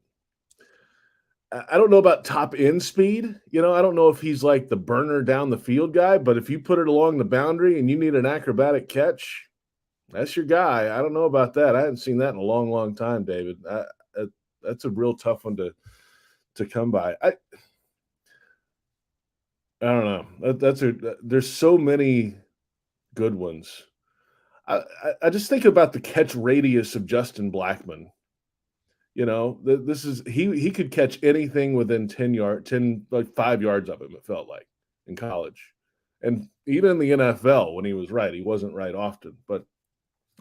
I don't know about top end speed. I don't know if he's like the burner down the field guy, but if you put it along the boundary and you need an acrobatic catch, that's your guy. I don't know about that. I hadn't seen that in a long, long time, David. That's a real tough one to come by. I don't know. There's so many good ones. I just think about the catch radius of Justin Blackmon. This is he could catch anything within 5 yards of him, it felt like, in college. And even in the NFL, when he was right, he wasn't right often. But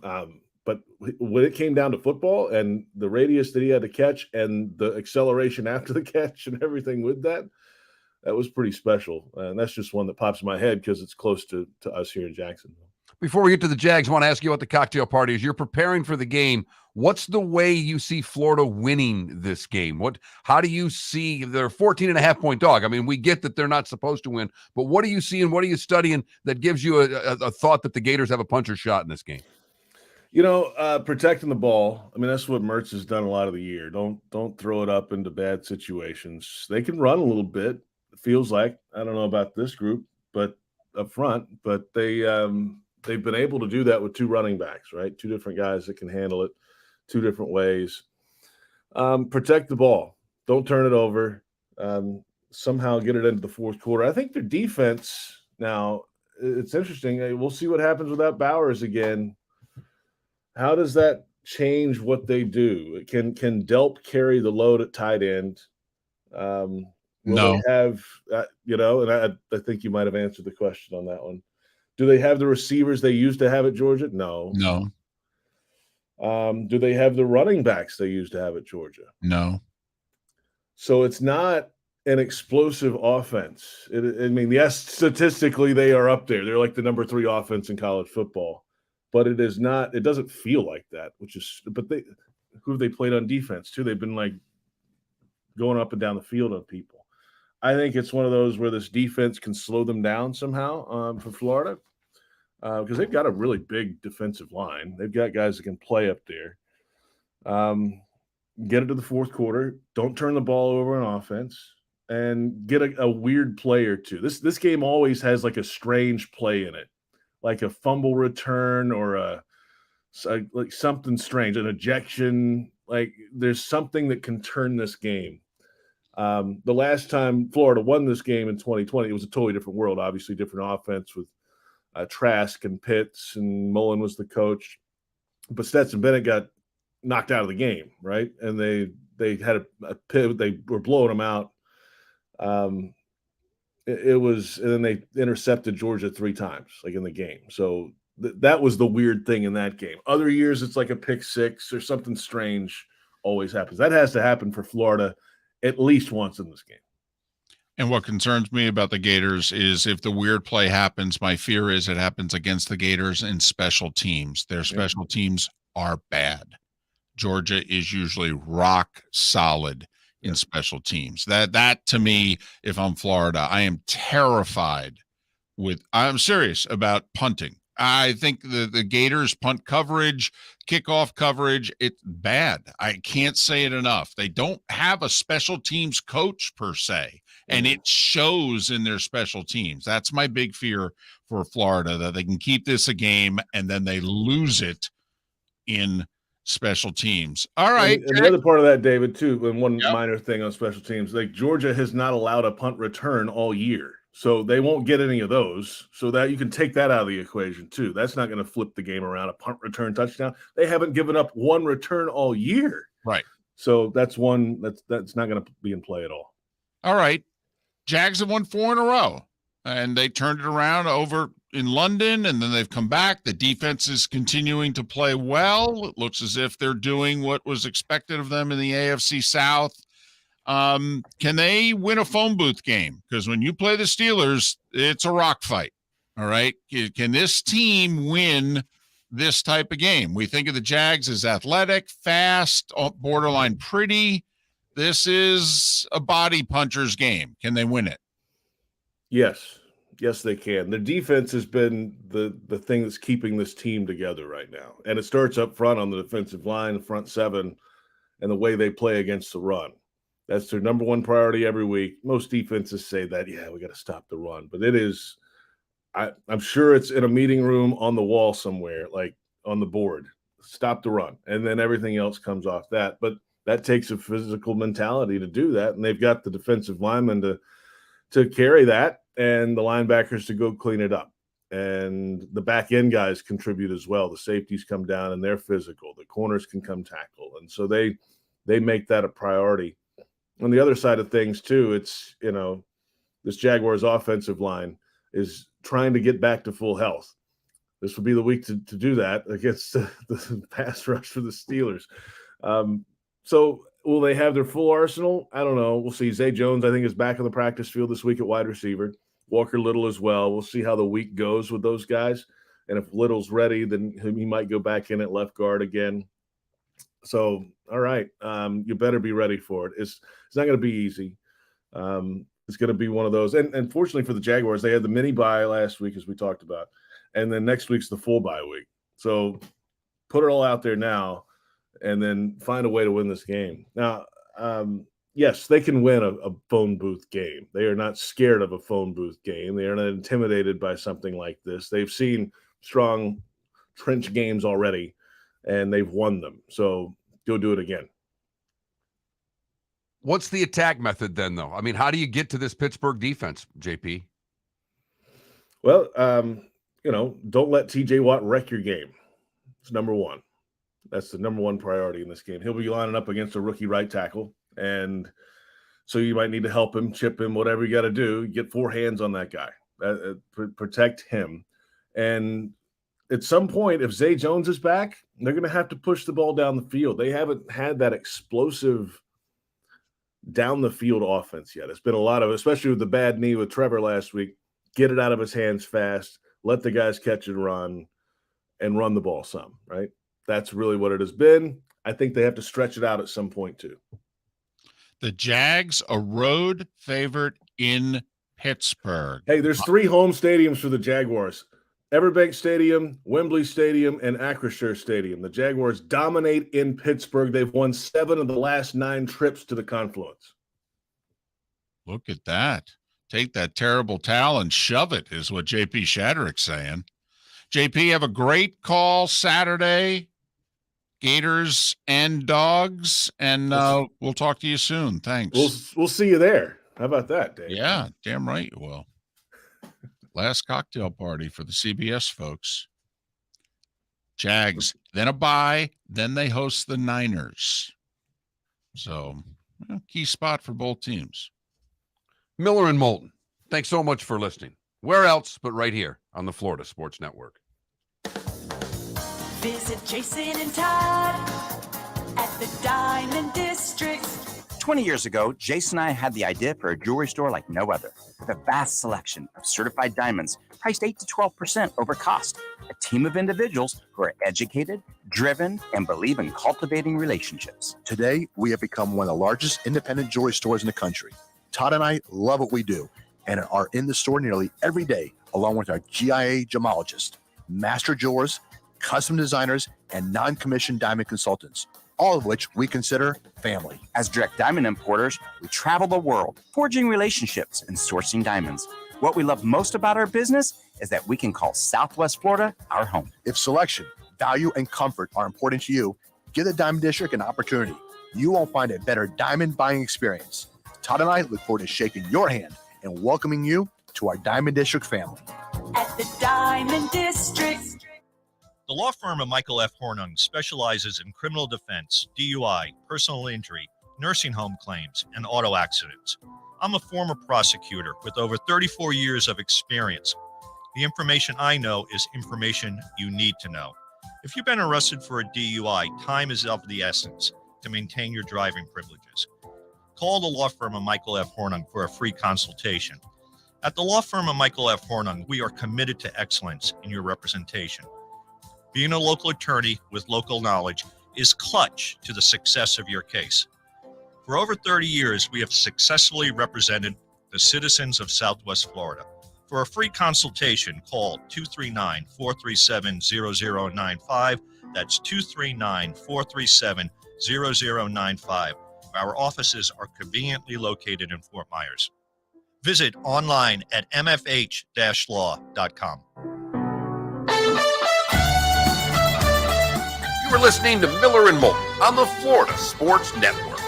when it came down to football and the radius that he had to catch and the acceleration after the catch and everything with that was pretty special. And that's just one that pops in my head because it's close to us here in Jacksonville. Before we get to the Jags, I want to ask you about the cocktail party. As you're preparing for the game, what's the way you see Florida winning this game? How do you see they're 14.5-point dog? I mean, we get that they're not supposed to win, but what are you seeing? What are you studying that gives you a thought that the Gators have a puncher's shot in this game? Protecting the ball. I mean, that's what Mertz has done a lot of the year. Don't throw it up into bad situations. They can run a little bit. It feels like, I don't know about this group, but up front, but they've been able to do that with 2 running backs, right? 2 different guys that can handle it 2 different ways. Protect the ball. Don't turn it over. Somehow get it into the fourth quarter. I think their defense now, it's interesting. We'll see what happens without Bowers again. How does that change what they do? Can Delp carry the load at tight end? Will No. They have, and I think you might have answered the question on that one. Do they have the receivers they used to have at Georgia? No. No. Do they have the running backs they used to have at Georgia? No. So it's not an explosive offense. Yes, statistically they are up there. They're like the number 3 offense in college football, but it is not. It doesn't feel like that. Who have they played on defense too? They've been like going up and down the field on people. I think it's one of those where this defense can slow them down somehow for Florida because they've got a really big defensive line. They've got guys that can play up there. Get it to the fourth quarter. Don't turn the ball over on offense and get a weird play or two. This game always has like a strange play in it, like a fumble return or like something strange, an ejection. Like there's something that can turn this game. The last time Florida won this game in 2020, it was a totally different world, obviously different offense with Trask and Pitts, and Mullen was the coach. But Stetson Bennett got knocked out of the game, right? And they had a pivot. They were blowing them out. And then they intercepted Georgia 3 times, like in the game. So that was the weird thing in that game. Other years, it's like a pick 6 or something strange always happens. That has to happen for Florida at least once in this game. And what concerns me about the Gators is if the weird play happens, my fear is it happens against the Gators in special teams. Their special teams are bad. Georgia is usually rock solid in special teams. That to me, if I'm Florida, I am terrified I'm serious about punting. I think the Gators punt coverage, kickoff coverage, it's bad. I can't say it enough. They don't have a special teams coach per se, and it shows in their special teams. That's my big fear for Florida, that they can keep this a game and then they lose it in special teams. All right. And the other part of that, David, too, and one minor thing on special teams, like Georgia has not allowed a punt return all year. So they won't get any of those. So that you can take that out of the equation too. That's not going to flip the game around. A punt return touchdown. They haven't given up one return all year. Right. So that's one that's not going to be in play at all. All right. Jags have won 4 in a row, and they turned it around over in London, and then they've come back. The defense is continuing to play well. It looks as if they're doing what was expected of them in the AFC South. Can they win a phone booth game? Because when you play the Steelers, it's a rock fight. All right. Can this team win this type of game? We think of the Jags as athletic, fast, borderline pretty. This is a body puncher's game. Can they win it? Yes. Yes, they can. Their defense has been the thing that's keeping this team together right now. And it starts up front on the defensive line, the front seven, and the way they play against the run. That's their number one priority every week. Most defenses say that, yeah, we got to stop the run. But it is, I'm sure it's in a meeting room on the wall somewhere, like on the board. Stop the run. And then everything else comes off that. But that takes a physical mentality to do that. And they've got the defensive linemen to carry that and the linebackers to go clean it up. And the back end guys contribute as well. The safeties come down and they're physical. The corners can come tackle. And so they make that a priority. On the other side of things, too, it's, this Jaguars offensive line is trying to get back to full health. This would be the week to do that against the pass rush for the Steelers. So will they have their full arsenal? I don't know. We'll see. Zay Jones, I think, is back on the practice field this week at wide receiver. Walker Little as well. We'll see how the week goes with those guys. And if Little's ready, then he might go back in at left guard again. So, all right, you better be ready for it. It's not going to be easy. It's going to be one of those. And fortunately for the Jaguars, they had the mini bye last week, as we talked about. And then next week's the full bye week. So put it all out there now and then find a way to win this game. Now, yes, they can win a phone booth game. They are not scared of a phone booth game. They are not intimidated by something like this. They've seen strong trench games already, and they've won them. So go do it again. What's the attack method then, though? I mean, how do you get to this Pittsburgh defense, JP? Well, don't let TJ Watt wreck your game. It's number one. That's the number one priority in this game. He'll be lining up against a rookie right tackle. And so you might need to help him, chip him, whatever you got to do. Get 4 hands on that guy. Protect him. And at some point, if Zay Jones is back, they're going to have to push the ball down the field. They haven't had that explosive down the field offense yet. It's been a lot of, especially with the bad knee with Trevor last week, get it out of his hands fast, let the guys catch and run the ball some, right? That's really what it has been. I think they have to stretch it out at some point too. The Jags, a road favorite in Pittsburgh. Hey, there's 3 home stadiums for the Jaguars. Everbank Stadium, Wembley Stadium, and Acrisure Stadium. The Jaguars dominate in Pittsburgh. They've won 7 of the last 9 trips to the Confluence. Look at that. Take that terrible towel and shove it is what JP Shadrick's saying. JP, have a great call Saturday. Gators and Dogs, and we'll talk to you soon. Thanks. We'll see you there. How about that, Dave? Yeah, damn right you will. Last cocktail party for the CBS folks. Jags, then a bye, then they host the Niners. So, key spot for both teams. Miller and Moulton, thanks so much for listening. Where else but right here on the Florida Sports Network. Visit Jason and Todd at the Diamond District. 20 years ago, Jason and I had the idea for a jewelry store like no other. With a vast selection of certified diamonds priced 8 to 12% over cost. A team of individuals who are educated, driven, and believe in cultivating relationships. Today, we have become one of the largest independent jewelry stores in the country. Todd and I love what we do and are in the store nearly every day, along with our GIA gemologist, master jewelers, custom designers, and non-commissioned diamond consultants, all of which we consider family. As direct diamond importers, we travel the world, forging relationships and sourcing diamonds. What we love most about our business is that we can call Southwest Florida our home. If selection, value, and comfort are important to you, give the Diamond District an opportunity. You won't find a better diamond buying experience. Todd and I look forward to shaking your hand and welcoming you to our Diamond District family. At the Diamond District. The law firm of Michael F. Hornung specializes in criminal defense, DUI, personal injury, nursing home claims, and auto accidents. I'm a former prosecutor with over 34 years of experience. The information I know is information you need to know. If you've been arrested for a DUI, time is of the essence to maintain your driving privileges. Call the law firm of Michael F. Hornung for a free consultation. At the law firm of Michael F. Hornung, we are committed to excellence in your representation. Being a local attorney with local knowledge is clutch to the success of your case. For over 30 years, we have successfully represented the citizens of Southwest Florida. For a free consultation, call 239-437-0095. That's 239-437-0095. Our offices are conveniently located in Fort Myers. Visit online at mfh-law.com. You are listening to Miller and Moulton on the Florida Sports Network.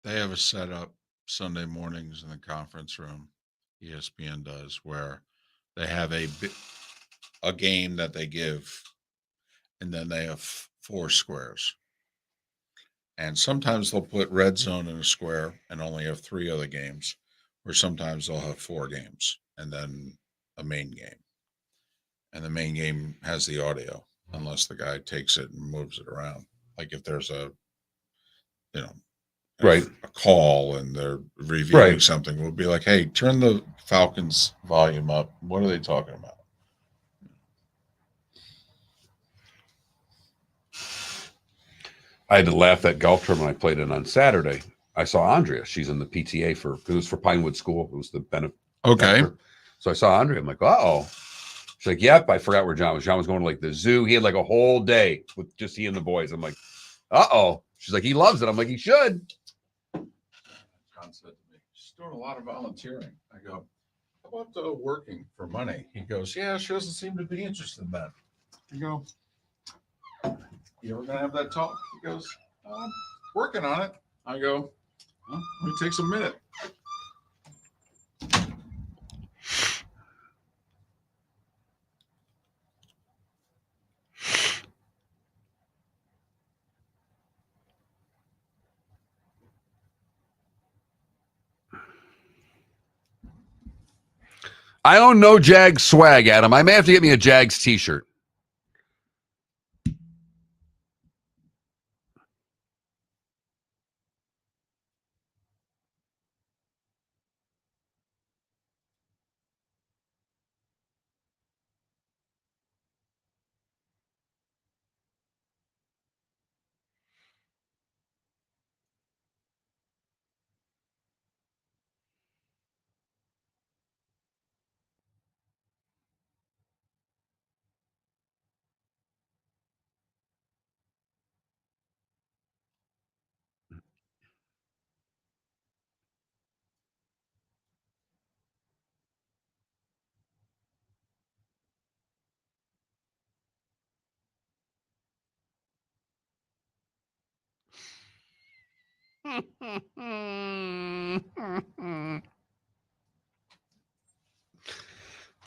They have a setup Sunday mornings in the conference room, ESPN does, where they have a game that they give, and then they have 4 squares. And sometimes they'll put red zone in a square and only have 3 other games, or sometimes they'll have 4 games and then a main game. And the main game has the audio, unless the guy takes it and moves it around. Like if there's a call and they're reviewing something, we'll be like, hey, turn the Falcons volume up. What are they talking about? I had to laugh at golf tournament I played in on Saturday. I saw Andrea. She's in the PTA it was for Pinewood School. It was the benefit. Okay. So I saw Andrea. I'm like, uh-oh. She's like, yep, I forgot where John was. John was going to like the zoo. He had like a whole day with just he and the boys. I'm like, uh-oh. She's like, he loves it. I'm like, he should. John said to me, she's doing a lot of volunteering. I go, how about working for money? He goes, yeah, she doesn't seem to be interested in that. I go, you ever gonna have that talk? He goes, working on it. I go, well, it takes a minute. I own no Jags swag, Adam. I may have to get me a Jags t-shirt.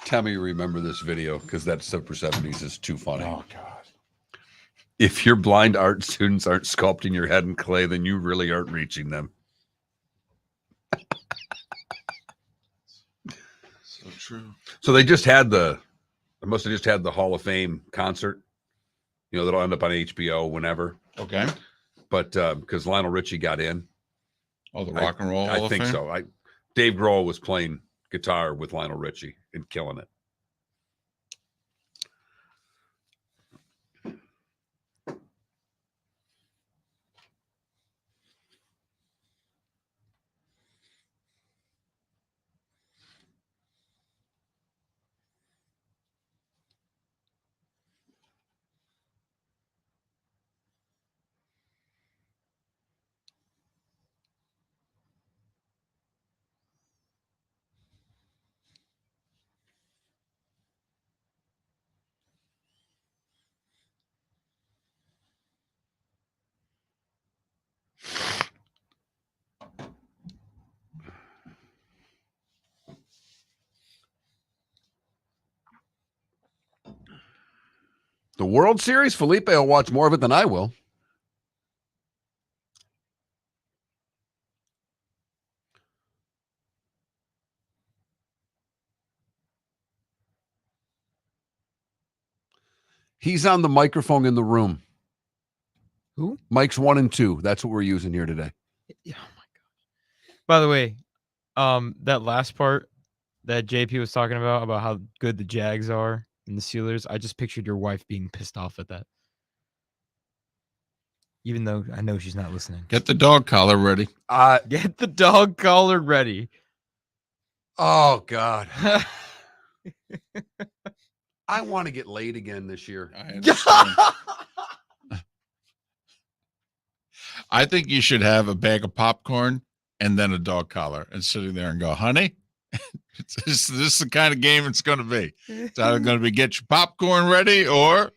Tell me you remember this video, because that Super 70s is too funny. Oh, God. If your blind art students aren't sculpting your head in clay, then you really aren't reaching them. So true. So they just had they must have just had the Hall of Fame concert, that'll end up on HBO whenever. Okay. But because Lionel Richie got in. Oh, the Rock and Roll Hall I of think Fame? so. Dave Grohl was playing guitar with Lionel Richie and killing it. The World Series? Felipe will watch more of it than I will. He's on the microphone in the room. Who? Mike's 1 and 2. That's what we're using here today. Oh my gosh. By the way, that last part that JP was talking about how good the Jags are and the Steelers, I just pictured your wife being pissed off at that. Even though I know she's not listening. Get the dog collar ready. Get the dog collar ready. Oh, God. I want to get laid again this year. I understand. I think you should have a bag of popcorn and then a dog collar and sitting there and go, honey, this is the kind of game it's going to be. It's either going to be get your popcorn ready or...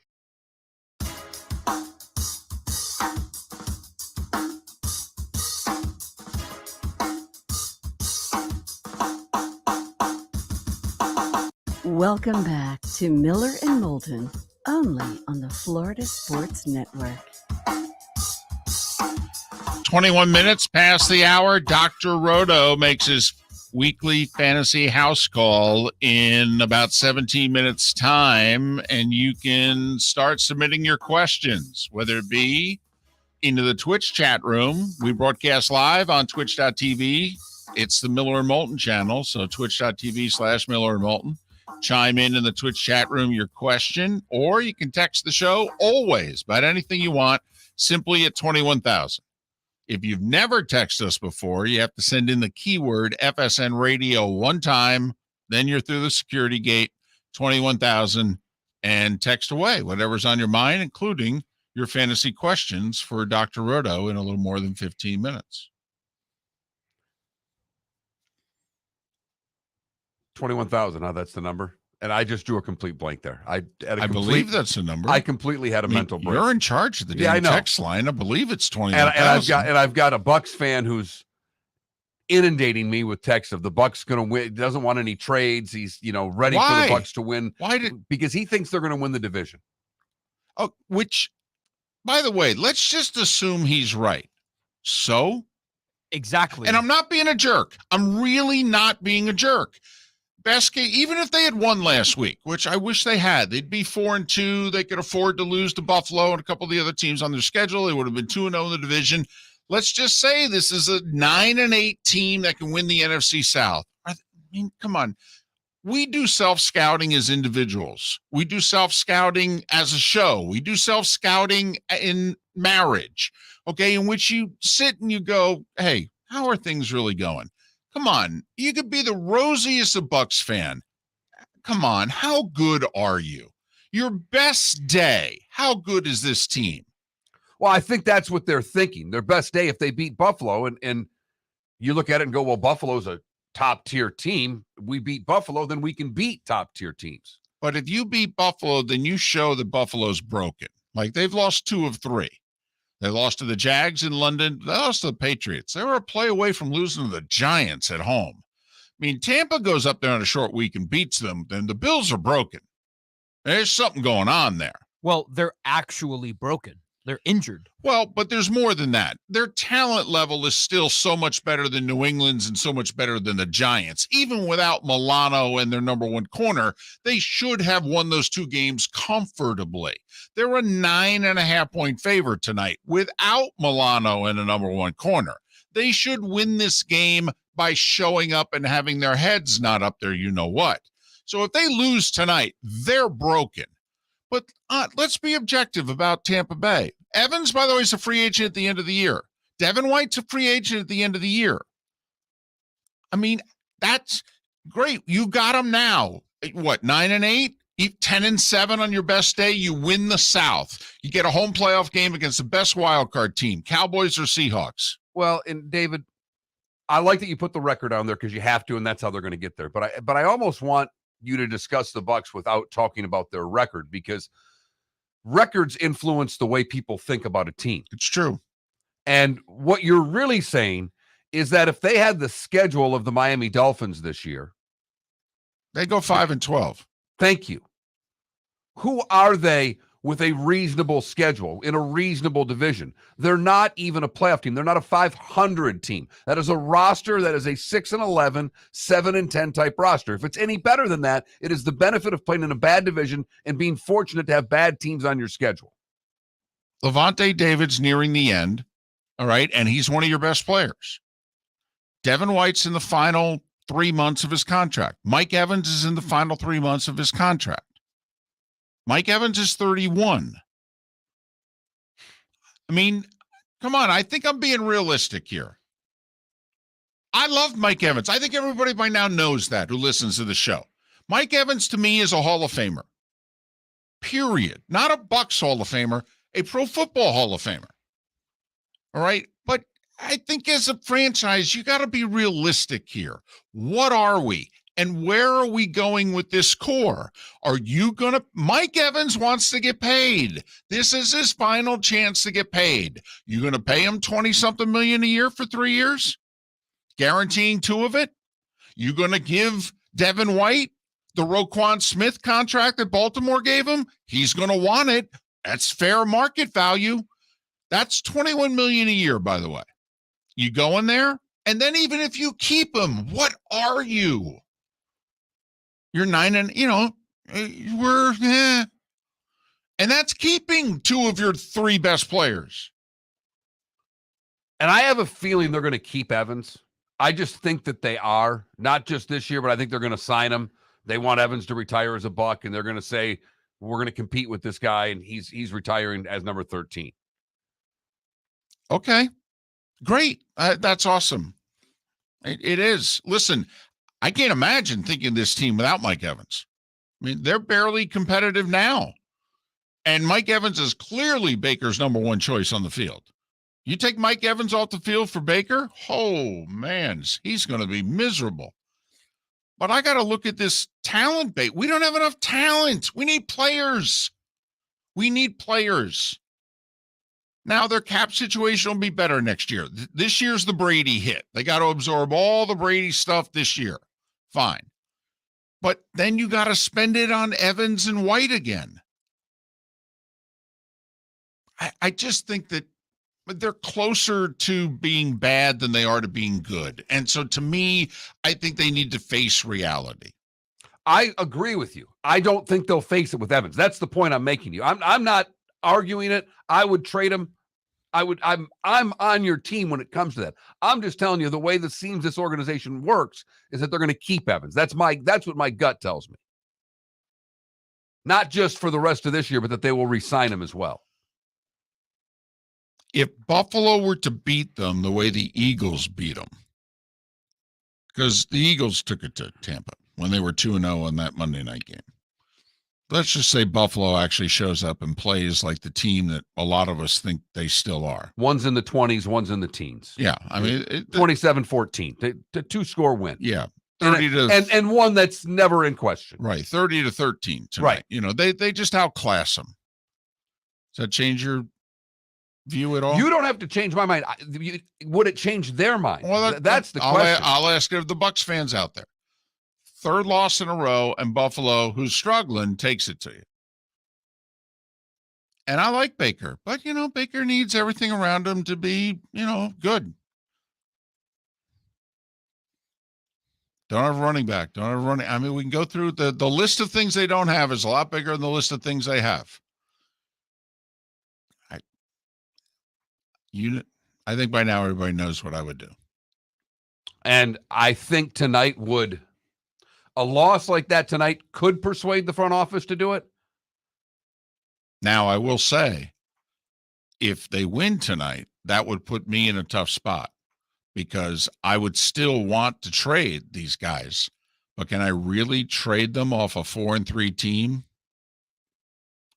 Welcome back to Miller and Moulton, only on the Florida Sports Network. 21 minutes past the hour. Dr. Roto makes his weekly fantasy house call in about 17 minutes time, and you can start submitting your questions, whether it be into the Twitch chat room. We broadcast live on twitch.tv. It's the Miller and Moulton channel, so twitch.tv/Miller and Moulton. Chime in the Twitch chat room your question, or you can text the show always about anything you want, simply at 21,000. If you've never texted us before, you have to send in the keyword FSN Radio one time, then you're through the security gate, 21,000, and text away whatever's on your mind, including your fantasy questions for Dr. Roto in a little more than 15 minutes. 21,000. That's the number. And I just drew a complete blank there. I believe that's the number. I completely had a mental break. You're in charge of the text line. I believe it's 21,000. And I've got a Bucs fan who's inundating me with texts of the Bucs going to win. Doesn't want any trades. He's ready for the Bucs to win. Because he thinks they're going to win the division. Oh, which, by the way, let's just assume he's right. So, exactly. And I'm not being a jerk. I'm really not being a jerk. Best game, even if they had won last week, which I wish they had, they'd be 4-2. They could afford to lose to Buffalo and a couple of the other teams on their schedule. They would have been 2-0 in the division. Let's just say this is a 9-8 team that can win the NFC South. I mean, come on. We do self-scouting as individuals. We do self-scouting as a show. We do self-scouting in marriage, okay, in which you sit and you go, hey, how are things really going? Come on, you could be the rosiest of Bucs fan. Come on, how good are you? Your best day, how good is this team? Well, I think that's what they're thinking. Their best day if they beat Buffalo, and you look at it and go, well, Buffalo's a top-tier team. We beat Buffalo, then we can beat top-tier teams. But if you beat Buffalo, then you show that Buffalo's broken. Like, they've lost 2 of 3. They lost to the Jags in London. They lost to the Patriots. They were a play away from losing to the Giants at home. I mean, Tampa goes up there on a short week and beats them, then the Bills are broken. There's something going on there. Well, they're actually broken. They're injured. Well, but there's more than that. Their talent level is still so much better than New England's and so much better than the Giants. Even without Milano and their number one corner, they should have won those 2 games comfortably. They're a 9.5-point favorite tonight without Milano and a number one corner. They should win this game by showing up and having their heads not up there, you know what. So if they lose tonight, they're broken. But let's be objective about Tampa Bay. Evans, by the way, is a free agent at the end of the year. Devin White's a free agent at the end of the year. I mean, that's great. You got him now. What, 9-8? 10-7 on your best day, you win the South. You get a home playoff game against the best wild card team, Cowboys or Seahawks. Well, and David, I like that you put the record on there because you have to, and that's how they're going to get there. But I almost want you to discuss the Bucs without talking about their record, because records influence the way people think about a team. It's true. And what you're really saying is that if they had the schedule of the Miami Dolphins this year, they go 5-12. Thank you. Who are they with a reasonable schedule in a reasonable division. They're not even a playoff team. They're not a 500 team. That is a roster that is a 6-11, 7-10 type roster. If it's any better than that, it is the benefit of playing in a bad division and being fortunate to have bad teams on your schedule. Levante David's nearing the end, all right, and he's one of your best players. Devin White's in the final 3 months of his contract. Mike Evans is in the final 3 months of his contract. Mike Evans is 31. I mean, come on. I think I'm being realistic here. I love Mike Evans. I think everybody by now knows that who listens to the show. Mike Evans to me is a Hall of Famer. Period. Not a Bucs Hall of Famer, a Pro Football Hall of Famer. All right? But I think as a franchise, you got to be realistic here. What are we? And where are we going with this core? Are you going to, Mike Evans wants to get paid. This is his final chance to get paid. You going to pay him 20-something million a year for 3 years? Guaranteeing 2 of it? You going to give Devin White the Roquan Smith contract that Baltimore gave him? He's going to want it. That's fair market value. That's $21 million a year, by the way. You go in there, and then even if you keep him, what are you? You're 9 and, and that's keeping 2 of your 3 best players. And I have a feeling they're going to keep Evans. I just think that they are, not just this year, but I think they're going to sign him. They want Evans to retire as a Buck, and they're going to say, we're going to compete with this guy, and he's retiring as number 13. Okay, great. That's awesome. It is. Listen, I can't imagine thinking this team without Mike Evans. I mean, they're barely competitive now. And Mike Evans is clearly Baker's number 1 choice on the field. You take Mike Evans off the field for Baker, oh, man, he's going to be miserable. But I got to look at this talent bait. We don't have enough talent. We need players. We need players. Now their cap situation will be better next year. This year's the Brady hit. They got to absorb all the Brady stuff this year. Fine. But then you got to spend it on Evans and White again. I just think that they're closer to being bad than they are to being good. And so to me, I think they need to face reality. I agree with you. I don't think they'll face it with Evans. That's the point I'm making you. I'm not arguing it. I would trade him. I'm on your team when it comes to that. I'm just telling you the way the seems this organization works is that they're going to keep Evans. That's what my gut tells me. Not just for the rest of this year, but that they will re-sign him as well. If Buffalo were to beat them the way the Eagles beat them, because the Eagles took it to Tampa when they were 2-0 in that Monday night game. Let's just say Buffalo actually shows up and plays like the team that a lot of us think they still are. One's in the 20s, one's in the teens. Yeah, I mean 27-14, the 2-score win. Yeah, 30 and one that's never in question. Right, 30-13 tonight. Right. You know, they just outclass them. Does that change your view at all? You don't have to change my mind. Would it change their mind? Well, that's the question. I'll ask it of the Bucs fans out there. 3rd loss in a row, and Buffalo, who's struggling, takes it to you. And I like Baker, but, Baker needs everything around him to be, good. Don't have a running back. Don't have a running. I mean, we can go through the list of things they don't have is a lot bigger than the list of things they have. I think by now everybody knows what I would do. And I think tonight a loss like that tonight could persuade the front office to do it. Now, I will say, if they win tonight, that would put me in a tough spot because I would still want to trade these guys. But can I really trade them off a 4-3 team?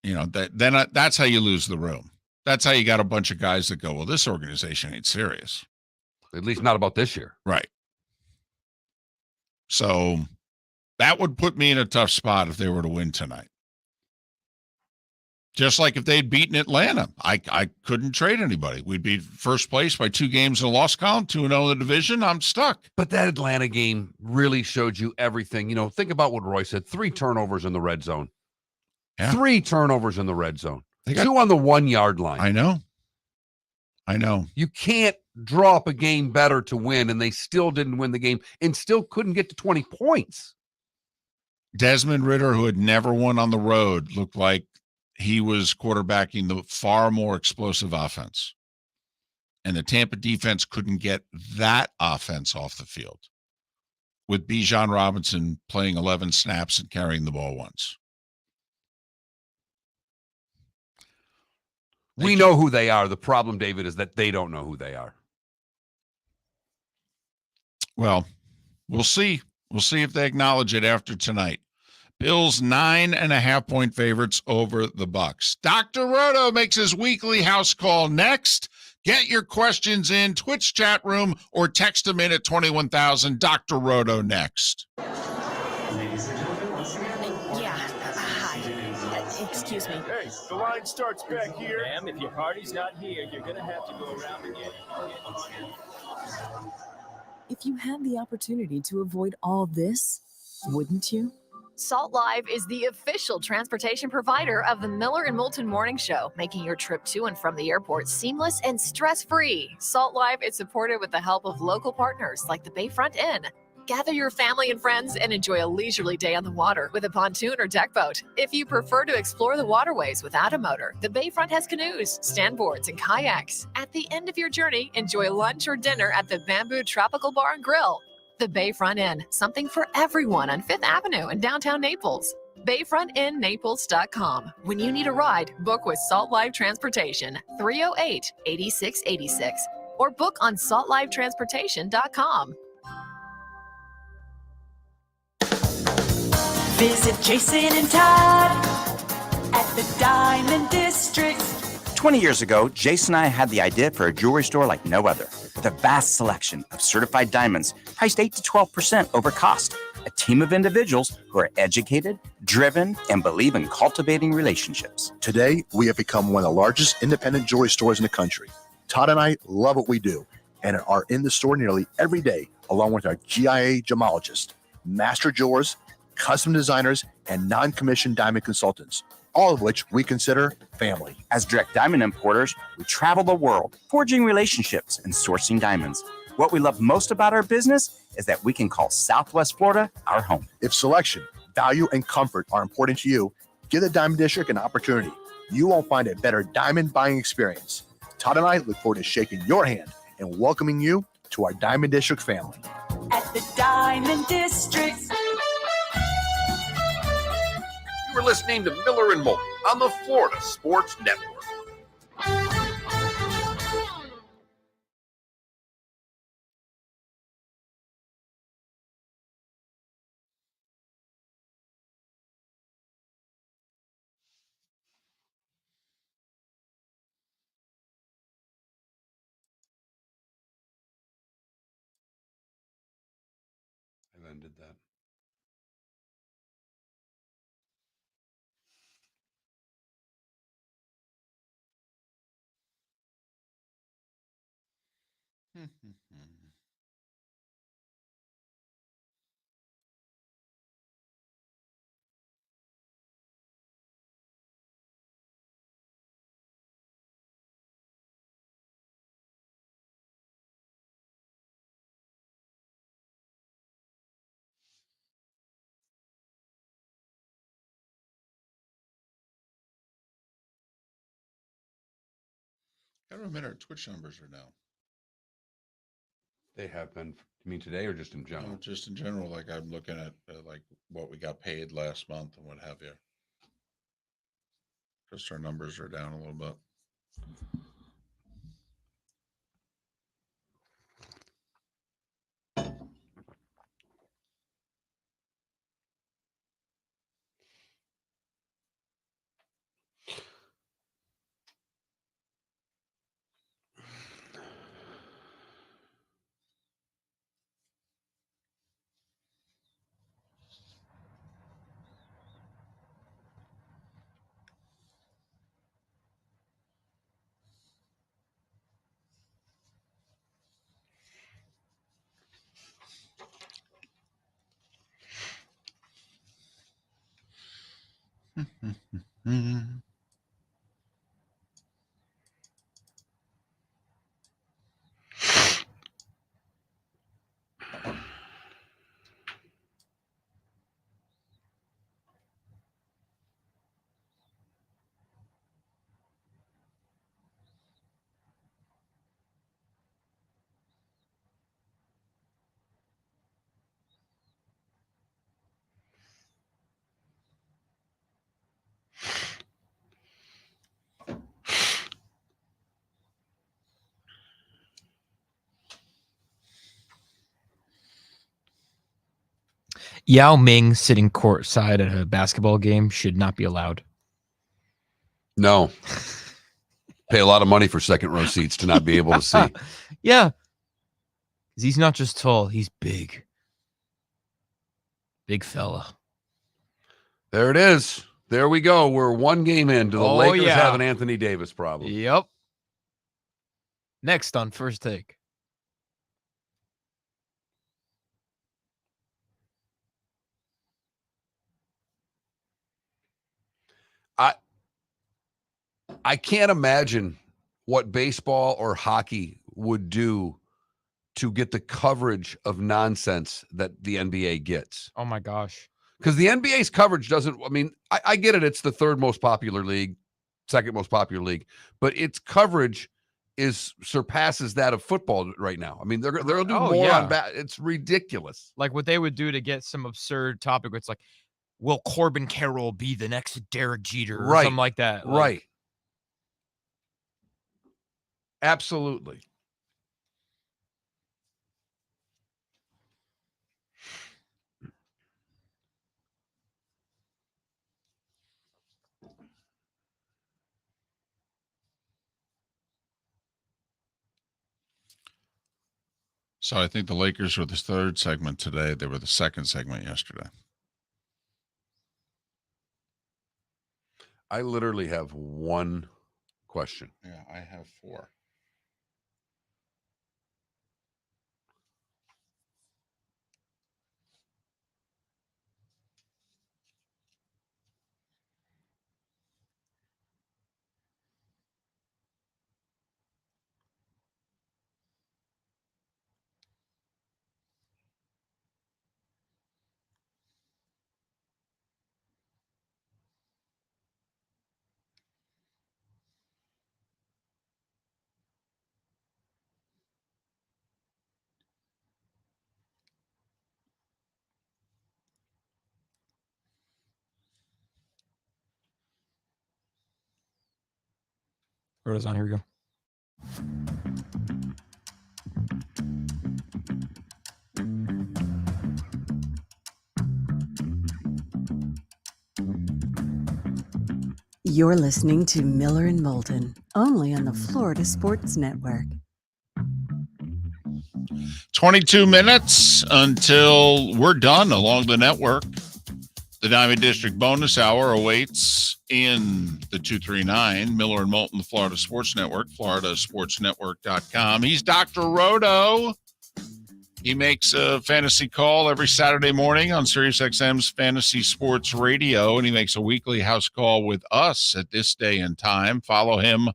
That's how you lose the room. That's how you got a bunch of guys that go, well, this organization ain't serious. At least not about this year. Right. So that would put me in a tough spot if they were to win tonight. Just like if they'd beaten Atlanta, I couldn't trade anybody. We'd be first place by 2 games in the loss column, 2-0 in the division. I'm stuck. But that Atlanta game really showed you everything. Think about what Roy said, 3 turnovers in the red zone. Yeah. 3 turnovers in the red zone. They got 2 on the 1-yard line. I know. You can't draw up a game better to win, and they still didn't win the game and still couldn't get to 20 points. Desmond Ridder, who had never won on the road, looked like he was quarterbacking the far more explosive offense. And the Tampa defense couldn't get that offense off the field with Bijan Robinson playing 11 snaps and carrying the ball once. We know who they are. The problem, David, is that they don't know who they are. Well, we'll see. We'll see if they acknowledge it after tonight. Bills 9.5-point favorites over the Bucs. Dr. Roto makes his weekly house call next. Get your questions in Twitch chat room or text him in at 21,000. Dr. Roto next. Excuse me. Hey, the line starts back here. Ma'am, if your party's not here, you're going to have to go around again. If you had the opportunity to avoid all this, wouldn't you? Salt Live is the official transportation provider of the Miller and Moulton Morning Show, making your trip to and from the airport seamless and stress-free. Salt Live is supported with the help of local partners like the Bayfront Inn. Gather your family and friends and enjoy a leisurely day on the water with a pontoon or deck boat. If you prefer to explore the waterways without a motor, the Bayfront has canoes, standboards, and kayaks. At the end of your journey, enjoy lunch or dinner at the Bamboo Tropical Bar and Grill. The Bayfront Inn, something for everyone on 5th Avenue in downtown Naples. BayfrontInNaples.com. When you need a ride, book with Salt Live Transportation, 308-8686, or book on saltlivetransportation.com. Visit Jason and Todd at the Diamond District. 20 years ago, Jason and I had the idea for a jewelry store like no other. With a vast selection of certified diamonds priced 8 to 12% over cost. A team of individuals who are educated, driven, and believe in cultivating relationships. Today, we have become one of the largest independent jewelry stores in the country. Todd and I love what we do and are in the store nearly every day, along with our GIA gemologists, master jewelers, custom designers, and non-commissioned diamond consultants, all of which we consider family. As direct diamond importers, we travel the world, forging relationships and sourcing diamonds. What we love most about our business is that we can call Southwest Florida our home. If selection, value, and comfort are important to you, give the Diamond District an opportunity. You won't find a better diamond buying experience. Todd and I look forward to shaking your hand and welcoming you to our Diamond District family. At the Diamond District. You are listening to Miller and Moulton on the Florida Sports Network. I then did that. Gotta admit, our Twitch numbers are down. They have been. You mean today or just in general? No, just in general, like I'm looking at like what we got paid last month and what have you. Just our numbers are down a little bit. Yao Ming sitting courtside at a basketball game should not be allowed. No. Pay a lot of money for second row seats to not be able to see. Yeah. He's not just tall, he's big. Big fella. There it is. There we go. We're one game into the Lakers have an Anthony Davis problem. Yep. Next on First Take. I can't imagine what baseball or hockey would do to get the coverage of nonsense that the NBA gets. Oh my gosh. Because the NBA's coverage doesn't, I mean, I get it. It's the third most popular league, second most popular league, but its coverage surpasses that of football right now. I mean, they'll do more on it's ridiculous. Like what they would do to get some absurd topic. It's like, will Corbin Carroll be the next Derek Jeter or something like that? Right. Absolutely. So I think the Lakers were the third segment today. They were the second segment yesterday. I literally have one question. Yeah, I have 4. Roto's on. Here we go. You're listening to Miller and Moulton, only on the Florida Sports Network. 22 minutes until we're done along the network. The Diamond District bonus hour awaits in the 239. Miller and Moulton, the Florida Sports Network, floridasportsnetwork.com. He's Dr. Roto. He makes a fantasy call every Saturday morning on SiriusXM's Fantasy Sports Radio, and he makes a weekly house call with us at this day and time. Follow him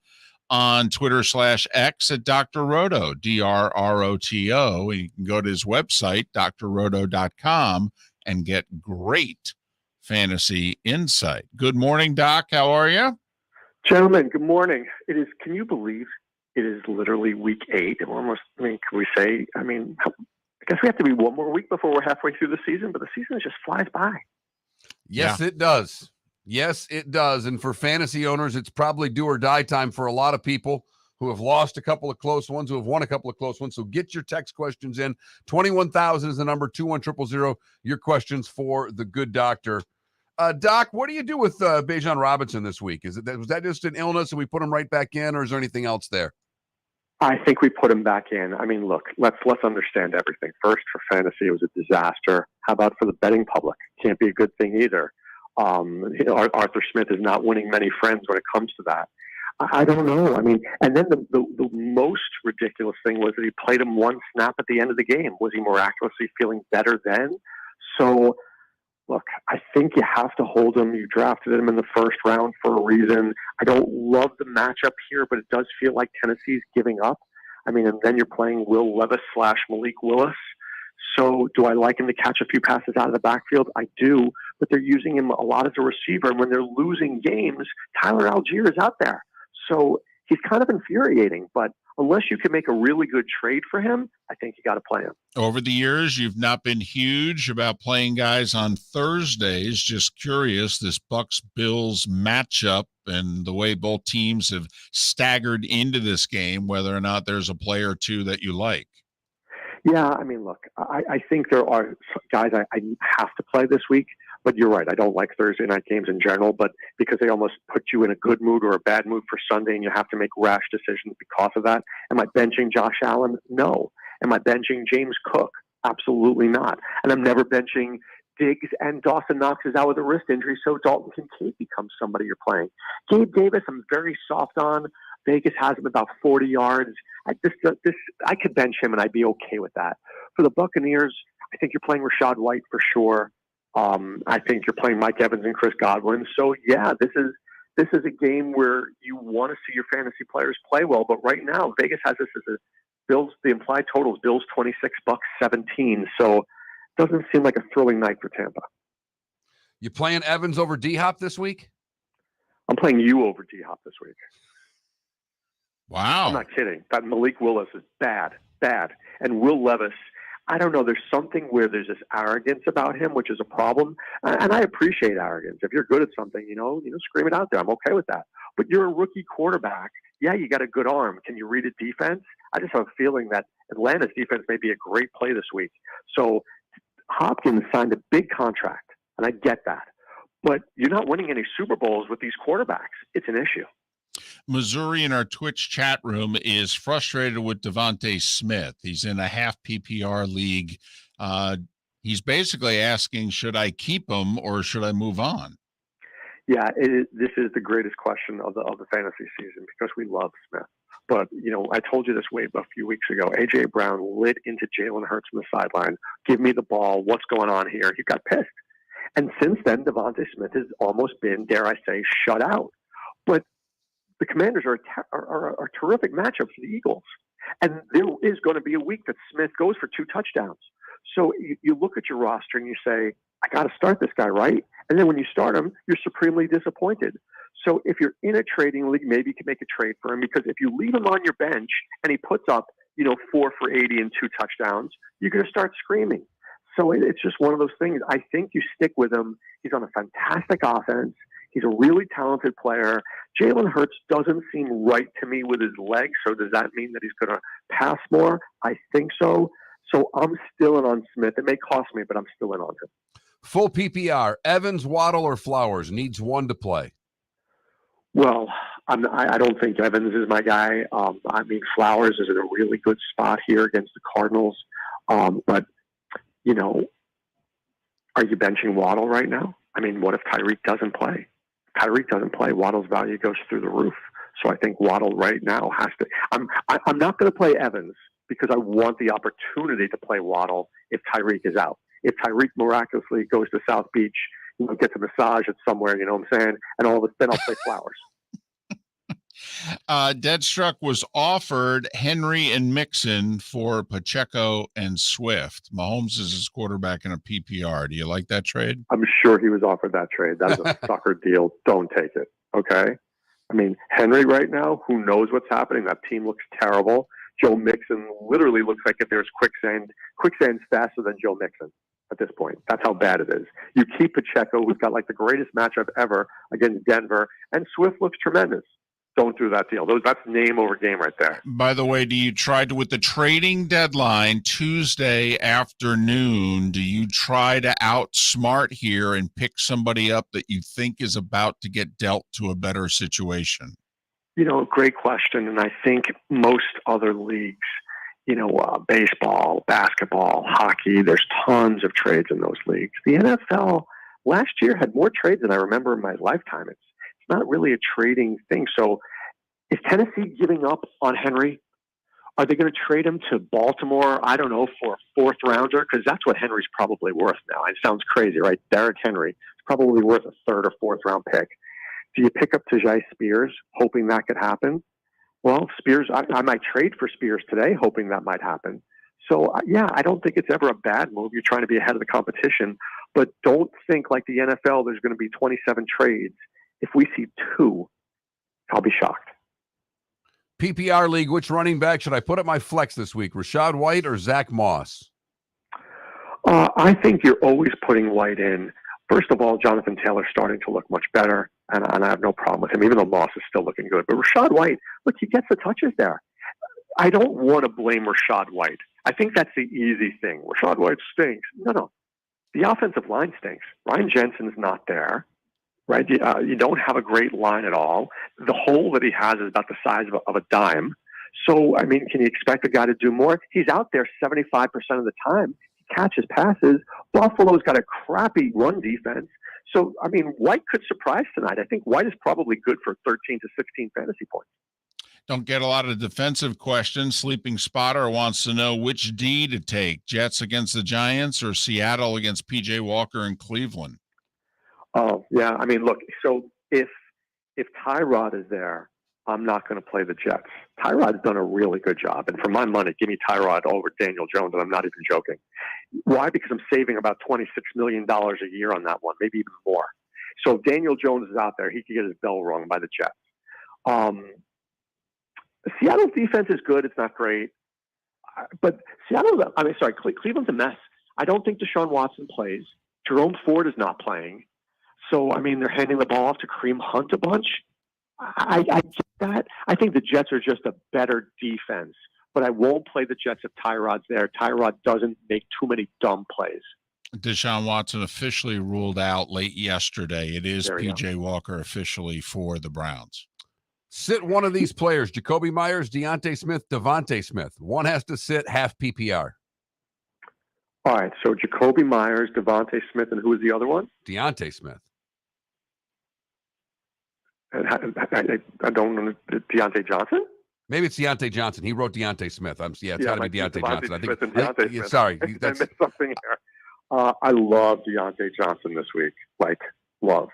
on Twitter/X at Dr. Roto, DRROTO. You can go to his website, drroto.com, and get great fantasy insight. Good morning, Doc. How are you? Gentlemen, good morning. Can you believe it is literally week 8? And we're almost, can we say, I guess we have to be one more week before we're halfway through the season, but the season just flies by. Yes, it does. Yes, it does. And for fantasy owners, it's probably do or die time for a lot of people who have lost a couple of close ones, who have won a couple of close ones. So get your text questions in. 21,000 is the number, 21000. Your questions for the good doctor. Doc, what do you do with Bijan Robinson this week? Was that just an illness and we put him right back in, or is there anything else there? I think we put him back in. Look, let's understand everything. First, for fantasy, it was a disaster. How about for the betting public? Can't be a good thing either. Arthur Smith is not winning many friends when it comes to that. I don't know. And then the most ridiculous thing was that he played him one snap at the end of the game. Was he miraculously feeling better then? So look, I think you have to hold him. You drafted him in the first round for a reason. I don't love the matchup here, but it does feel like Tennessee's giving up. I mean, and then you're playing Will Levis / Malik Willis. So do I like him to catch a few passes out of the backfield? I do, but they're using him a lot as a receiver. And when they're losing games, Tyler Algier is out there. So he's kind of infuriating, but unless you can make a really good trade for him, I think you got to play him. Over the years, you've not been huge about playing guys on Thursdays. Just curious, this Bucs-Bills matchup and the way both teams have staggered into this game, whether or not there's a player or two that you like. Yeah, I mean, look, I think there are guys I have to play this week, but you're right. I don't like Thursday night games in general, but because they almost put you in a good mood or a bad mood for Sunday and you have to make rash decisions because of that. Am I benching Josh Allen? No. Am I benching James Cook? Absolutely not. And I'm never benching Diggs, and Dawson Knox is out with a wrist injury, so Dalton Kincaid becomes somebody you're playing. Gabe Davis, I'm very soft on. Vegas has him about 40 yards. I could bench him, and I'd be okay with that. For the Buccaneers, I think you're playing Rachaad White for sure. I think you're playing Mike Evans and Chris Godwin. So, yeah, this is a game where you want to see your fantasy players play well. But right now, Vegas has this as Bills. The implied total is Bills 26, Bucs 17. So it doesn't seem like a thrilling night for Tampa. You playing Evans over D-Hop this week? I'm playing you over D-Hop this week. Wow. I'm not kidding. That Malik Willis is bad. And Will Levis, I don't know. There's something where there's this arrogance about him, which is a problem. And I appreciate arrogance. If you're good at something, scream it out there. I'm okay with that. But you're a rookie quarterback. Yeah, you got a good arm. Can you read a defense? I just have a feeling that Atlanta's defense may be a great play this week. So Hopkins signed a big contract, and I get that. But you're not winning any Super Bowls with these quarterbacks. It's an issue. Missouri in our Twitch chat room is frustrated with Devontae Smith. He's in a half PPR league. He's basically asking, should I keep him or should I move on? Yeah, this is the greatest question of the fantasy season because we love Smith. But, I told you this a few weeks ago. A.J. Brown lit into Jalen Hurts on the sideline. Give me the ball. What's going on here? He got pissed. And since then, Devontae Smith has almost been, dare I say, shut out. But the Commanders are a terrific matchup for the Eagles. And there is going to be a week that Smith goes for 2 touchdowns. So you look at your roster and you say, I got to start this guy, right? And then when you start him, you're supremely disappointed. So if you're in a trading league, maybe you can make a trade for him because if you leave him on your bench and he puts up, 4 for 80 and 2 touchdowns, you're going to start screaming. So it's just one of those things. I think you stick with him. He's on a fantastic offense. He's a really talented player. Jalen Hurts doesn't seem right to me with his legs. So does that mean that he's going to pass more? I think so. So I'm still in on Smith. It may cost me, but I'm still in on him. Full PPR, Evans, Waddle, or Flowers needs one to play. Well, I don't think Evans is my guy. Flowers is in a really good spot here against the Cardinals. But, are you benching Waddle right now? What if Tyreek doesn't play? If Tyreek doesn't play, Waddle's value goes through the roof. So I think Waddle right now has to. I'm not going to play Evans because I want the opportunity to play Waddle if Tyreek is out. If Tyreek miraculously goes to South Beach, gets a massage at somewhere, you know what I'm saying? And all of a sudden I'll play Flowers. Deadstruck was offered Henry and Mixon for Pacheco and Swift. Mahomes is his quarterback in a PPR. Do you like that trade? I'm sure he was offered that trade. That is a sucker deal. Don't take it. Okay. Henry right now, who knows what's happening? That team looks terrible. Joe Mixon literally looks like if there's quicksand's faster than Joe Mixon at this point. That's how bad it is. You keep Pacheco, who's got like the greatest matchup ever against Denver, and Swift looks tremendous. Don't do that deal. That's name over game right there. By the way, do you try to, with the trading deadline Tuesday afternoon, do you try to outsmart here and pick somebody up that you think is about to get dealt to a better situation? Great question. And I think most other leagues, baseball, basketball, hockey, there's tons of trades in those leagues. The NFL last year had more trades than I remember in my lifetime. It's not really a trading thing. So is Tennessee giving up on Henry? Are they going to trade him to Baltimore? I don't know, for a fourth rounder, because that's what Henry's probably worth now. It sounds crazy, right? Derrick Henry is probably worth a third or fourth round pick. Do you pick up Tajay Spears, hoping that could happen? Well, Spears, I might trade for Spears today, hoping that might happen. So, yeah, I don't think it's ever a bad move. You're trying to be ahead of the competition, but don't think like the NFL there's going to be 27 trades. If we see 2, I'll be shocked. PPR league, which running back should I put at my flex this week? Rachaad White or Zach Moss? I think you're always putting White in. First of all, Jonathan Taylor's starting to look much better, and I have no problem with him, even though Moss is still looking good. But Rachaad White, look, he gets the touches there. I don't want to blame Rachaad White. I think that's the easy thing. Rachaad White stinks. No. The offensive line stinks. Ryan Jensen's not there, right? You don't have a great line at all. The hole that he has is about the size of a dime. So, I mean, can you expect the guy to do more? He's out there 75% of the time. He catches passes. Buffalo's got a crappy run defense. So, I mean, White could surprise tonight. I think White is probably good for 13 to 16 fantasy points. Don't get a lot of defensive questions. Sleeping Spotter wants to know which D to take, Jets against the Giants or Seattle against P.J. Walker in Cleveland. Oh, yeah. I mean, look, so if Tyrod is there, I'm not going to play the Jets. Tyrod's done a really good job. And for my money, give me Tyrod over Daniel Jones, and I'm not even joking. Why? Because I'm saving about $26 million a year on that one, maybe even more. So if Daniel Jones is out there, he could get his bell rung by the Jets. Seattle's defense is good. It's not great. But Cleveland's a mess. I don't think Deshaun Watson plays. Jerome Ford is not playing. So, I mean, they're handing the ball off to Kareem Hunt a bunch. I get that. I think the Jets are just a better defense. But I won't play the Jets if Tyrod's there. Tyrod doesn't make too many dumb plays. Deshaun Watson officially ruled out late yesterday. It is P.J. Walker officially for the Browns. Sit one of these players, Jacoby Myers, Deontay Smith, Devontae Smith. One has to sit half PPR. All right, so Jacoby Myers, Devontae Smith, and who was the other one? Deontay Smith. And I don't know. Deontay Johnson? Maybe it's Deontay Johnson. He wrote Deontay Smith. It's got to be Deontay Johnson. Deontay Smith. Sorry. I missed something here. I love Deontay Johnson this week. Love.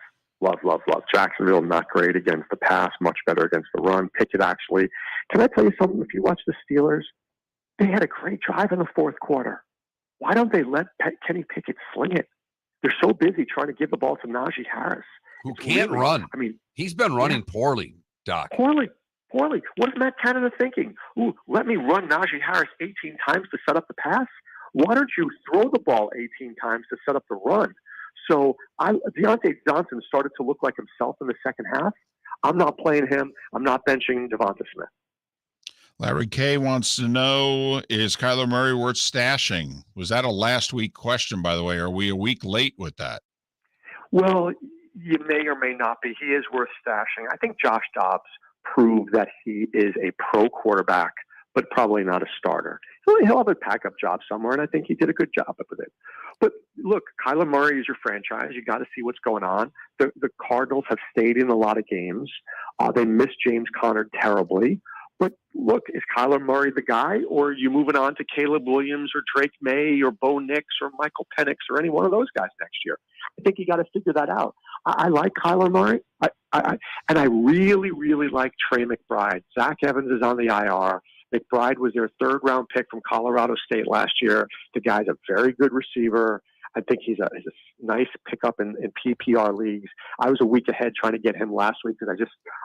Jacksonville, not great against the pass, much better against the run. Pickett, actually. Can I tell you something? If you watch the Steelers, they had a great drive in the fourth quarter. Why don't they let Kenny Pickett sling it? They're so busy trying to give the ball to Najee Harris. Who can't run. I mean, he's been running poorly, Doc. Poorly. What is Matt Canada thinking? Ooh, let me run Najee Harris 18 times to set up the pass? Why don't you throw the ball 18 times to set up the run? So Deontay Johnson started to look like himself in the second half. I'm not playing him. I'm not benching Devonta Smith. Larry K wants to know, is Kyler Murray worth stashing? Was that a last week question, by the way? Are we a week late with that? Well, you may or may not be. He is worth stashing. I think Josh Dobbs proved that he is a pro quarterback, but probably not a starter. He'll have a backup job somewhere, and I think he did a good job with it. But look, Kyler Murray is your franchise. You got to see what's going on. The Cardinals have stayed in a lot of games. They missed James Conner terribly. But look, is Kyler Murray the guy, or are you moving on to Caleb Williams or Drake May or Bo Nix or Michael Penix or any one of those guys next year? I think you got to figure that out. I like Kyler Murray, and I really, really like Trey McBride. Zach Evans is on the IR. McBride was their third-round pick from Colorado State last year. The guy's a very good receiver. I think he's a nice pickup in PPR leagues. I was a week ahead trying to get him last week because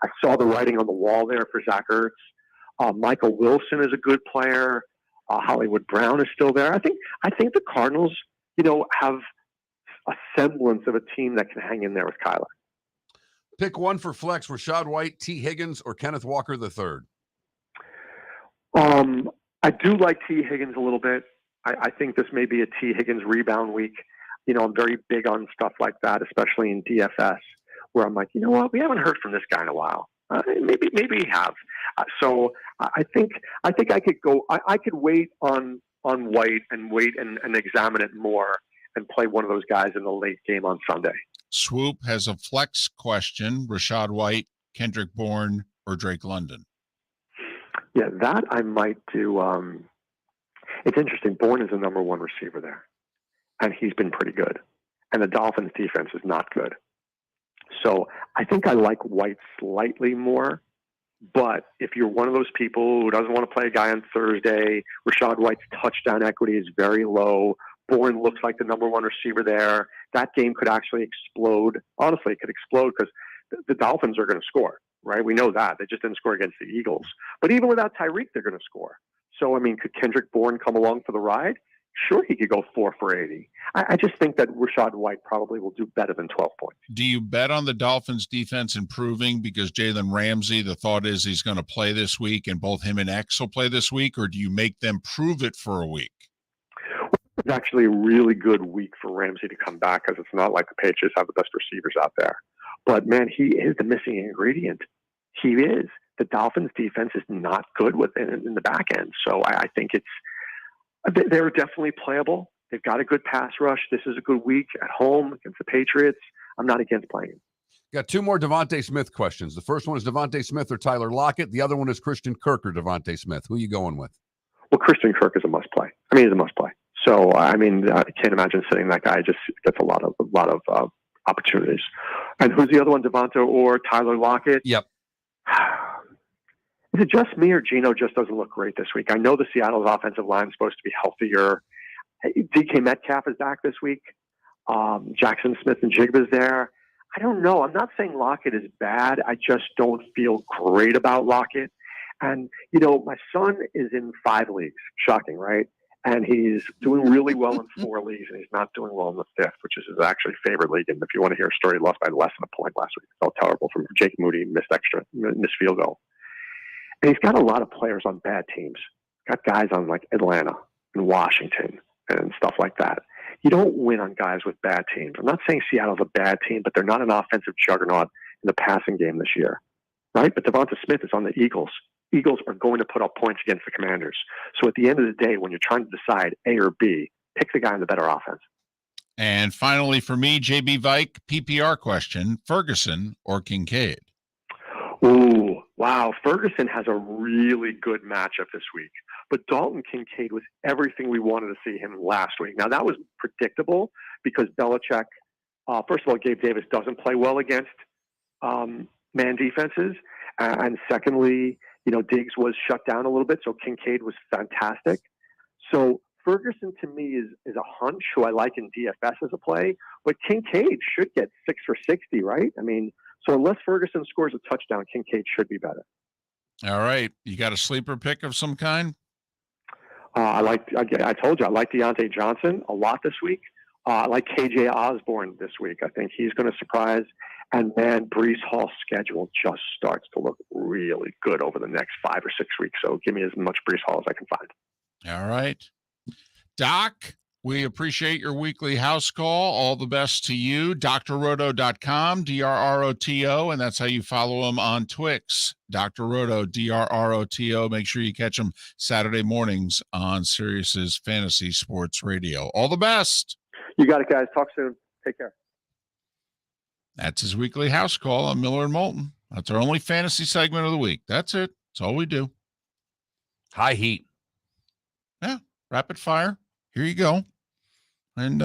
I saw the writing on the wall there for Zach Ertz. Michael Wilson is a good player. Hollywood Brown is still there. I think the Cardinals, have a semblance of a team that can hang in there with Kyler. Pick one for flex: Rachaad White, T. Higgins, or Kenneth Walker III. I do like T. Higgins a little bit. I think this may be a T. Higgins rebound week. I'm very big on stuff like that, especially in DFS, where I'm like, you know what, we haven't heard from this guy in a while. Maybe we have. So I think I could go. I could wait on White and wait and examine it more and play one of those guys in the late game on Sunday. Swoop has a flex question: Rachaad White, Kendrick Bourne, or Drake London. Yeah, that I might do. It's interesting. Bourne is the number one receiver there, and he's been pretty good. And the Dolphins' defense is not good. So I think I like White slightly more. But if you're one of those people who doesn't want to play a guy on Thursday, Rachaad White's touchdown equity is very low. Bourne looks like the number one receiver there. That game could actually explode. Honestly, it could explode because the Dolphins are going to score, right? We know that. They just didn't score against the Eagles. But even without Tyreek, they're going to score. So, I mean, could Kendrick Bourne come along for the ride? Sure, he could go 4 for 80. I just think that Rachaad White probably will do better than 12 points. Do you bet on the Dolphins defense improving because Jalen Ramsey, the thought is he's going to play this week and both him and X will play this week, or do you make them prove it for a week? It's actually a really good week for Ramsey to come back because it's not like the Patriots have the best receivers out there. But, man, he is the missing ingredient. He is. The Dolphins defense is not good in the back end. So I think they're definitely playable. They've got a good pass rush. This is a good week at home against the Patriots. I'm not against playing him. Got 2 more Devontae Smith questions. The first one is Devontae Smith or Tyler Lockett. The other one is Christian Kirk or Devontae Smith. Who are you going with? Well, Christian Kirk is a must play. I mean, he's a must play. So, I mean, I can't imagine sitting that guy. Just gets a lot of opportunities. And who's the other one, Devontae or Tyler Lockett? Yep. Is it just me or Geno just doesn't look great this week? I know the Seattle's offensive line is supposed to be healthier. DK Metcalf is back this week. Jackson Smith and Jigba's there. I don't know. I'm not saying Lockett is bad. I just don't feel great about Lockett. And, you know, my son is in 5 leagues. Shocking, right? And he's doing really well in 4 leagues, and he's not doing well in the 5th, which is his actually favorite league. And if you want to hear a story, he lost by less than a point last week. It felt terrible from Jake Moody, missed field goal. And he's got a lot of players on bad teams. Got guys on like Atlanta and Washington and stuff like that. You don't win on guys with bad teams. I'm not saying Seattle's a bad team, but they're not an offensive juggernaut in the passing game this year, right? But Devonta Smith is on the Eagles. Eagles are going to put up points against the Commanders. So at the end of the day, when you're trying to decide A or B, pick the guy in the better offense. And finally, for me, JB Vike, PPR question, Ferguson or Kincaid? Ooh, wow. Ferguson has a really good matchup this week. But Dalton Kincaid was everything we wanted to see him last week. Now, that was predictable because Belichick, first of all, Gabe Davis doesn't play well against man defenses. And secondly, you know, Diggs was shut down a little bit, so Kincaid was fantastic. So Ferguson, to me, is a hunch who I like in DFS as a play. But Kincaid should get 6 for 60, right? I mean, so unless Ferguson scores a touchdown, Kincaid should be better. All right. You got a sleeper pick of some kind? I told you, I like Deontay Johnson a lot this week. I like KJ Osborne this week. I think he's going to surprise. And man, Breece Hall's schedule just starts to look really good over the next 5 or 6 weeks. So give me as much Breece Hall as I can find. All right. Doc, we appreciate your weekly house call. All the best to you. drroto.com, DRROTO, and that's how you follow him on Twix. Dr. Roto, DRROTO. Make sure you catch him Saturday mornings on Sirius's Fantasy Sports Radio. All the best. You got it, guys. Talk soon. Take care. That's his weekly house call on Miller and Moulton. That's our only fantasy segment of the week. That's it. That's all we do. High heat. Yeah. Rapid fire. Here you go. And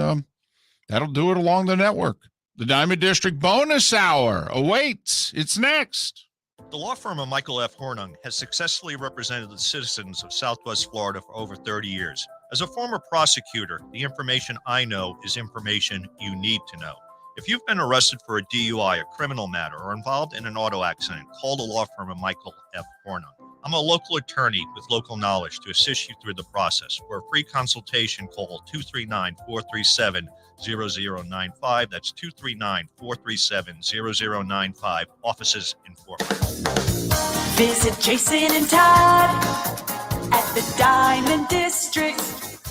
that'll do it along the network. The Diamond District Bonus Hour awaits. It's next. The law firm of Michael F. Hornung has successfully represented the citizens of Southwest Florida for over 30 years. As a former prosecutor, the information I know is information you need to know. If you've been arrested for a DUI, a criminal matter, or involved in an auto accident, call the law firm of Michael F. Hornung. I'm a local attorney with local knowledge to assist you through the process. For a free consultation, call 239-437-0095. That's 239-437-0095. Offices in Fort Worth. Visit Jason and Todd at the Diamond District.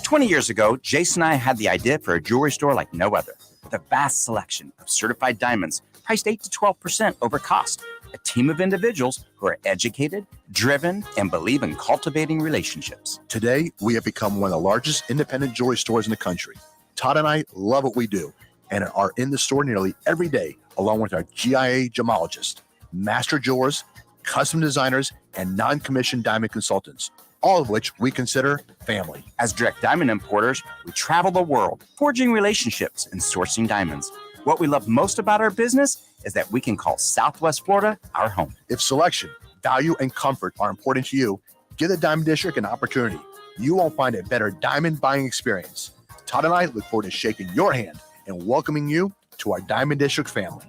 20 years ago, Jason and I had the idea for a jewelry store like no other. With a vast selection of certified diamonds priced 8 to 12% over cost. A team of individuals who are educated, driven, and believe in cultivating relationships. Today, we have become one of the largest independent jewelry stores in the country. Todd and I love what we do and are in the store nearly every day, along with our GIA gemologist, master jewelers, custom designers, and non-commissioned diamond consultants, all of which we consider family. As direct diamond importers, we travel the world, forging relationships and sourcing diamonds. What we love most about our business is that we can call Southwest Florida our home. If selection, value, and comfort are important to you, give the Diamond District an opportunity. You won't find a better diamond buying experience. Todd and I look forward to shaking your hand and welcoming you to our Diamond District family.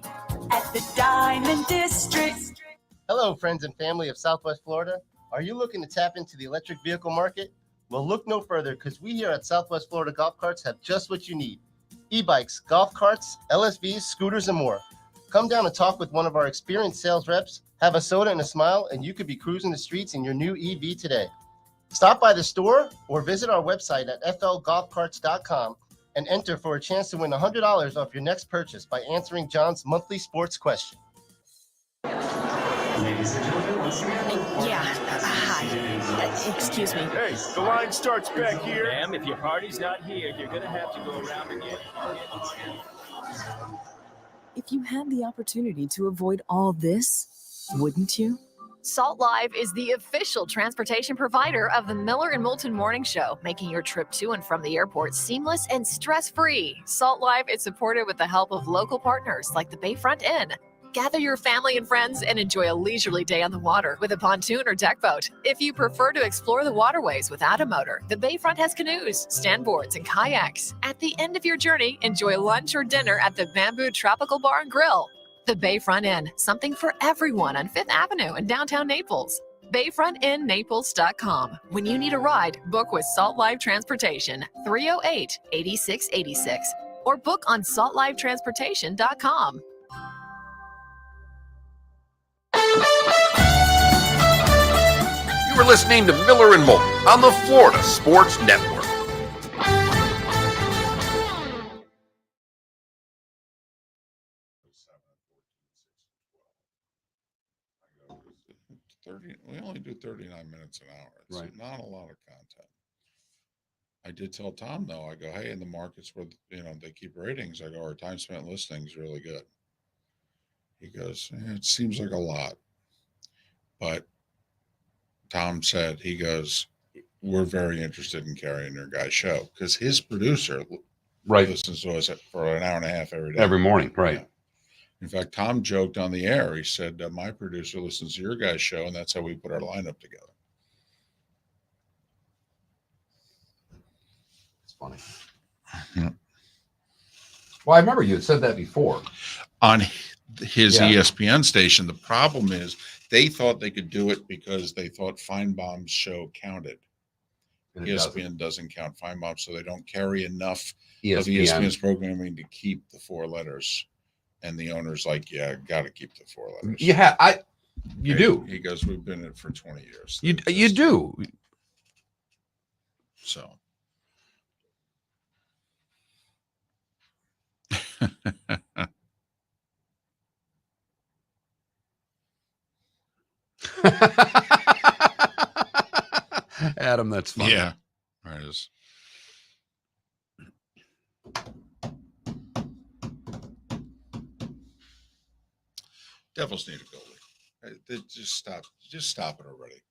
At the Diamond District. Hello, friends and family of Southwest Florida. Are you looking to tap into the electric vehicle market? Well, look no further, because we here at Southwest Florida Golf Carts have just what you need. E-bikes, golf carts, LSVs, scooters, and more. Come down and talk with one of our experienced sales reps, have a soda and a smile, and you could be cruising the streets in your new EV today. Stop by the store or visit our website at flgolfcarts.com and enter for a chance to win $100 off your next purchase by answering John's monthly sports question. Ladies and gentlemen, hi. Excuse me. Hey, the line starts back here. Ma'am, if your party's not here, you're going to have to go around again. If you had the opportunity to avoid all this, wouldn't you? Salt Live is the official transportation provider of the Miller and Moulton Morning Show, making your trip to and from the airport seamless and stress-free. Salt Live is supported with the help of local partners like the Bayfront Inn. Gather your family and friends and enjoy a leisurely day on the water with a pontoon or deck boat. If you prefer to explore the waterways without a motor, the Bayfront has canoes, standboards, and kayaks. At the end of your journey, enjoy lunch or dinner at the Bamboo Tropical Bar and Grill. The Bayfront Inn, something for everyone on 5th Avenue in downtown Naples. BayfrontInNaples.com. When you need a ride, book with Salt Live Transportation, 308-8686, or book on saltlivetransportation.com. You are listening to Miller and Moulton on the Florida Sports Network. We only do 39 minutes an hour. It's not a lot of content. I did tell Tom, though, I go, hey, in the markets where, they keep ratings, I go, our time spent listening is really good. He goes, it seems like a lot. But Tom said, he goes, we're very interested in carrying your guys' show, because his producer listens to us for an hour and a half every day. Every morning, right. Yeah. In fact, Tom joked on the air. He said, my producer listens to your guys' show, and that's how we put our lineup together. It's funny. Yeah. Well, I remember you had said that before. On his ESPN station, the problem is they thought they could do it because they thought Feinbaum's show counted. ESPN doesn't count Feinbaum, so they don't carry enough of ESPN's programming to keep the 4 letters. And the owner's like, yeah, got to keep the 4 letters. You do. He goes, we've been in it for 20 years. You do. So. Adam, that's funny. Yeah. Right. Devils need a goalie. Just stop it already.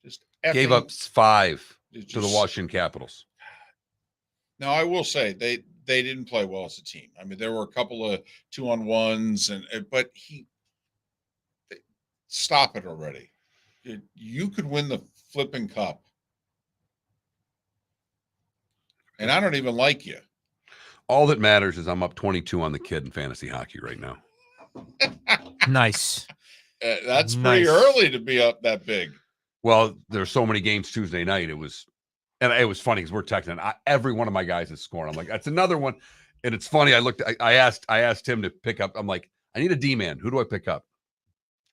Just gave up 5 to the Washington Capitals. Now, I will say they didn't play well as a team. I mean, there were a couple of 2-on-1s, but stop it already. You could win the flipping cup, and I don't even like you. All that matters is I'm up 22 on the kid in fantasy hockey right now. Nice. That's pretty early to be up that big. Well, there's so many games Tuesday night. It was funny because we're texting. Every one of my guys is scoring. I'm like, that's another one. And it's funny. I asked him to pick up. I'm like, I need a D-man. Who do I pick up?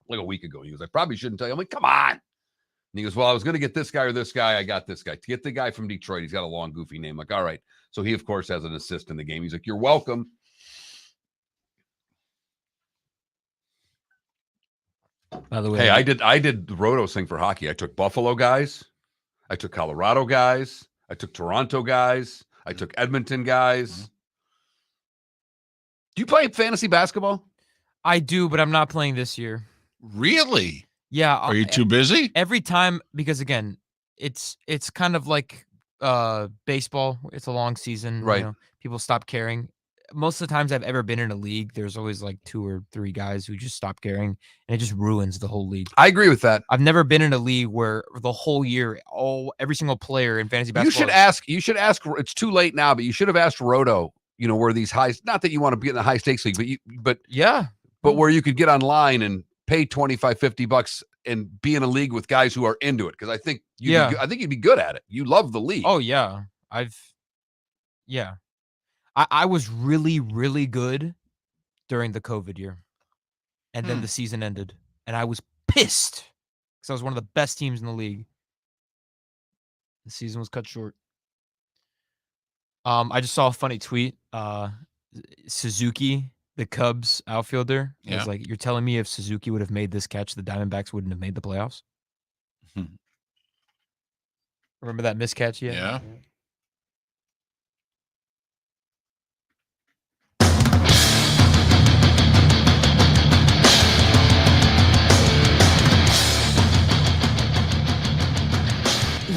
Like a week ago. He goes, I probably shouldn't tell you. I'm like, come on. And he goes, well, I was going to get this guy or this guy. I got this guy. To get the guy from Detroit, he's got a long, goofy name. Like, all right. So he, of course, has an assist in the game. He's like, you're welcome. By the way, hey, I did the Roto thing for hockey. I took Buffalo guys. I took Colorado guys. I took Toronto guys. I took Edmonton guys. Do you play fantasy basketball? I do, but I'm not playing this year. Really? Yeah. Are you too busy? Every time, because again, it's kind of like baseball. It's a long season. Right. You know, people stop caring. Most of the times I've ever been in a league, there's always like 2 or 3 guys who just stop caring, and it just ruins the whole league. I agree with that. I've never been in a league where the whole year, every single player in fantasy basketball. You should ask. It's too late now, but you should have asked Roto. You know, where these high. Not that you want to be in the high stakes league, but yeah, but where you could get online and pay $25-$50 and be in a league with guys who are into it. Because I think I think you'd be good at it. You love the league. Oh yeah, I was really, really good during the COVID year. And then the season ended. And I was pissed because I was one of the best teams in the league. The season was cut short. I just saw a funny tweet. Suzuki, the Cubs outfielder, was like, "You're telling me if Suzuki would have made this catch, the Diamondbacks wouldn't have made the playoffs?" Remember that miscatch yet? Yeah.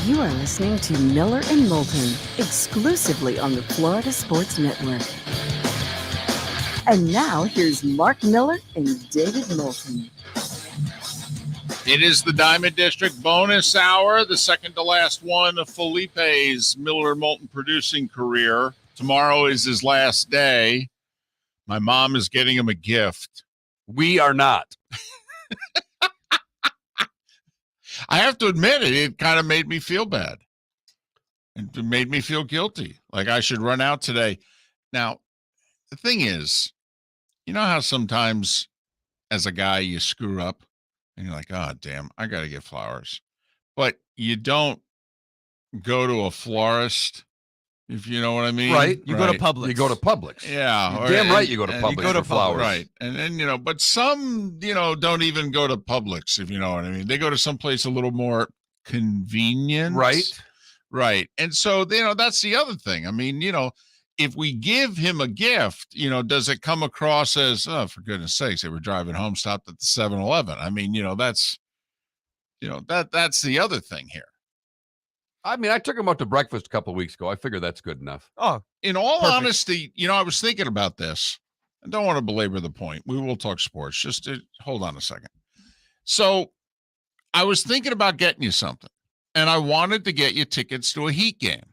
You are listening to Miller and Moulton, exclusively on the Florida Sports Network. And now here's Mark Miller and David Moulton. It is the Diamond District bonus hour, the second to last one of Felipe's Miller and Moulton producing career. Tomorrow is his last day. My mom is getting him a gift. We are not. I have to admit it kind of made me feel bad. It made me feel guilty. Like I should run out today. Now, the thing is, you know how sometimes as a guy you screw up and you're like, oh, damn, I got to get flowers. But you don't go to a florist, if you know what I mean. Right. You go to Publix. You go to Publix. Yeah. Damn right you go to Publix for flowers. Right. And then, but some, don't even go to Publix, if you know what I mean. They go to someplace a little more convenient. Right. Right. And so, that's the other thing. I mean, if we give him a gift, does it come across as, oh, for goodness sakes, they were driving home, stopped at the 7-Eleven. I mean, that's the other thing here. I mean, I took him out to breakfast a couple of weeks ago. I figure that's good enough. Oh, in all honesty, I was thinking about this. I don't want to belabor the point. We will talk sports. Just hold on a second. So I was thinking about getting you something, and I wanted to get you tickets to a Heat game.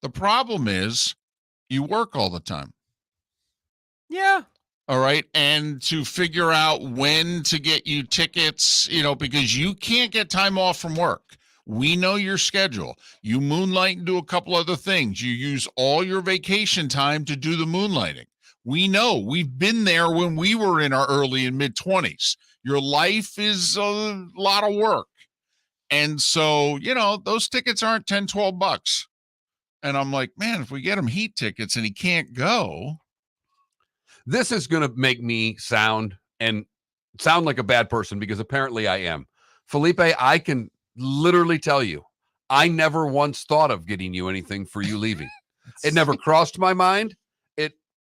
The problem is you work all the time. Yeah. All right. And to figure out when to get you tickets, because you can't get time off from work. We know your schedule. You moonlight and do a couple other things. You use all your vacation time to do the moonlighting. We know. We've been there when we were in our early and mid-20s. Your life is a lot of work. And so, those tickets aren't $10-$12. And I'm like, man, if we get him Heat tickets and he can't go. This is going to make me sound like a bad person because apparently I am. Felipe, I can literally tell you, I never once thought of getting you anything for you leaving. It never crossed my mind.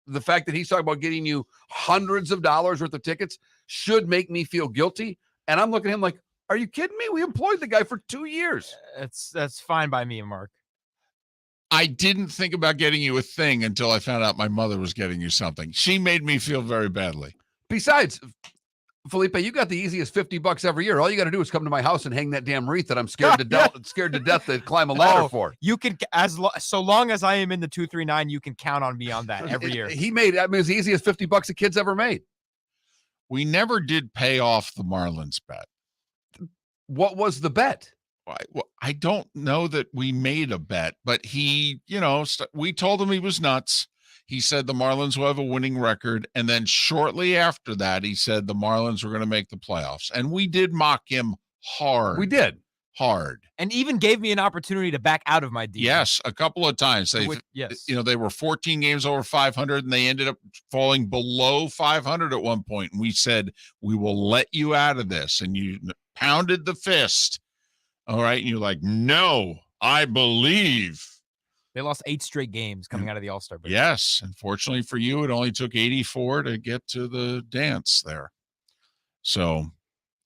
The fact that he's talking about getting you hundreds of dollars worth of tickets should make me feel guilty. And I'm looking at him like, are you kidding me? We employed the guy for 2 years. That's fine by me, Mark. I didn't think about getting you a thing until I found out my mother was getting you something. She made me feel very badly. Besides, Felipe, you got the easiest $50 every year. All you got to do is come to my house and hang that damn wreath that I'm scared to death to climb a ladder for. You can, so long as I am in the 239, you can count on me on that every year. He made, it was the easiest $50 a kid's ever made. We never did pay off the Marlins bet. What was the bet? I don't know that we made a bet, but he, we told him he was nuts. He said the Marlins will have a winning record. And then shortly after that, he said the Marlins were going to make the playoffs. And we did mock him hard. We did. Hard. And even gave me an opportunity to back out of my deal. Yes, a couple of times. They were 14 games over 500, and they ended up falling below 500 at one point. And we said, we will let you out of this. And you pounded the fist. All right. And you're like, no, I believe. They lost 8 straight games coming out of the All-Star break. Yes. Unfortunately for you, it only took 84 to get to the dance there. So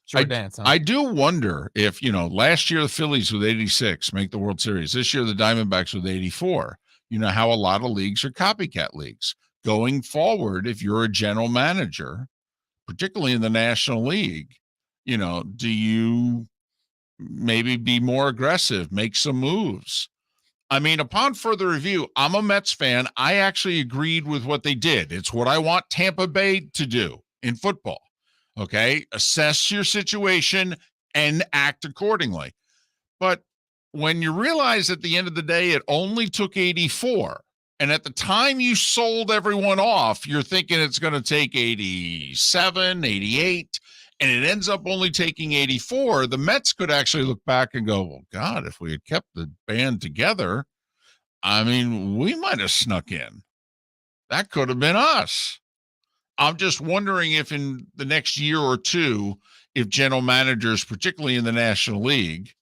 Short dance, huh? I do wonder if, last year the Phillies with 86 make the World Series. This year the Diamondbacks with 84. You know how a lot of leagues are copycat leagues. Going forward, if you're a general manager, particularly in the National League, do you maybe be more aggressive, make some moves? I mean, upon further review, I'm a Mets fan. I actually agreed with what they did. It's what I want Tampa Bay to do in football. Okay? Assess your situation and act accordingly. But when you realize at the end of the day, it only took 84, and at the time you sold everyone off, you're thinking it's going to take 87, 88, and it ends up only taking 84, the Mets could actually look back and go, well, God, if we had kept the band together, I mean, we might have snuck in. That could have been us. I'm just wondering if in the next year or two, if general managers, particularly in the National League,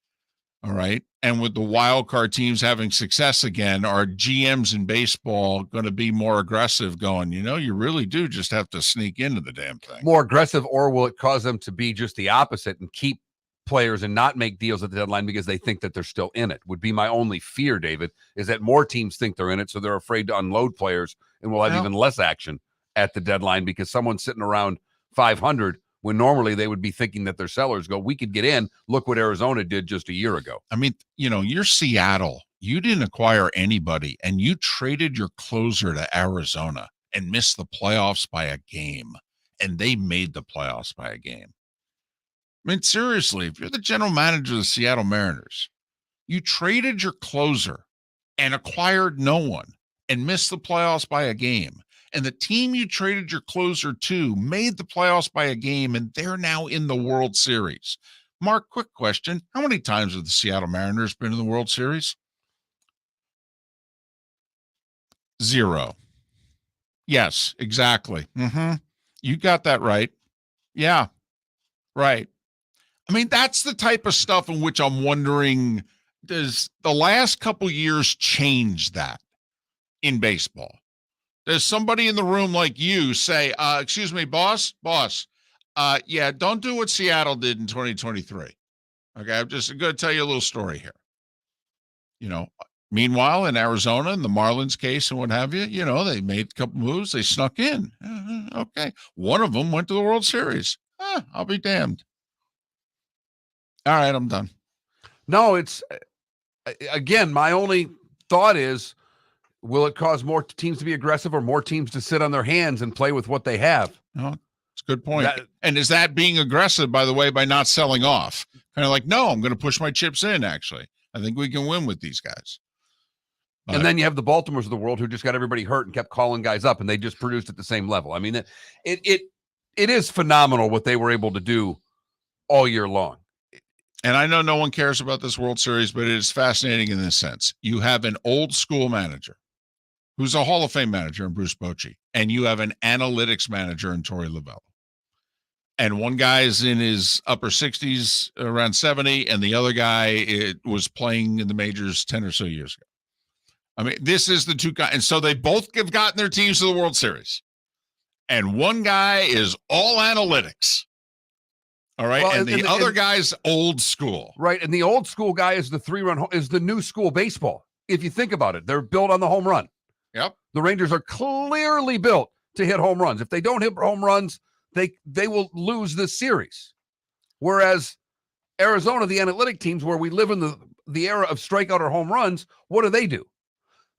all right, and with the wild card teams having success again, are GMs in baseball going to be more aggressive going, you really do just have to sneak into the damn thing. More aggressive, or will it cause them to be just the opposite and keep players and not make deals at the deadline because they think that they're still in it? Would be my only fear, David, is that more teams think they're in it, so they're afraid to unload players, and we'll have even less action at the deadline because someone's sitting around 500 when normally they would be thinking that their sellers go, we could get in. Look what Arizona did just a year ago. I mean, you're Seattle. You didn't acquire anybody, and you traded your closer to Arizona and missed the playoffs by a game, and they made the playoffs by a game. I mean, seriously, if you're the general manager of the Seattle Mariners, you traded your closer and acquired no one and missed the playoffs by a game. And the team you traded your closer to made the playoffs by a game, and they're now in the World Series. Mark, quick question. How many times have the Seattle Mariners been in the World Series? 0. Yes, exactly. You got that right. Yeah, right. I mean, that's the type of stuff in which I'm wondering, does the last couple years change that in baseball? Does somebody in the room like you say, excuse me, boss, yeah, don't do what Seattle did in 2023. Okay, I'm just going to tell you a little story here. Meanwhile, in Arizona, in the Marlins case and what have you, they made a couple moves. They snuck in. Okay. One of them went to the World Series. I'll be damned. All right, I'm done. No, it's, again, my only thought is, will it cause more teams to be aggressive or more teams to sit on their hands and play with what they have? No, it's a good point. And is that being aggressive, by the way, by not selling off? Kind of like, no, I'm going to push my chips in, actually. I think we can win with these guys. And then you have the Baltimores of the world who just got everybody hurt and kept calling guys up, and they just produced at the same level. I mean, it is phenomenal what they were able to do all year long. And I know no one cares about this World Series, but it is fascinating in this sense. You have an old school manager who's a Hall of Fame manager in Bruce Bochy, and you have an analytics manager in Torey Lovullo. And one guy is in his upper 60s, around 70, and the other guy was playing in the majors 10 or so years ago. I mean, this is the two guys. And so they both have gotten their teams to the World Series. And one guy is all analytics. All right. Well, and the other guy's old school. Right. And the old school guy is the 3-run, is the new school baseball. If you think about it, they're built on the home run. Yep. The Rangers are clearly built to hit home runs. If they don't hit home runs, they will lose this series. Whereas Arizona, the analytic teams, where we live in the era of strikeout or home runs, what do?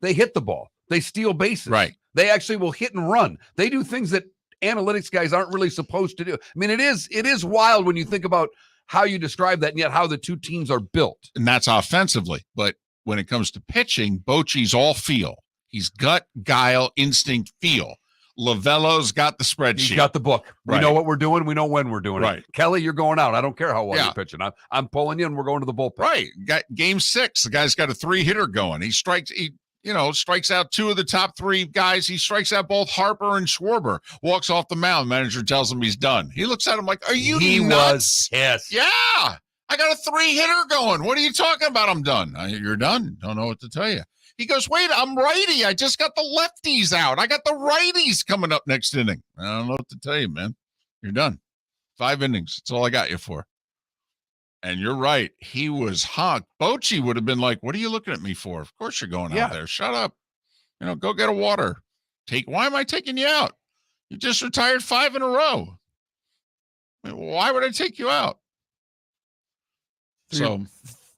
They hit the ball. They steal bases. Right. They actually will hit and run. They do things that analytics guys aren't really supposed to do. I mean, it is wild when you think about how you describe that and yet how the two teams are built. And that's offensively. But when it comes to pitching, Bochy's all feel. He's gut, guile, instinct, feel. Lovullo's got the spreadsheet. He's got the book. We know what we're doing. We know when we're doing it. Kelly, you're going out. I don't care how well you're pitching. I'm pulling you and we're going to the bullpen. Right. Got game 6. The guy's got a 3-hitter going. He strikes out 2 of the top 3 guys. He strikes out both Harper and Schwarber. Walks off the mound. Manager tells him he's done. He looks at him like, are you nuts? Yes. Yeah. I got a 3-hitter going. What are you talking about? I'm done. You're done. Don't know what to tell you. He goes, wait, I'm righty. I just got the lefties out. I got the righties coming up next inning. I don't know what to tell you, man. You're done. 5 innings. That's all I got you for. And you're right. He was honked. Bochy would have been like, what are you looking at me for? Of course you're going out there. Shut up. Go get a water. Why am I taking you out? You just retired 5 in a row. Why would I take you out?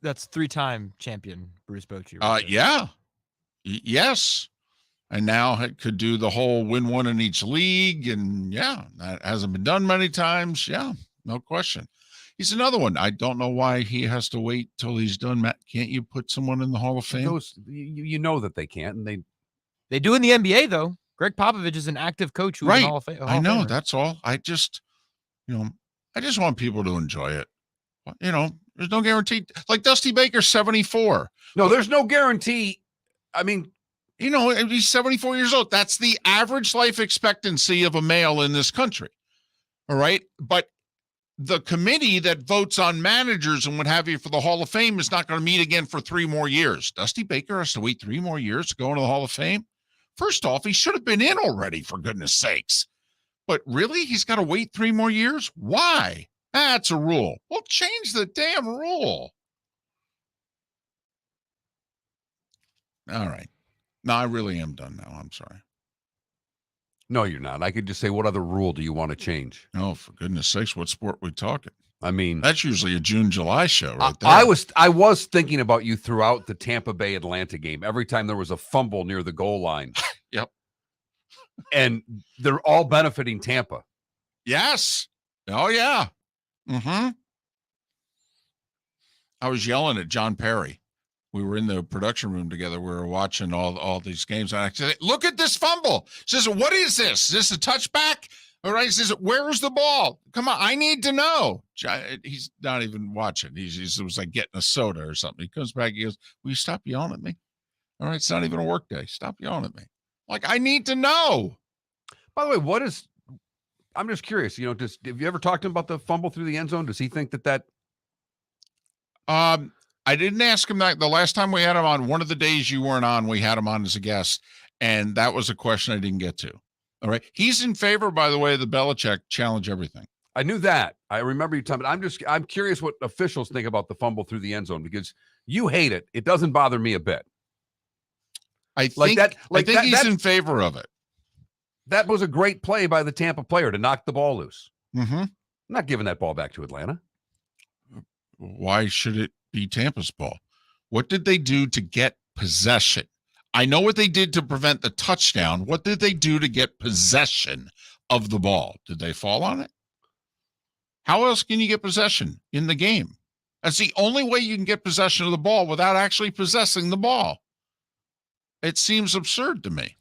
That's 3-time champion Bruce Bochy. Yeah. Yes. And now could do the whole win one in each league. And that hasn't been done many times. Yeah, no question. He's another one. I don't know why he has to wait till he's done. Matt, can't you put someone in the Hall of Fame? You know that they can't, and they do in the NBA though. Greg Popovich is an active coach who's in Hall of Fame. I know. That's all. I just want people to enjoy it. There's no guarantee. Like Dusty Baker, 74. No, there's no guarantee. I mean, he's 74 years old. That's the average life expectancy of a male in this country. All right. But the committee that votes on managers and what have you for the Hall of Fame is not going to meet again for 3 more years. Dusty Baker has to wait 3 more years to go into the Hall of Fame. First off, he should have been in already, for goodness sakes. But really, he's got to wait 3 more years? Why? That's a rule. Well, change the damn rule. All right. No, I really am done now. I'm sorry. No, you're not. I could just say, what other rule do you want to change? Oh, for goodness sakes, what sport we talking? I mean, that's usually a June, July show right there. I was thinking about you throughout the Tampa Bay Atlanta game. Every time there was a fumble near the goal line. Yep. And they're all benefiting Tampa. Yes. Oh, yeah. I was yelling at John Perry. We were in the production room together. We were watching all these games. And I said, look at this fumble. He says, what is this? Is this a touchback? All right. He says, where's the ball? Come on. I need to know. He's not even watching. It was like getting a soda or something. He comes back. He goes, will you stop yelling at me? All right. It's not even a work day. Stop yelling at me. Like, I need to know. By the way, I'm just curious, have you ever talked to him about the fumble through the end zone? Does he think that? I didn't ask him that. The last time we had him on, one of the days you weren't on, we had him on as a guest, and that was a question I didn't get to. All right. He's in favor, by the way, of the Belichick challenge everything. I knew that. I remember you telling me. I'm curious what officials think about the fumble through the end zone, because you hate it. It doesn't bother me a bit. I think he's in favor of it. That was a great play by the Tampa player to knock the ball loose. Mm-hmm. I'm not giving that ball back to Atlanta. Why should it be Tampa's ball? What did they do to get possession? I know what they did to prevent the touchdown. What did they do to get possession of the ball? Did they fall on it? How else can you get possession in the game? That's the only way you can get possession of the ball without actually possessing the ball. It seems absurd to me.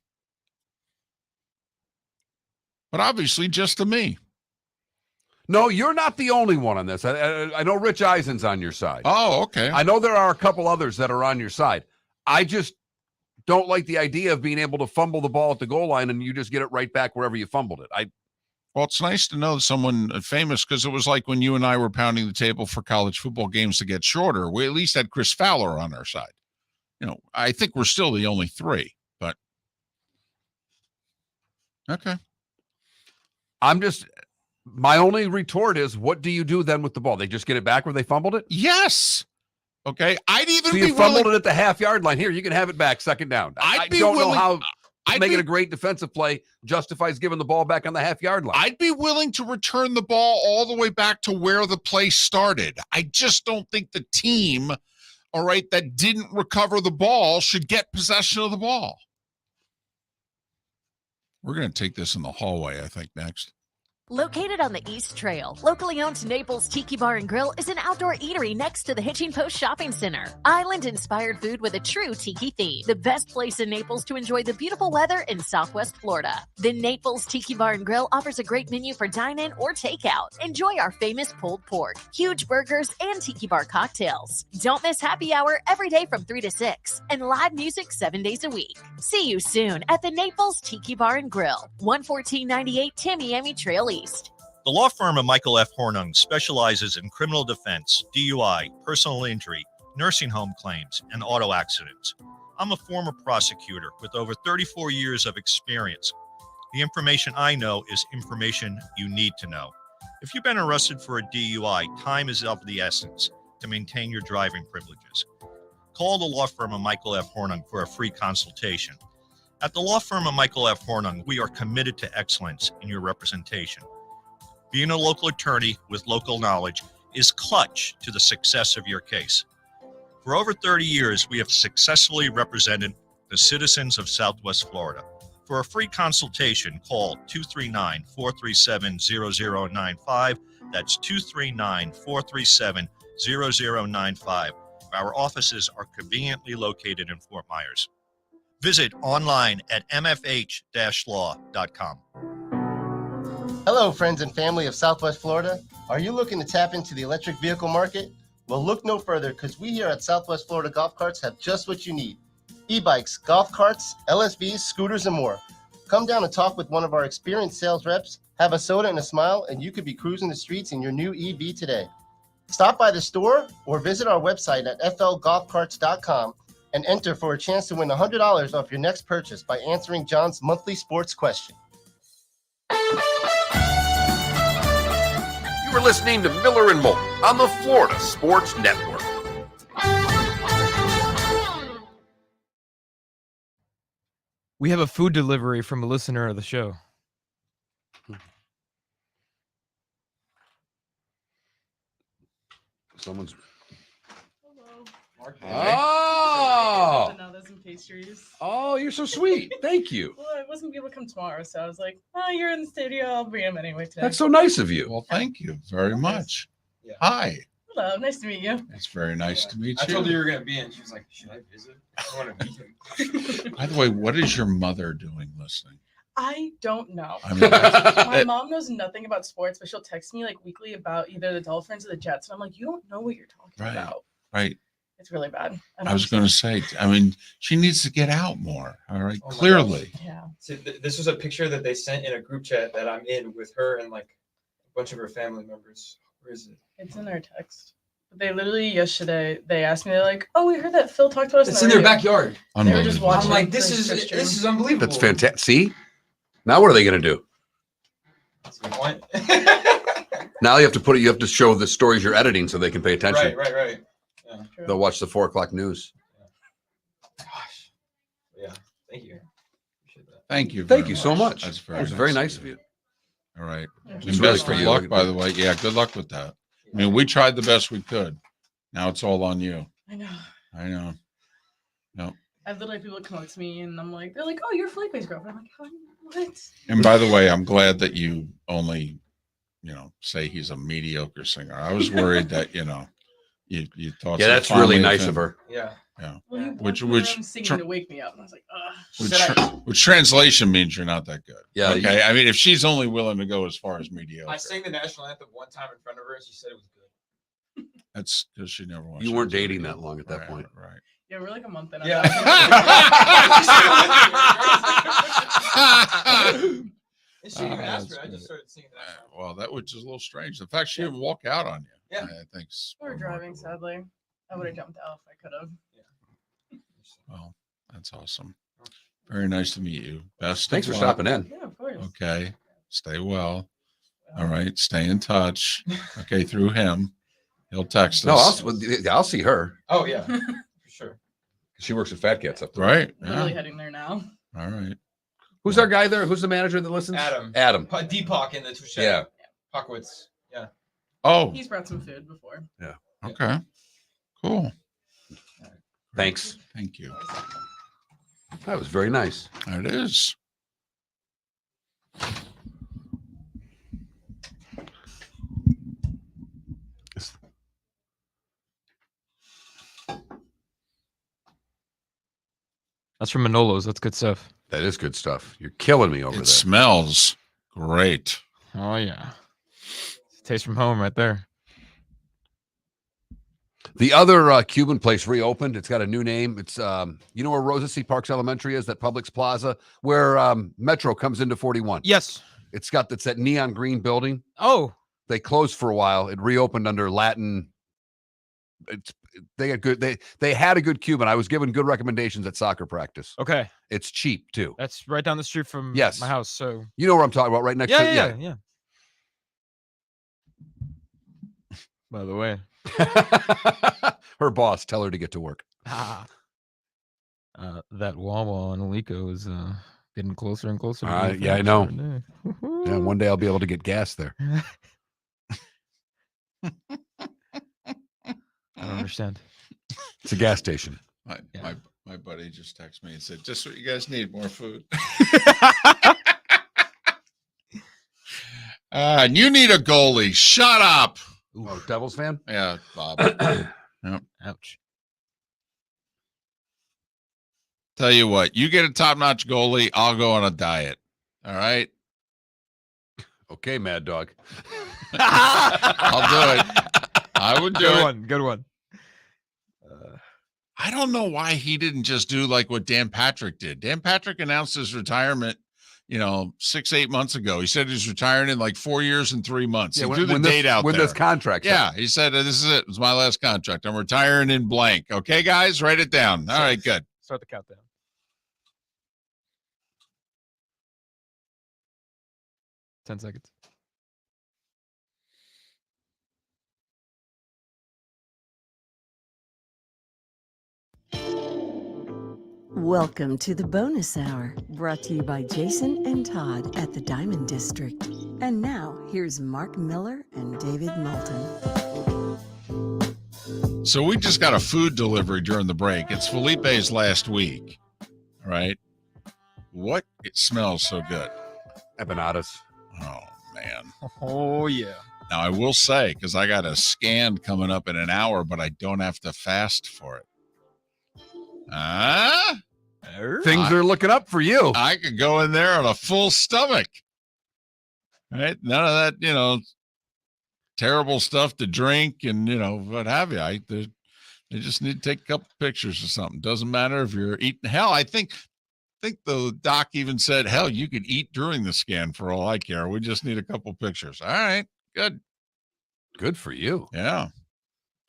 But obviously just to me. No, you're not the only one on this. I know Rich Eisen's on your side. Oh, okay. I know there are a couple others that are on your side. I just don't like the idea of being able to fumble the ball at the goal line and you just get it right back wherever you fumbled it. Well, it's nice to know someone famous, because it was like when you and I were pounding the table for college football games to get shorter. We at least had Chris Fowler on our side. I think we're still the only 3, but okay. My only retort is, what do you do then with the ball? They just get it back where they fumbled it? Yes. Okay. I'd even be fumbled it at the half-yard line. Here, you can have it back, second down. I don't know how making a great defensive play justifies giving the ball back on the half-yard line. I'd be willing to return the ball all the way back to where the play started. I just don't think the team, all right, that didn't recover the ball should get possession of the ball. We're going to take this in the hallway, I think, next. Located on the East Trail, locally owned Naples Tiki Bar and Grill is an outdoor eatery next to the Hitching Post Shopping Center. Island-inspired food with a true tiki theme. The best place in Naples to enjoy the beautiful weather in Southwest Florida. The Naples Tiki Bar and Grill offers a great menu for dine-in or takeout. Enjoy our famous pulled pork, huge burgers, and tiki bar cocktails. Don't miss happy hour every day from 3 to 6 and live music 7 days a week. See you soon at the Naples Tiki Bar and Grill, 11498 Tamiami Trail East. The law firm of Michael F. Hornung specializes in criminal defense, DUI, personal injury, nursing home claims, and auto accidents. I'm a former prosecutor with over 34 years of experience. The information I know is information you need to know. If you've been arrested for a DUI, time is of the essence to maintain your driving privileges. Call the law firm of Michael F. Hornung for a free consultation. At the law firm of Michael F. Hornung, we are committed to excellence in your representation. Being a local attorney with local knowledge is clutch to the success of your case. For over 30 years, we have successfully represented the citizens of Southwest Florida. For a free consultation, call 239-437-0095. That's 239-437-0095. Our offices are conveniently located in Fort Myers. Visit online at mfh-law.com. Hello, friends and family of Southwest Florida. Are you looking to tap into the electric vehicle market? Well, look no further, because we here at Southwest Florida Golf Carts have just what you need. E-bikes, golf carts, LSVs, scooters, and more. Come down and talk with one of our experienced sales reps, have a soda and a smile, and you could be cruising the streets in your new EV today. Stop by the store or visit our website at flgolfcarts.com and enter for a chance to win $100 off your next purchase by answering John's monthly sports question. You are listening to Miller and Moulton on the Florida Sports Network. We have a food delivery from a listener of the show. Someone's. Hello. Mark. Oh. Bananas and pastries. Oh, you're so sweet. Thank you. Well, I wasn't able to come tomorrow, so I was like, "Oh, you're in the studio. I'll bring them anyway today." That's so nice of you. Well, thank you very much. Hi. Hello, nice to meet you. It's very nice to meet I you. told her you were going to be in. She was like, should I visit? I want to meet him. By the way, what is your mother doing listening? I don't know. I mean, My mom knows nothing about sports, but she'll text me like weekly about either the Dolphins or the Jets, and I'm like, you don't know what you're talking Right. about. Right. It's really bad. I was going to say, I mean, she needs to get out more. All right. Oh my Clearly. gosh. Yeah. So this was a picture that they sent in a group chat that I'm in with her and like a bunch of her family members. Where is it? It's in our text. They literally yesterday they asked me, they're like, "Oh, we heard that Phil talked about us." It's the in their radio." backyard. They were just watching. I'm like, it this for is Christian. unbelievable. That's fantastic. See? Now what are they going to do? That's a good point. Now you have to you have to show the stories you're editing so they can pay attention. Right. Yeah. They'll watch the 4:00 news. Gosh. Yeah. Thank you. Appreciate that. Thank you. Thank very you so much. That's That was very nice of you. All right. It's And really best for of you. luck, by the way. Yeah, good luck with that. I mean, we tried the best we could. Now it's all on you. I know. I know. No. I have literally people come up to me and I'm like, they're like, "Oh, you're Felipe's girlfriend." I'm like, "Oh, what?" And by the way, I'm glad that you only, say he's a mediocre singer. I was worried that, you thought. Yeah, so that's fondly really nice him. of her. Yeah. Yeah. Well, he Which walked around singing to wake me up, and I was like, "Ugh." which translation means you're not that good. Yeah. Okay. I mean, if she's only willing to go as far as mediocre, I sang the national anthem one time in front of her and she said it was good. that's because she never wants. You weren't dating that long at that point. Right. Yeah, we're like a month in. Yeah. And she even asked her. I just started singing that song. Well, that was just a little strange. The fact she didn't walk out on you. Yeah. I think. We were driving, sadly. I would have jumped out if I could have. Well, that's awesome. Very nice to meet you. Best. Thanks of for luck. stopping in. Yeah, of course. Okay. Stay well. All right. Stay in touch. Okay. Through him. He'll text No, us. I'll see her. Oh, yeah. For sure. She works at Fat Cats up there. Right. Literally Yeah. heading there now. All right. Who's our guy there? Who's the manager that listens? Adam. Adam. Deepak in the Touche. Yeah. Hawkowitz. Yeah. Oh. He's brought some food before. Yeah. Okay. Cool. Thanks. Thank you. That was very nice. It is. That's from Manolo's. That's good stuff. That is good stuff. You're killing me over It there. smells great. Oh yeah. Taste from home right there. The other Cuban place reopened. It's got a new name. It's you know where Rosa C. Parks Elementary is, that Publix Plaza, where Metro comes into 41. Yes. It's that neon green building. Oh. They closed for a while. It reopened under Latin. They had a good Cuban. I was given good recommendations at soccer practice. Okay. It's cheap too. That's right down the street from Yes. my house. So You know where I'm talking about, right next to yeah. By the way, her boss, tell her to get to work. that Wawa on Alico is getting closer and closer. To being Yeah, I finished know. every day. Yeah, one day I'll be able to get gas there. I don't understand. It's a gas station. My buddy just texted me and said, "Just what you guys need, more food." And you need a goalie. Shut up. Oh, Devils fan? Yeah, Bob. Yep. Ouch. Tell you what, you get a top-notch goalie, I'll go on a diet. All right? Okay, Mad Dog. I'll do it. I would do it. Good one. I don't know why he didn't just do like what Dan Patrick did. Dan Patrick announced his retirement, 6-8 months ago. He said he's retiring in like 4 years and 3 months. Yeah, He threw the date out when there. this contract. Yeah, he said, this is it. It's my last contract. I'm retiring in blank. Okay, guys, write it down. All right, good. Start the countdown. Ten seconds. Welcome to the bonus hour, brought to you by Jason and Todd at the Diamond District. And now, here's Mark Miller and David Moulton. So we just got a food delivery during the break. It's Felipe's last week. All right. What? It smells so good. Empanadas. Oh, man. Oh, yeah. Now, I will say, because I got a scan coming up in an hour, but I don't have to fast for it. Things are looking up for you. I could go in there on a full stomach. Right? None of that, terrible stuff to drink and, what have you. They just need to take a couple pictures or something. Doesn't matter if you're eating. Hell, I think the doc even said, hell, you could eat during the scan for all I care. We just need a couple pictures. All right. Good. Good for you. Yeah.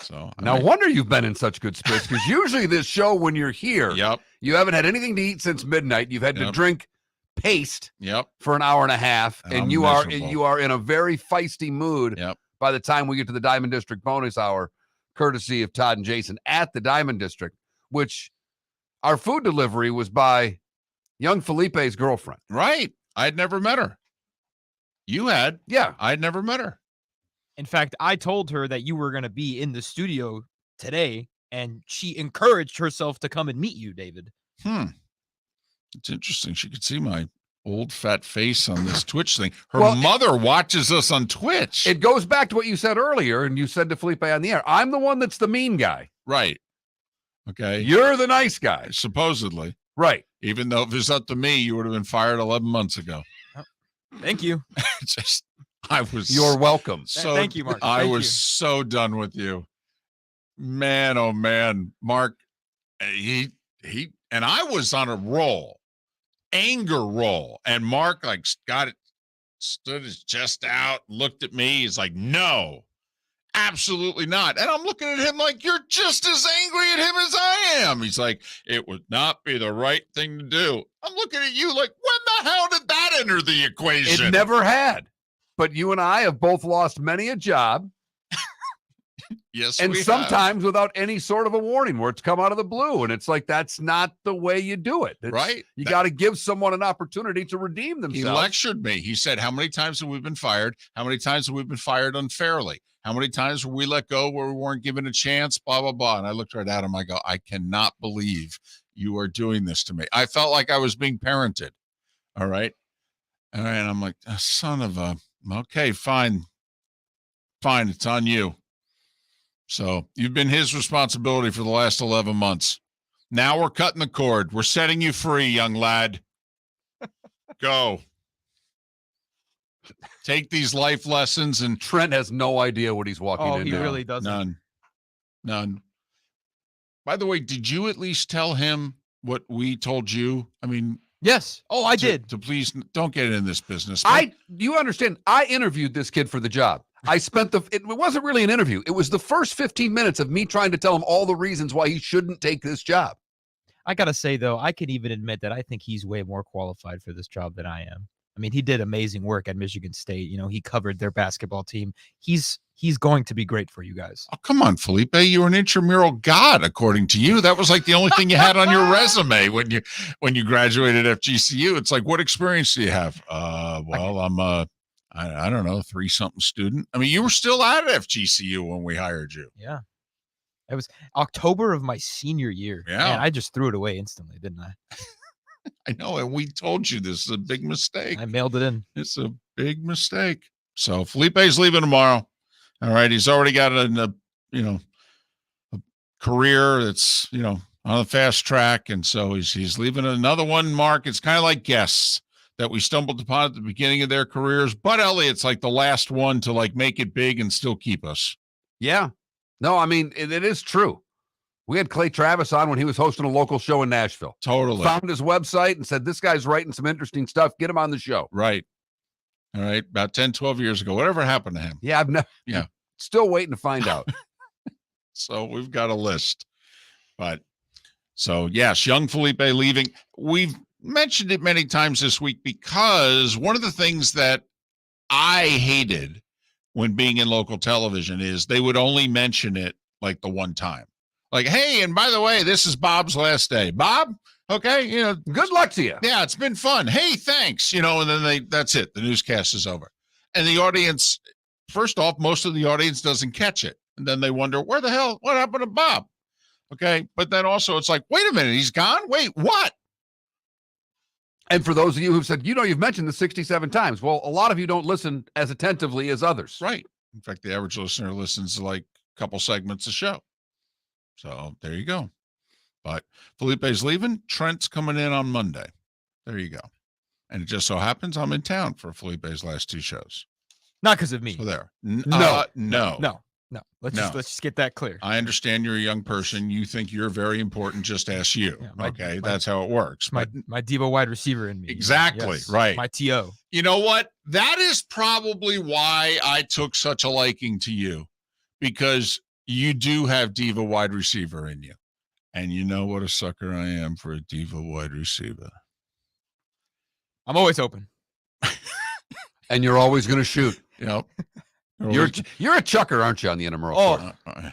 So no wonder you've been in such good spirits, because usually this show, when you're here, you haven't had anything to eat since midnight. You've had to drink paste for an hour and a half, and you are in a very feisty mood by the time we get to the Diamond District bonus hour, courtesy of Todd and Jason at the Diamond District, which our food delivery was by young Felipe's girlfriend. Right. I'd never met her. You had. Yeah. I'd never met her. In fact, I told her that you were going to be in the studio today, and she encouraged herself to come and meet you, David. It's interesting. She could see my old fat face on this Twitch thing. Her mother watches us on Twitch. It goes back to what you said earlier, and you said to Felipe on the air, I'm the one that's the mean guy. Right. Okay. You're the nice guy. Supposedly. Right. Even though if it's up to me, you would have been fired 11 months ago. Thank you. You're welcome. So thank you, Mark. I was so done with you. Man, oh man. Mark, he and I was on a roll, anger roll. And Mark got it, stood his chest out, looked at me. He's like, no, absolutely not. And I'm looking at him like, you're just as angry at him as I am. He's like, it would not be the right thing to do. I'm looking at you like, when the hell did that enter the equation? It never had. But you and I have both lost many a job. Yes, and we sometimes without any sort of a warning, where it's come out of the blue, and it's like, that's not the way you do it. Right. You got to give someone an opportunity to redeem themselves. He lectured me. He said, how many times have we been fired? How many times have we been fired unfairly? How many times were we let go where we weren't given a chance? Blah, blah, blah. And I looked right at him. I go, I cannot believe you are doing this to me. I felt like I was being parented. All right. And I'm like, son of a, okay, fine. Fine. It's on you. So you've been his responsibility for the last 11 months. Now we're cutting the cord. We're setting you free, young lad. Go. Take these life lessons. And Trent has no idea what he's walking into. He really doesn't. None. By the way, did you at least tell him what we told you? I mean, yes. Oh, I did. To please don't get in this business. You understand, I interviewed this kid for the job. I spent it wasn't really an interview. It was the first 15 minutes of me trying to tell him all the reasons why he shouldn't take this job. I got to say, though, I can even admit that I think he's way more qualified for this job than I am. I mean, he did amazing work at Michigan State. He covered their basketball team. He's he's going to be great for you guys. Oh, come on, Felipe. You were an intramural god, according to you. That was like the only thing you had on your resume when you graduated FGCU. It's like, what experience do you have? Well, I'm I don't know, 3-something student. I mean, you were still at FGCU when we hired you. Yeah. It was October of my senior year. Yeah. Man, I just threw it away instantly, didn't I? I know, and we told you this is a big mistake. I mailed it in. It's a big mistake. So Felipe's leaving tomorrow. All right, he's already got a career that's on the fast track, and so he's leaving another one. Mark, it's kind of like guests that we stumbled upon at the beginning of their careers. Bud Elliott's like the last one to like make it big and still keep us. Yeah, no, I mean it is true. We had Clay Travis on when he was hosting a local show in Nashville. Totally. Found his website and said, this guy's writing some interesting stuff. Get him on the show. Right. All right. About 10, 12 years ago. Whatever happened to him? Yeah, Yeah. Still waiting to find out. So we've got a list. But so, yes, young Felipe leaving. We've mentioned it many times this week because one of the things that I hated when being in local television is they would only mention it like the one time. Like, hey, and by the way, this is Bob's last day. Bob, okay, good luck to you. Yeah, it's been fun. Hey, thanks. And then that's it. The newscast is over. And the audience, first off, most of the audience doesn't catch it. And then they wonder, what happened to Bob? Okay. But then also it's like, wait a minute, he's gone? Wait, what? And for those of you who've said, you've mentioned this 67 times. Well, a lot of you don't listen as attentively as others. Right. In fact, the average listener listens to like a couple segments a show. So there you go. But Felipe's leaving. Trent's coming in on Monday. There you go. And it just so happens I'm in town for Felipe's last 2 shows. Not because of me. So there. No. No. Let's just get that clear. I understand you're a young person. You think you're very important. Just ask you. Yeah, that's how it works. My Diva wide receiver in me. Exactly. Yes, right. My TO. You know what? That is probably why I took such a liking to you, because you do have diva wide receiver in you. And you know what a sucker I am for a diva wide receiver. I'm always open. And you're always going to shoot. Yep. You're a chucker, aren't you, on the intramural court? I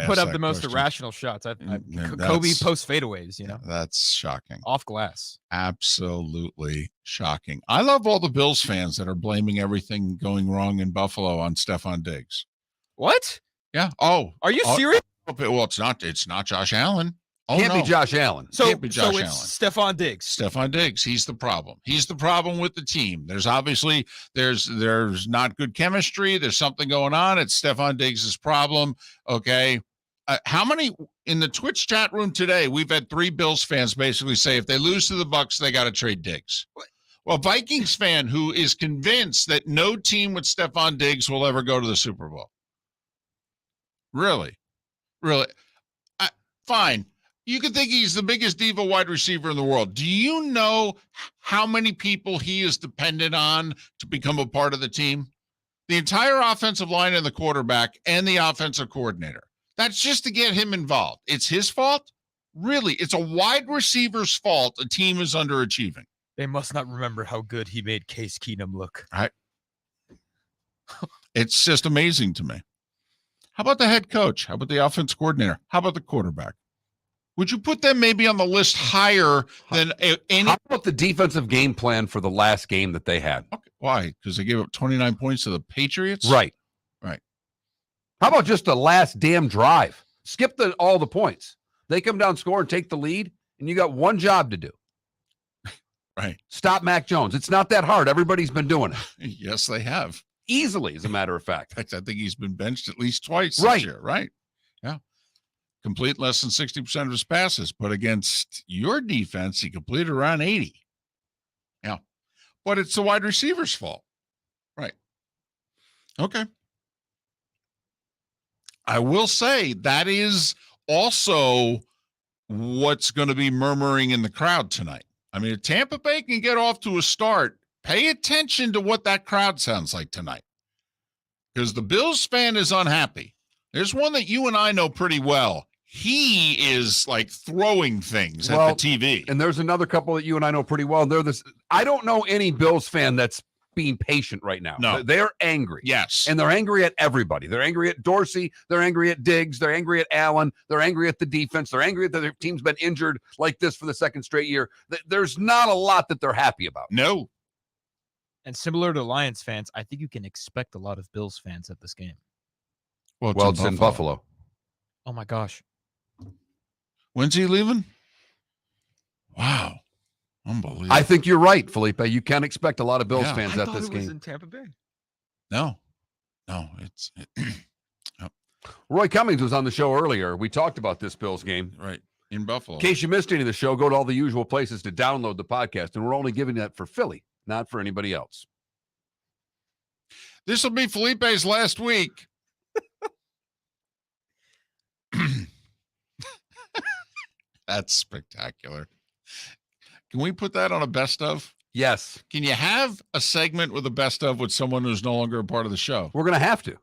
put up the most irrational shots. Kobe post fadeaways, That's shocking. Off glass. Absolutely shocking. I love all the Bills fans that are blaming everything going wrong in Buffalo on Stephon Diggs. What? Yeah. Oh. Are you serious? Well, it's not Josh Allen. Oh, Can't be Josh Allen. Can't be Josh Allen. Stephon Diggs. Stephon Diggs. He's the problem. He's the problem with the team. There's obviously there's not good chemistry. There's something going on. It's Stephon Diggs' problem. Okay. How many in the Twitch chat room today? We've had 3 Bills fans basically say if they lose to the Bucs, they got to trade Diggs. Well, Vikings fan who is convinced that no team with Stephon Diggs will ever go to the Super Bowl. Really? Fine. You could think he's the biggest diva wide receiver in the world. Do you know how many people he is dependent on to become a part of the team? The entire offensive line and the quarterback and the offensive coordinator. That's just to get him involved. It's his fault? Really? It's a wide receiver's fault a team is underachieving. They must not remember how good he made Case Keenum look. It's just amazing to me. How about the head coach? How about the offense coordinator? How about the quarterback? Would you put them maybe on the list higher than any? How about the defensive game plan for the last game that they had? Okay. Why? Because they gave up 29 points to the Patriots? Right. How about just the last damn drive? Skip all the points. They come down, score, and take the lead, and you got one job to do. Right. Stop Mac Jones. It's not that hard. Everybody's been doing it. Yes, they have. Easily, as a matter of fact. In fact, I think he's been benched at least twice this year, right? Yeah. Complete less than 60% of his passes, but against your defense, he completed around 80. Yeah. But it's the wide receiver's fault. Right. Okay. I will say that is also what's going to be murmuring in the crowd tonight. I mean, if Tampa Bay can get off to a start, pay attention to what that crowd sounds like tonight. Because the Bills fan is unhappy. There's one that you and I know pretty well. He is like throwing things at the TV. And there's another couple that you and I know pretty well. I don't know any Bills fan that's being patient right now. No. They're angry. Yes. And they're angry at everybody. They're angry at Dorsey. They're angry at Diggs. They're angry at Allen. They're angry at the defense. They're angry that their team's been injured like this for the second straight year. There's not a lot that they're happy about. No. And similar to Lions fans, I think you can expect a lot of Bills fans at this game. Well, it's in Buffalo. Oh, my gosh. When's he leaving? Wow. Unbelievable. I think you're right, Felipe. You can expect a lot of Bills Yeah. fans I at thought this it was game. in Tampa Bay. No, Roy Cummings was on the show earlier. We talked about this Bills game. Right. In Buffalo. In case you missed any of the show, go to all the usual places to download the podcast. And we're only giving that for Philly, not for anybody else. This will be Felipe's last week. That's spectacular. Can we put that on a best of? Yes. Can you have a segment with a best of with someone who's no longer a part of the show? We're going to have to.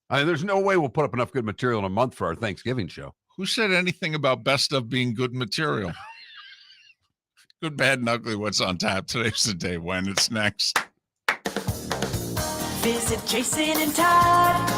I mean, there's no way we'll put up enough good material in a month for our Thanksgiving show. Who said anything about best of being good material? Good, bad, and ugly. What's on tap? Today's the day when it's next. Visit Jason and Todd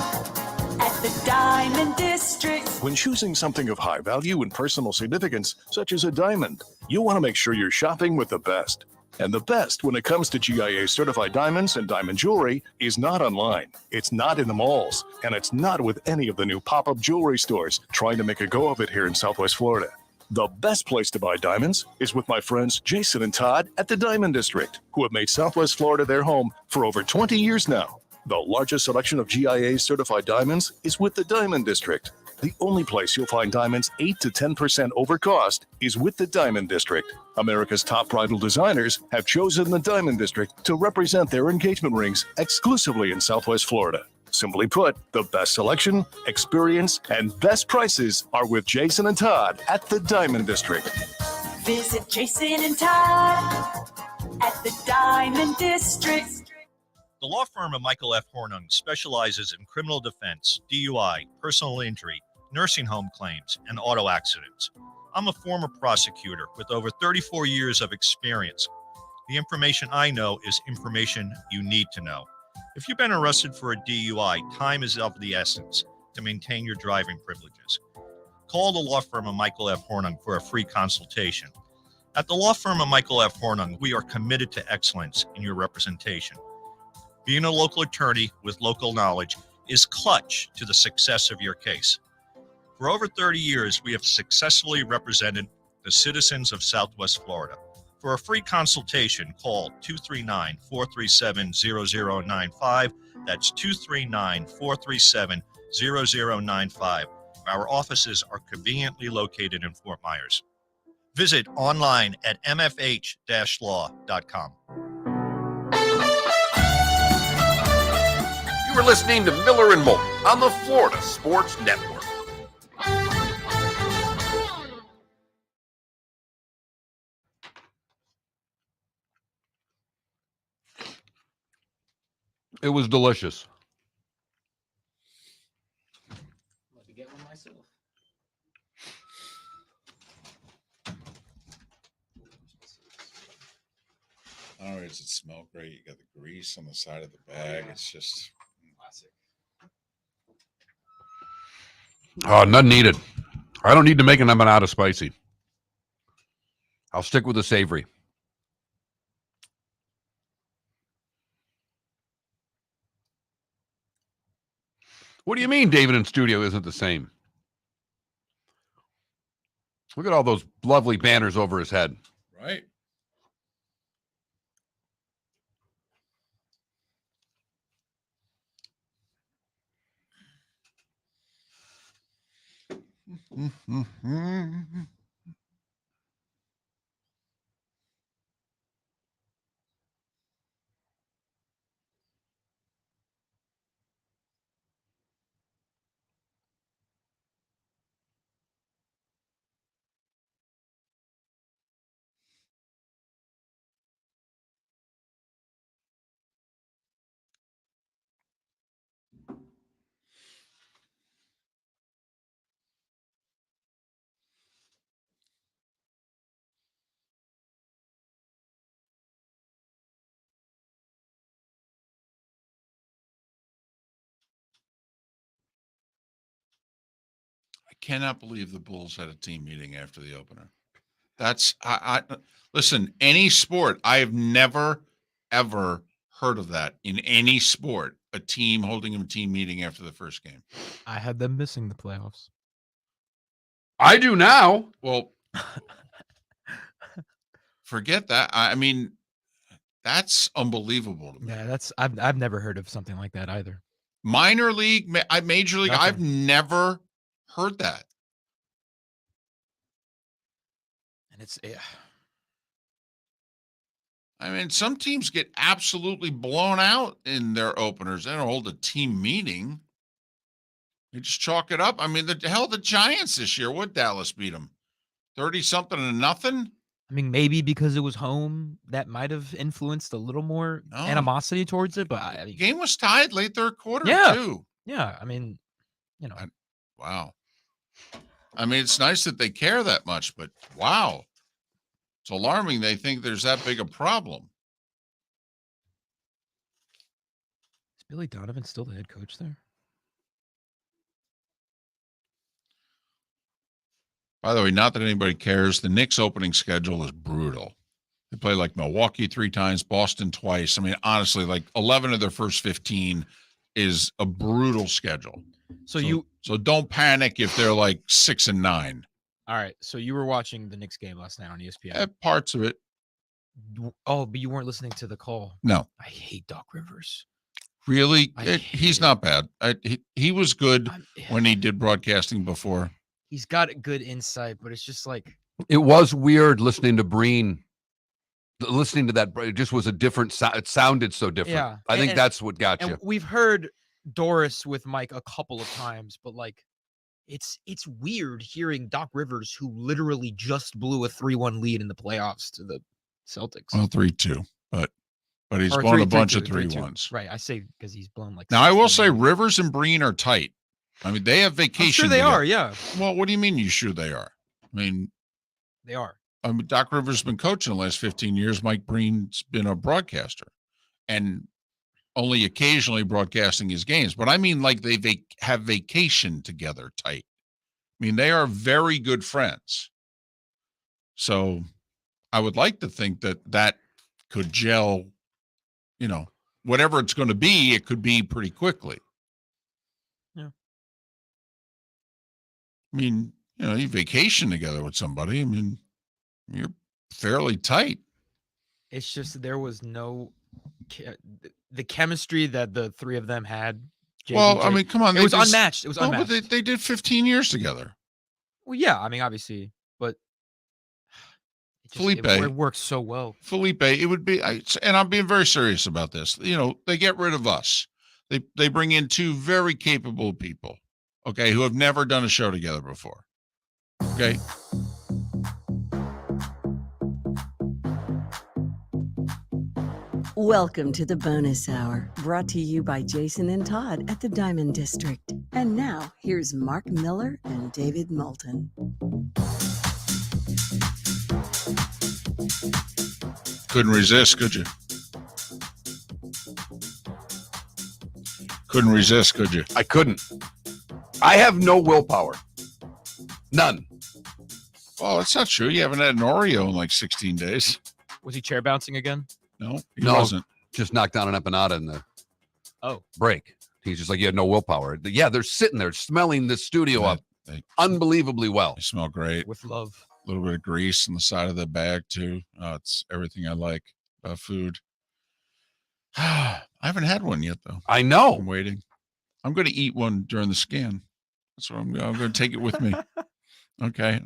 at the Diamond District. When choosing something of high value and personal significance, such as a diamond, you want to make sure you're shopping with the best. And the best when it comes to GIA certified diamonds and diamond jewelry is not online. It's not in the malls. And it's not with any of the new pop-up jewelry stores trying to make a go of it here in Southwest Florida. The best place to buy diamonds is with my friends Jason and Todd at the Diamond District, who have made Southwest Florida their home for over 20 years now. The largest selection of GIA certified diamonds is with the Diamond District. The only place you'll find diamonds 8 to 10% over cost is with the Diamond District. America's top bridal designers have chosen the Diamond District to represent their engagement rings exclusively in Southwest Florida. Simply put, the best selection, experience, and best prices are with Jason and Todd at the Diamond District. Visit Jason and Todd at the Diamond District. The law firm of Michael F. Hornung specializes in criminal defense, DUI, personal injury, nursing home claims, and auto accidents. I'm a former prosecutor with over 34 years of experience. The information I know is information you need to know. If you've been arrested for a DUI, time is of the essence to maintain your driving privileges. Call the law firm of Michael F. Hornung for a free consultation. At the law firm of Michael F. Hornung, we are committed to excellence in your representation. Being a local attorney with local knowledge is clutch to the success of your case. For over 30 years, we have successfully represented the citizens of Southwest Florida. For a free consultation, call 239-437-0095. That's 239-437-0095. Our offices are conveniently located in Fort Myers. Visit online at mfh-law.com. You are listening to Miller and Moulton on the Florida Sports Network. It was delicious. Let me get one myself. All right, does it smell great? You got the grease on the side of the bag. It's just Classic. Oh, none needed. I don't need to make an empanada spicy. I'll stick with the savory. What do you mean David in studio isn't the same? Look at all those lovely banners over his head. right. cannot believe the Bulls had a team meeting after the opener. That's I listen, any sport, I have never ever heard of that in any sport, a team holding a team meeting after the first game. I had them missing the playoffs. I do now. Well, forget that. I mean, that's unbelievable to me. Yeah, I've never heard of something like that either. Minor league, major league, I've never heard that. And it's I mean, some teams get absolutely blown out in their openers. They don't hold a team meeting. They just chalk it up. I mean, the Giants this year, what Dallas beat them? 30-something to nothing? I mean, maybe because it was home, that might have influenced a little more animosity towards it. But The game was tied late third quarter, Yeah. too. Yeah, I mean, Wow. I mean, it's nice that they care that much, but wow. It's alarming they think there's that big a problem. is Billy Donovan still the head coach there? By the way, not that anybody cares, the Knicks opening schedule is brutal. They play like Milwaukee 3 times, Boston twice. I mean, honestly, like 11 of their first 15 is a brutal schedule. So don't panic if they're like 6 and 9. All right. So you were watching the Knicks game last night on ESPN. Parts of it. Oh, but you weren't listening to the call. No. I hate Doc Rivers. Really? He's not bad. He was good when he did broadcasting before. He's got good insight, but it's just like It was weird listening to Breen. Listening to that, it just was a different sound. It sounded so different. Yeah. I think And- that's what got and you. we've heard Doris with Mike a couple of times, but like it's weird hearing Doc Rivers, who literally just blew a 3-1 lead in the playoffs to the Celtics. Well, 3-2, but he's Or blown a 3-2, bunch of 3-2. 3-1s. Right. I say because he's blown like Now, I will 16. say Rivers and Breen are tight. I mean, they have vacation. I'm sure they together. are, yeah. Well, what do you mean you sure they are? I mean, They are. Doc Rivers has been coaching the last 15 years. Mike Breen's been a broadcaster and only occasionally broadcasting his games. But I mean, like they have vacation together tight. I mean, they are very good friends. So I would like to think that could gel, whatever it's going to be, it could be pretty quickly. Yeah. I mean, you vacation together with somebody. I mean, you're fairly tight. It's just there was no the chemistry that the three of them had. Well, I mean, come on. It was unmatched. It was unmatched. But they did 15 years together. Well, yeah, I mean, obviously, but Felipe. It works so well. Felipe, it would be, and I'm being very serious about this. They get rid of us. They bring in 2 very capable people, okay, who have never done a show together before. Okay. Welcome to the bonus hour, brought to you by Jason and Todd at the Diamond District. And now, here's Mark Miller and David Moulton. Couldn't resist, could you? Couldn't resist, could you? I couldn't. I have no willpower. None. Oh, that's not true. You haven't had an Oreo in like 16 days. Was he chair bouncing again? No, he No, wasn't. Just knocked down an empanada in the Oh. break. He's just like, you had no willpower. Yeah, they're sitting there smelling the studio up unbelievably well. They smell great. With love. A little bit of grease on the side of the bag, too. It's everything I like about food. I haven't had one yet, though. I know. I'm waiting. I'm going to eat one during the scan. That's what I'm going to take it with me. Okay.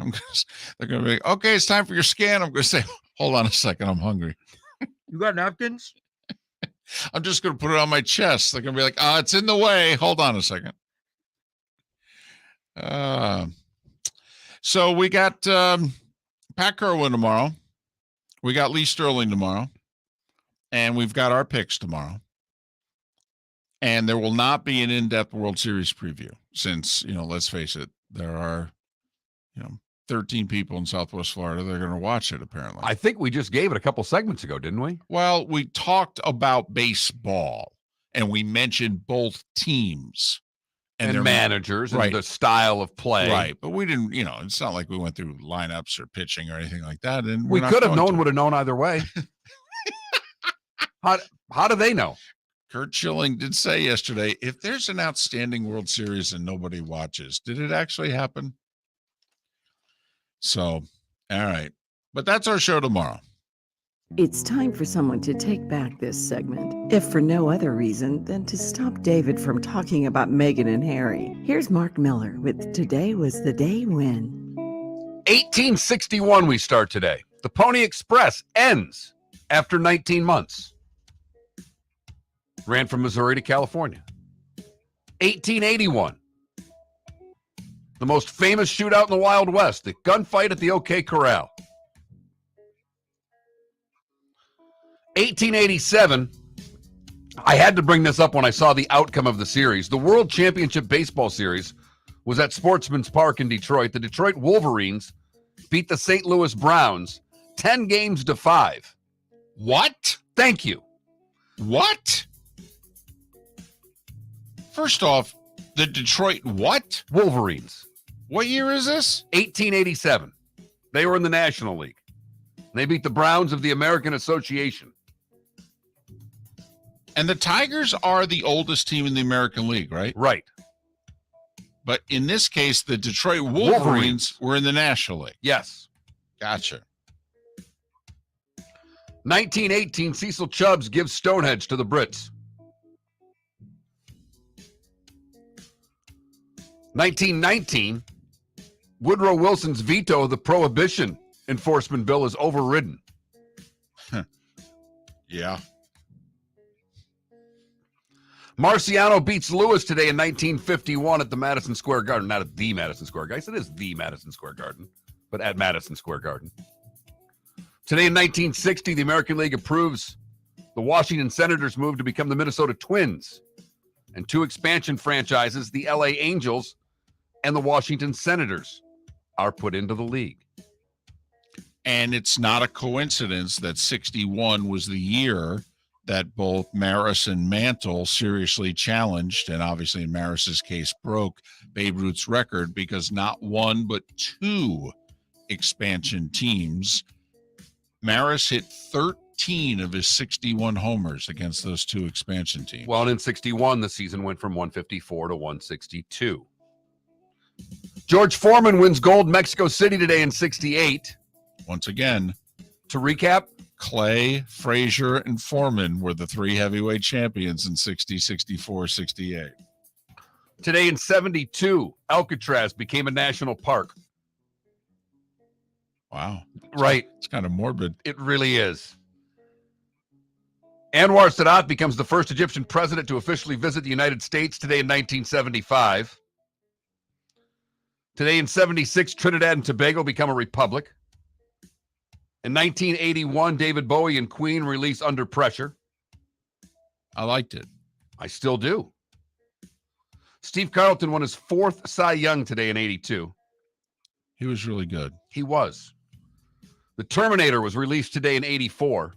They're going to be like, okay, it's time for your scan. I'm going to say, hold on a second. I'm hungry. You got napkins? I'm just going to put it on my chest. They're going to be like, it's in the way. Hold on a second. So we got Pat Kerwin tomorrow. We got Lee Sterling tomorrow. And we've got our picks tomorrow. And there will not be an in-depth World Series preview since, let's face it, there are, 13 people in Southwest Florida that are going to watch it, apparently. I think we just gave it a couple segments ago, didn't we? Well, we talked about baseball, and we mentioned both teams and their managers and right. the style of play. Right. But we didn't, it's not like we went through lineups or pitching or anything like that. And We could have known, would have known either way. How do they know? Kurt Schilling did say yesterday, if there's an outstanding World Series and nobody watches, did it actually happen? So, all right. But that's our show tomorrow. It's time for someone to take back this segment, if for no other reason than to stop David from talking about Meghan and Harry. Here's Mark Miller with Today Was the Day When. 1861 we start today. The Pony Express ends after 19 months. Ran from Missouri to California. 1881. The most famous shootout in the Wild West, the gunfight at the OK Corral. 1887, I had to bring this up when I saw the outcome of the series. The World Championship Baseball Series was at Sportsman's Park in Detroit. The Detroit Wolverines beat the St. Louis Browns 10-5. What? Thank you. What? First off, the Detroit what? Wolverines. What year is this? 1887. They were in the National League. They beat the Browns of the American Association. And the Tigers are the oldest team in the American League, right? Right. But in this case, the Detroit Wolverines were in the National League. Yes. Gotcha. 1918, Cecil Chubbs gives Stonehenge to the Brits. 1919, Woodrow Wilson's veto of the Prohibition Enforcement Bill is overridden. Yeah. Marciano beats Lewis today in 1951 at the Madison Square Garden. Not at the Madison Square Garden. I said it is the Madison Square Garden, but at Madison Square Garden. Today in 1960, the American League approves the Washington Senators' move to become the Minnesota Twins. And two expansion franchises, the LA Angels and the Washington Senators, are put into the league. And it's not a coincidence that 61 was the year that both Maris and Mantle seriously challenged, and obviously in Maris's case broke Babe Ruth's record, because not one but two expansion teams. Maris hit 13 of his 61 homers against those two expansion teams. Well, and in 61, the season went from 154 to 162. George Foreman wins gold in Mexico City today in 68. Once again, to recap, Clay, Frazier, and Foreman were the three heavyweight champions in 60, 64, 68. Today in 72, Alcatraz became a national park. Wow. Right. It's kind of morbid. It really is. Anwar Sadat becomes the first Egyptian president to officially visit the United States today in 1975. Today in 76, Trinidad and Tobago become a republic. In 1981, David Bowie and Queen release Under Pressure. I liked it. I still do. Steve Carlton won his fourth Cy Young today in 82. He was really good. He was. The Terminator was released today in 84.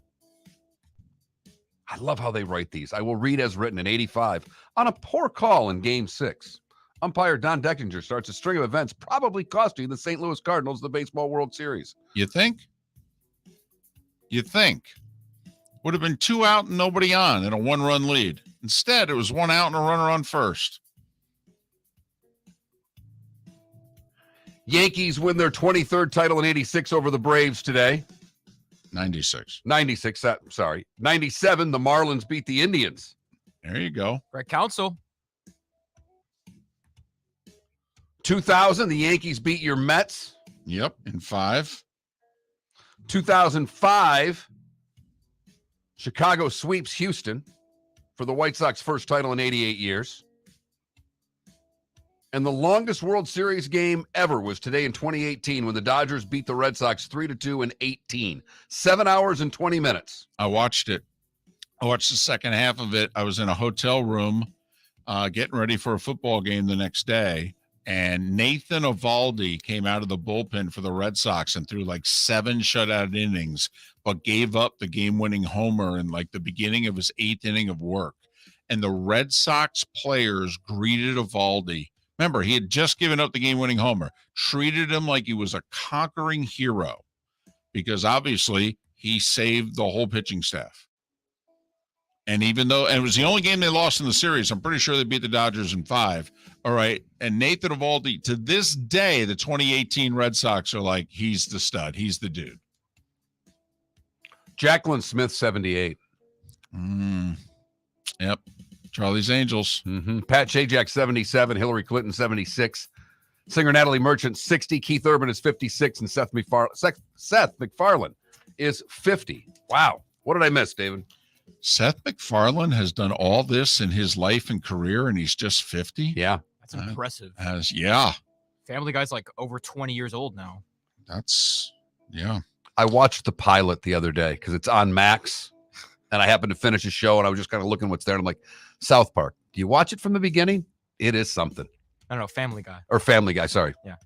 I love how they write these. I will read as written in 85. On a poor call in Game 6, umpire Don Deckinger starts a string of events probably costing the St. Louis Cardinals the Baseball World Series. You think? You think. Would have been 2 out and nobody on in a 1-run lead. Instead, it was 1 out and a runner on first. Yankees win their 23rd title in 86 over the Braves today. 96. 96, sorry. 97, the Marlins beat the Indians. There you go. Right counsel. 2000, the Yankees beat your Mets. Yep, in 5. 2005, Chicago sweeps Houston for the White Sox first title in 88 years. And the longest World Series game ever was today in 2018 when the Dodgers beat the Red Sox 3-2 in 18. 7 hours and 20 minutes. I watched it. I watched the second half of it. I was in a hotel room getting ready for a football game the next day. And Nathan Eovaldi came out of the bullpen for the Red Sox and threw like 7 shutout innings, but gave up the game-winning homer in like the beginning of his 8th inning of work. and the Red Sox players greeted Eovaldi. Remember, he had just given up the game-winning homer, treated him like he was a conquering hero because obviously he saved the whole pitching staff. And even though it was the only game they lost in the series, I'm pretty sure they beat the Dodgers in 5. All right. And Nathan Eovaldi, to this day, the 2018 Red Sox are like, he's the stud. He's the dude. Jacqueline Smith, 78. Yep. Charlie's Angels. Pat Sajak, 77. Hillary Clinton, 76. Singer Natalie Merchant, 60. Keith Urban is 56. And Seth MacFarlane is 50. Wow. What did I miss, David? Seth MacFarlane has done all this in his life and career, and he's just 50? Yeah. That's impressive. Yeah. Family Guy's like over 20 years old now. Yeah. I watched the pilot the other day because it's on Max, and I happened to finish a show, and I was just kind of looking what's there, and I'm like, South Park. Do you watch it from the beginning? It is something. I don't know, Family Guy. Or Family Guy, sorry. Yeah.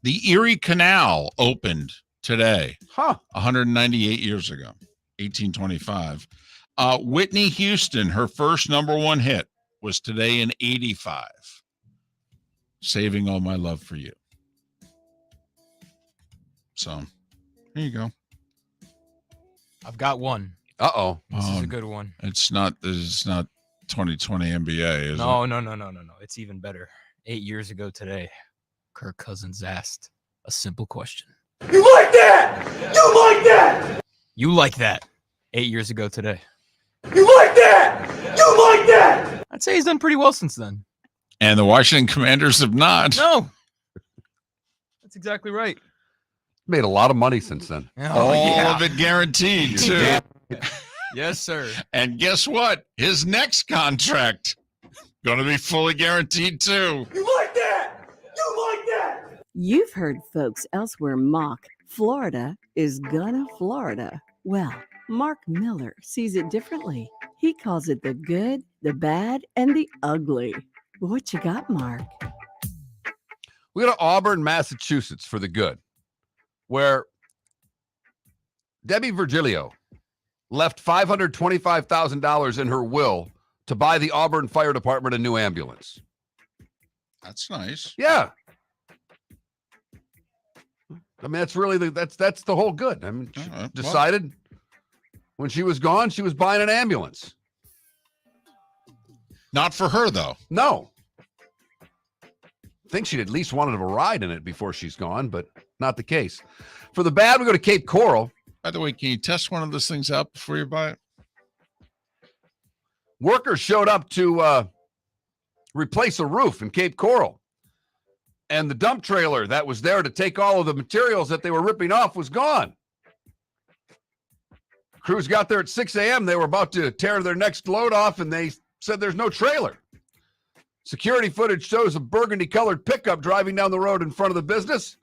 The Erie Canal opened today. 198 years ago, 1825. Whitney Houston, her first #1 hit was today in 85. Saving All My Love for You. So, here you go. I've got one. Uh-oh. This is a good one. It's not 2020 NBA, is it? No. It's even better. 8 years ago today, Kirk Cousins asked a simple question. You like that? You like that? You like that? 8 years ago today. You like that? You like that? I'd say he's done pretty well since then. And the Washington Commanders have not. No. That's exactly right. Made a lot of money since then. All of it guaranteed, too. Yes, sir. And guess what? His next contract going to be fully guaranteed, too. You like that? You like that? You've heard folks elsewhere mock Florida is gonna Florida. Well, Mark Miller sees it differently. He calls it the good, the bad, and the ugly. What you got, Mark? We go to Auburn, Massachusetts for the good, where Debbie Virgilio left $525,000 in her will to buy the Auburn Fire Department a new ambulance. That's nice. Yeah. I mean, that's really that's the whole good. I mean, she decided when she was gone, she was buying an ambulance. Not for her, though. No. I think she'd at least wanted a ride in it before she's gone, but not the case. For the bad, we go to Cape Coral. By the way, can you test one of those things out before you buy it? Workers showed up to replace a roof in Cape Coral. And the dump trailer that was there to take all of the materials that they were ripping off was gone. Crews got there at 6 a.m. They were about to tear their next load off, and they said there's no trailer. Security footage shows a burgundy-colored pickup driving down the road in front of the business.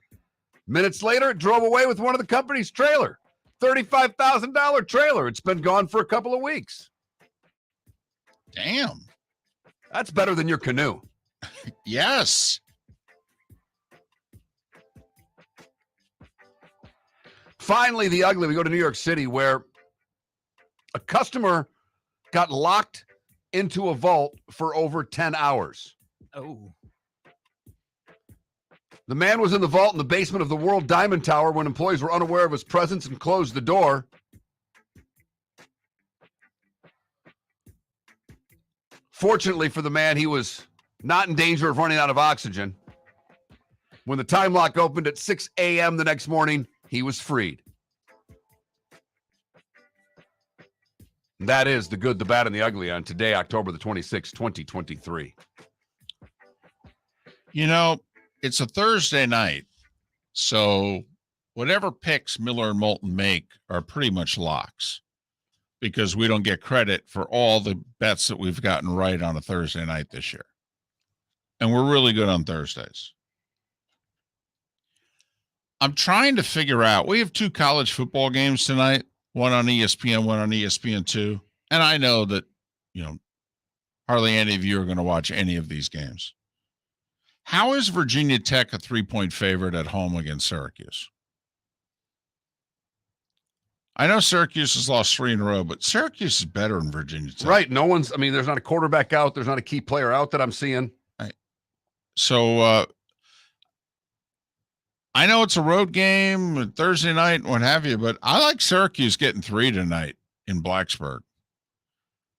Minutes later, it drove away with one of the company's trailer. $35,000 trailer. It's been gone for a couple of weeks. Damn. That's better than your canoe. Yes. Finally, the ugly. We go to New York City, where a customer got locked into a vault for over 10 hours. Oh. The man was in the vault in the basement of the World Diamond Tower when employees were unaware of his presence and closed the door. Fortunately for the man, he was not in danger of running out of oxygen. When the time lock opened at 6 a.m. the next morning, he was freed. And that is the good, the bad, and the ugly on today, October the 26th, 2023. You know, it's a Thursday night, so whatever picks Miller and Moulton make are pretty much locks because we don't get credit for all the bets that we've gotten right on a Thursday night this year. And we're really good on Thursdays. I'm trying to figure out, we have 2 college football games tonight, one on ESPN, one on ESPN2. And I know that, hardly any of you are going to watch any of these games. How is Virginia Tech a 3-point favorite at home against Syracuse? I know Syracuse has lost 3 in a row, but Syracuse is better than Virginia Tech. Right. There's not a quarterback out. There's not a key player out that I'm seeing. Right. So I know it's a road game, Thursday night, what have you, but I like Syracuse getting 3 tonight in Blacksburg.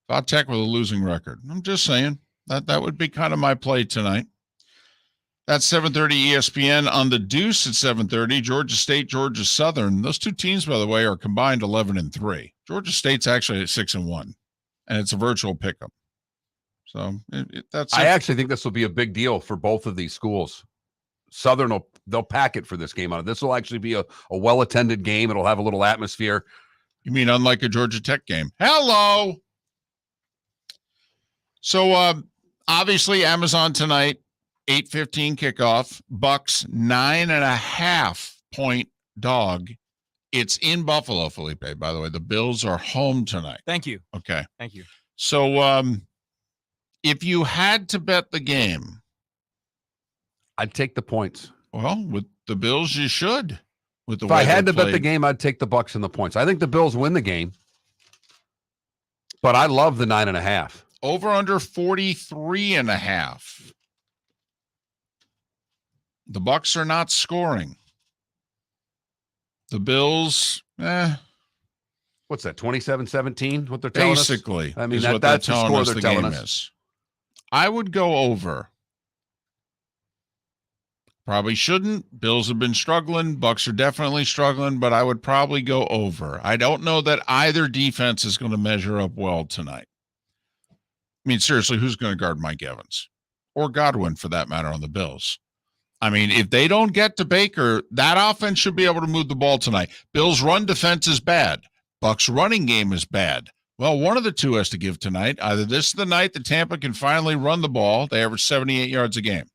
About Tech with a losing record. I'm just saying that would be kind of my play tonight. That's 7:30 ESPN on the Deuce at 7:30. Georgia State, Georgia Southern. Those two teams, by the way, are combined 11-3. Georgia State's actually at 6-1, and it's a virtual pickup. So I actually think this will be a big deal for both of these schools. Southern they'll pack it for this game. This will actually be a well-attended game. It'll have a little atmosphere. You mean unlike a Georgia Tech game? Hello. So obviously Amazon tonight, 8:15 kickoff. Bucs 9.5-point dog. It's in Buffalo, Felipe, by the way. The Bills are home tonight. Thank you. Okay. Thank you. So if you had to bet the game, I'd take the points. Well, with the Bills, you should. With the if I had to bet the game, I'd take the Bucs and the points. I think the Bills win the game, but I love the 9.5. Over under 43.5. The Bucs are not scoring. The Bills, what's that? 27-17. What they're telling us? Basically, I mean, is what that's they're the telling score us they're the telling game us. is. I would go over. Probably shouldn't. Bills have been struggling. Bucs are definitely struggling, but I would probably go over. I don't know that either defense is going to measure up well tonight. I mean, seriously, who's going to guard Mike Evans? Or Godwin, for that matter, on the Bills? I mean, if they don't get to Baker, that offense should be able to move the ball tonight. Bills' run defense is bad. Bucs' running game is bad. Well, one of the two has to give tonight. Either this is the night that Tampa can finally run the ball. They average 78 yards a game.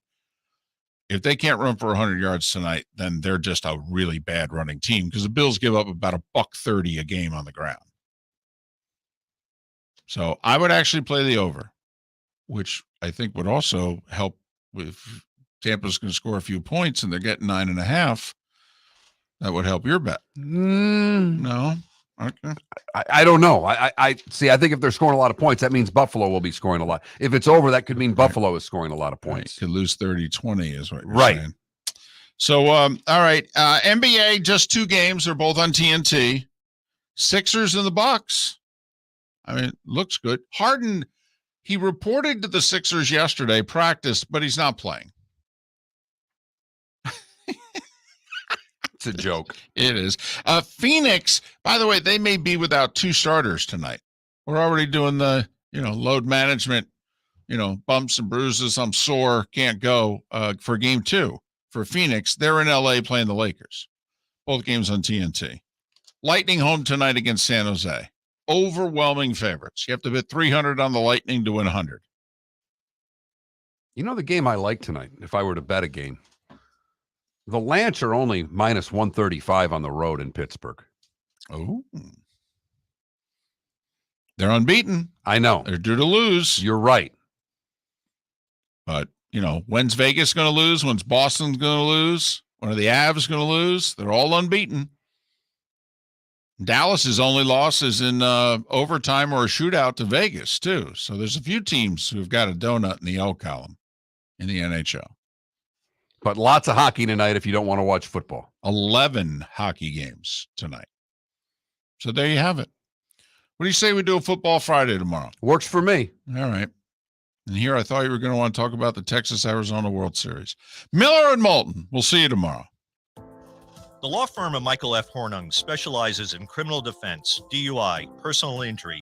If they can't run for 100 yards tonight, then they're just a really bad running team because the Bills give up about $130 a game on the ground. So I would actually play the over, which I think would also help with Tampa's going to score a few points and they're getting 9.5. That would help your bet. No. Okay. I don't know. I see. I think if they're scoring a lot of points, that means Buffalo will be scoring a lot. If it's over, that could mean Buffalo is scoring a lot of points. Could lose 30-20 is what you're right. saying. So, all right. NBA, just 2 games. They're both on TNT. Sixers and the Bucs. I mean, looks good. Harden, he reported to the Sixers yesterday, practiced, but he's not playing. It's a joke. It is. Phoenix, by the way, they may be without 2 starters tonight. We're already doing the, load management, bumps and bruises. I'm sore, can't go for game 2 for Phoenix. They're in LA playing the Lakers. Both games on TNT. Lightning home tonight against San Jose. Overwhelming favorites. You have to bet 300 on the Lightning to win 100. You know the game I like tonight, if I were to bet a game? The Lance are only minus 135 on the road in Pittsburgh. Oh. They're unbeaten. I know. They're due to lose. You're right. But, when's Vegas going to lose? When's Boston going to lose? When are the Avs going to lose? They're all unbeaten. Dallas's only loss is in overtime or a shootout to Vegas, too. So there's a few teams who've got a donut in the L column in the NHL. But lots of hockey tonight if you don't want to watch football. 11 hockey games tonight. So there you have it. What do you say we do a Football Friday tomorrow? Works for me. All right. And here I thought you were going to want to talk about the Texas-Arizona World Series. Miller and Moulton. We'll see you tomorrow. The law firm of Michael F. Hornung specializes in criminal defense, DUI, personal injury,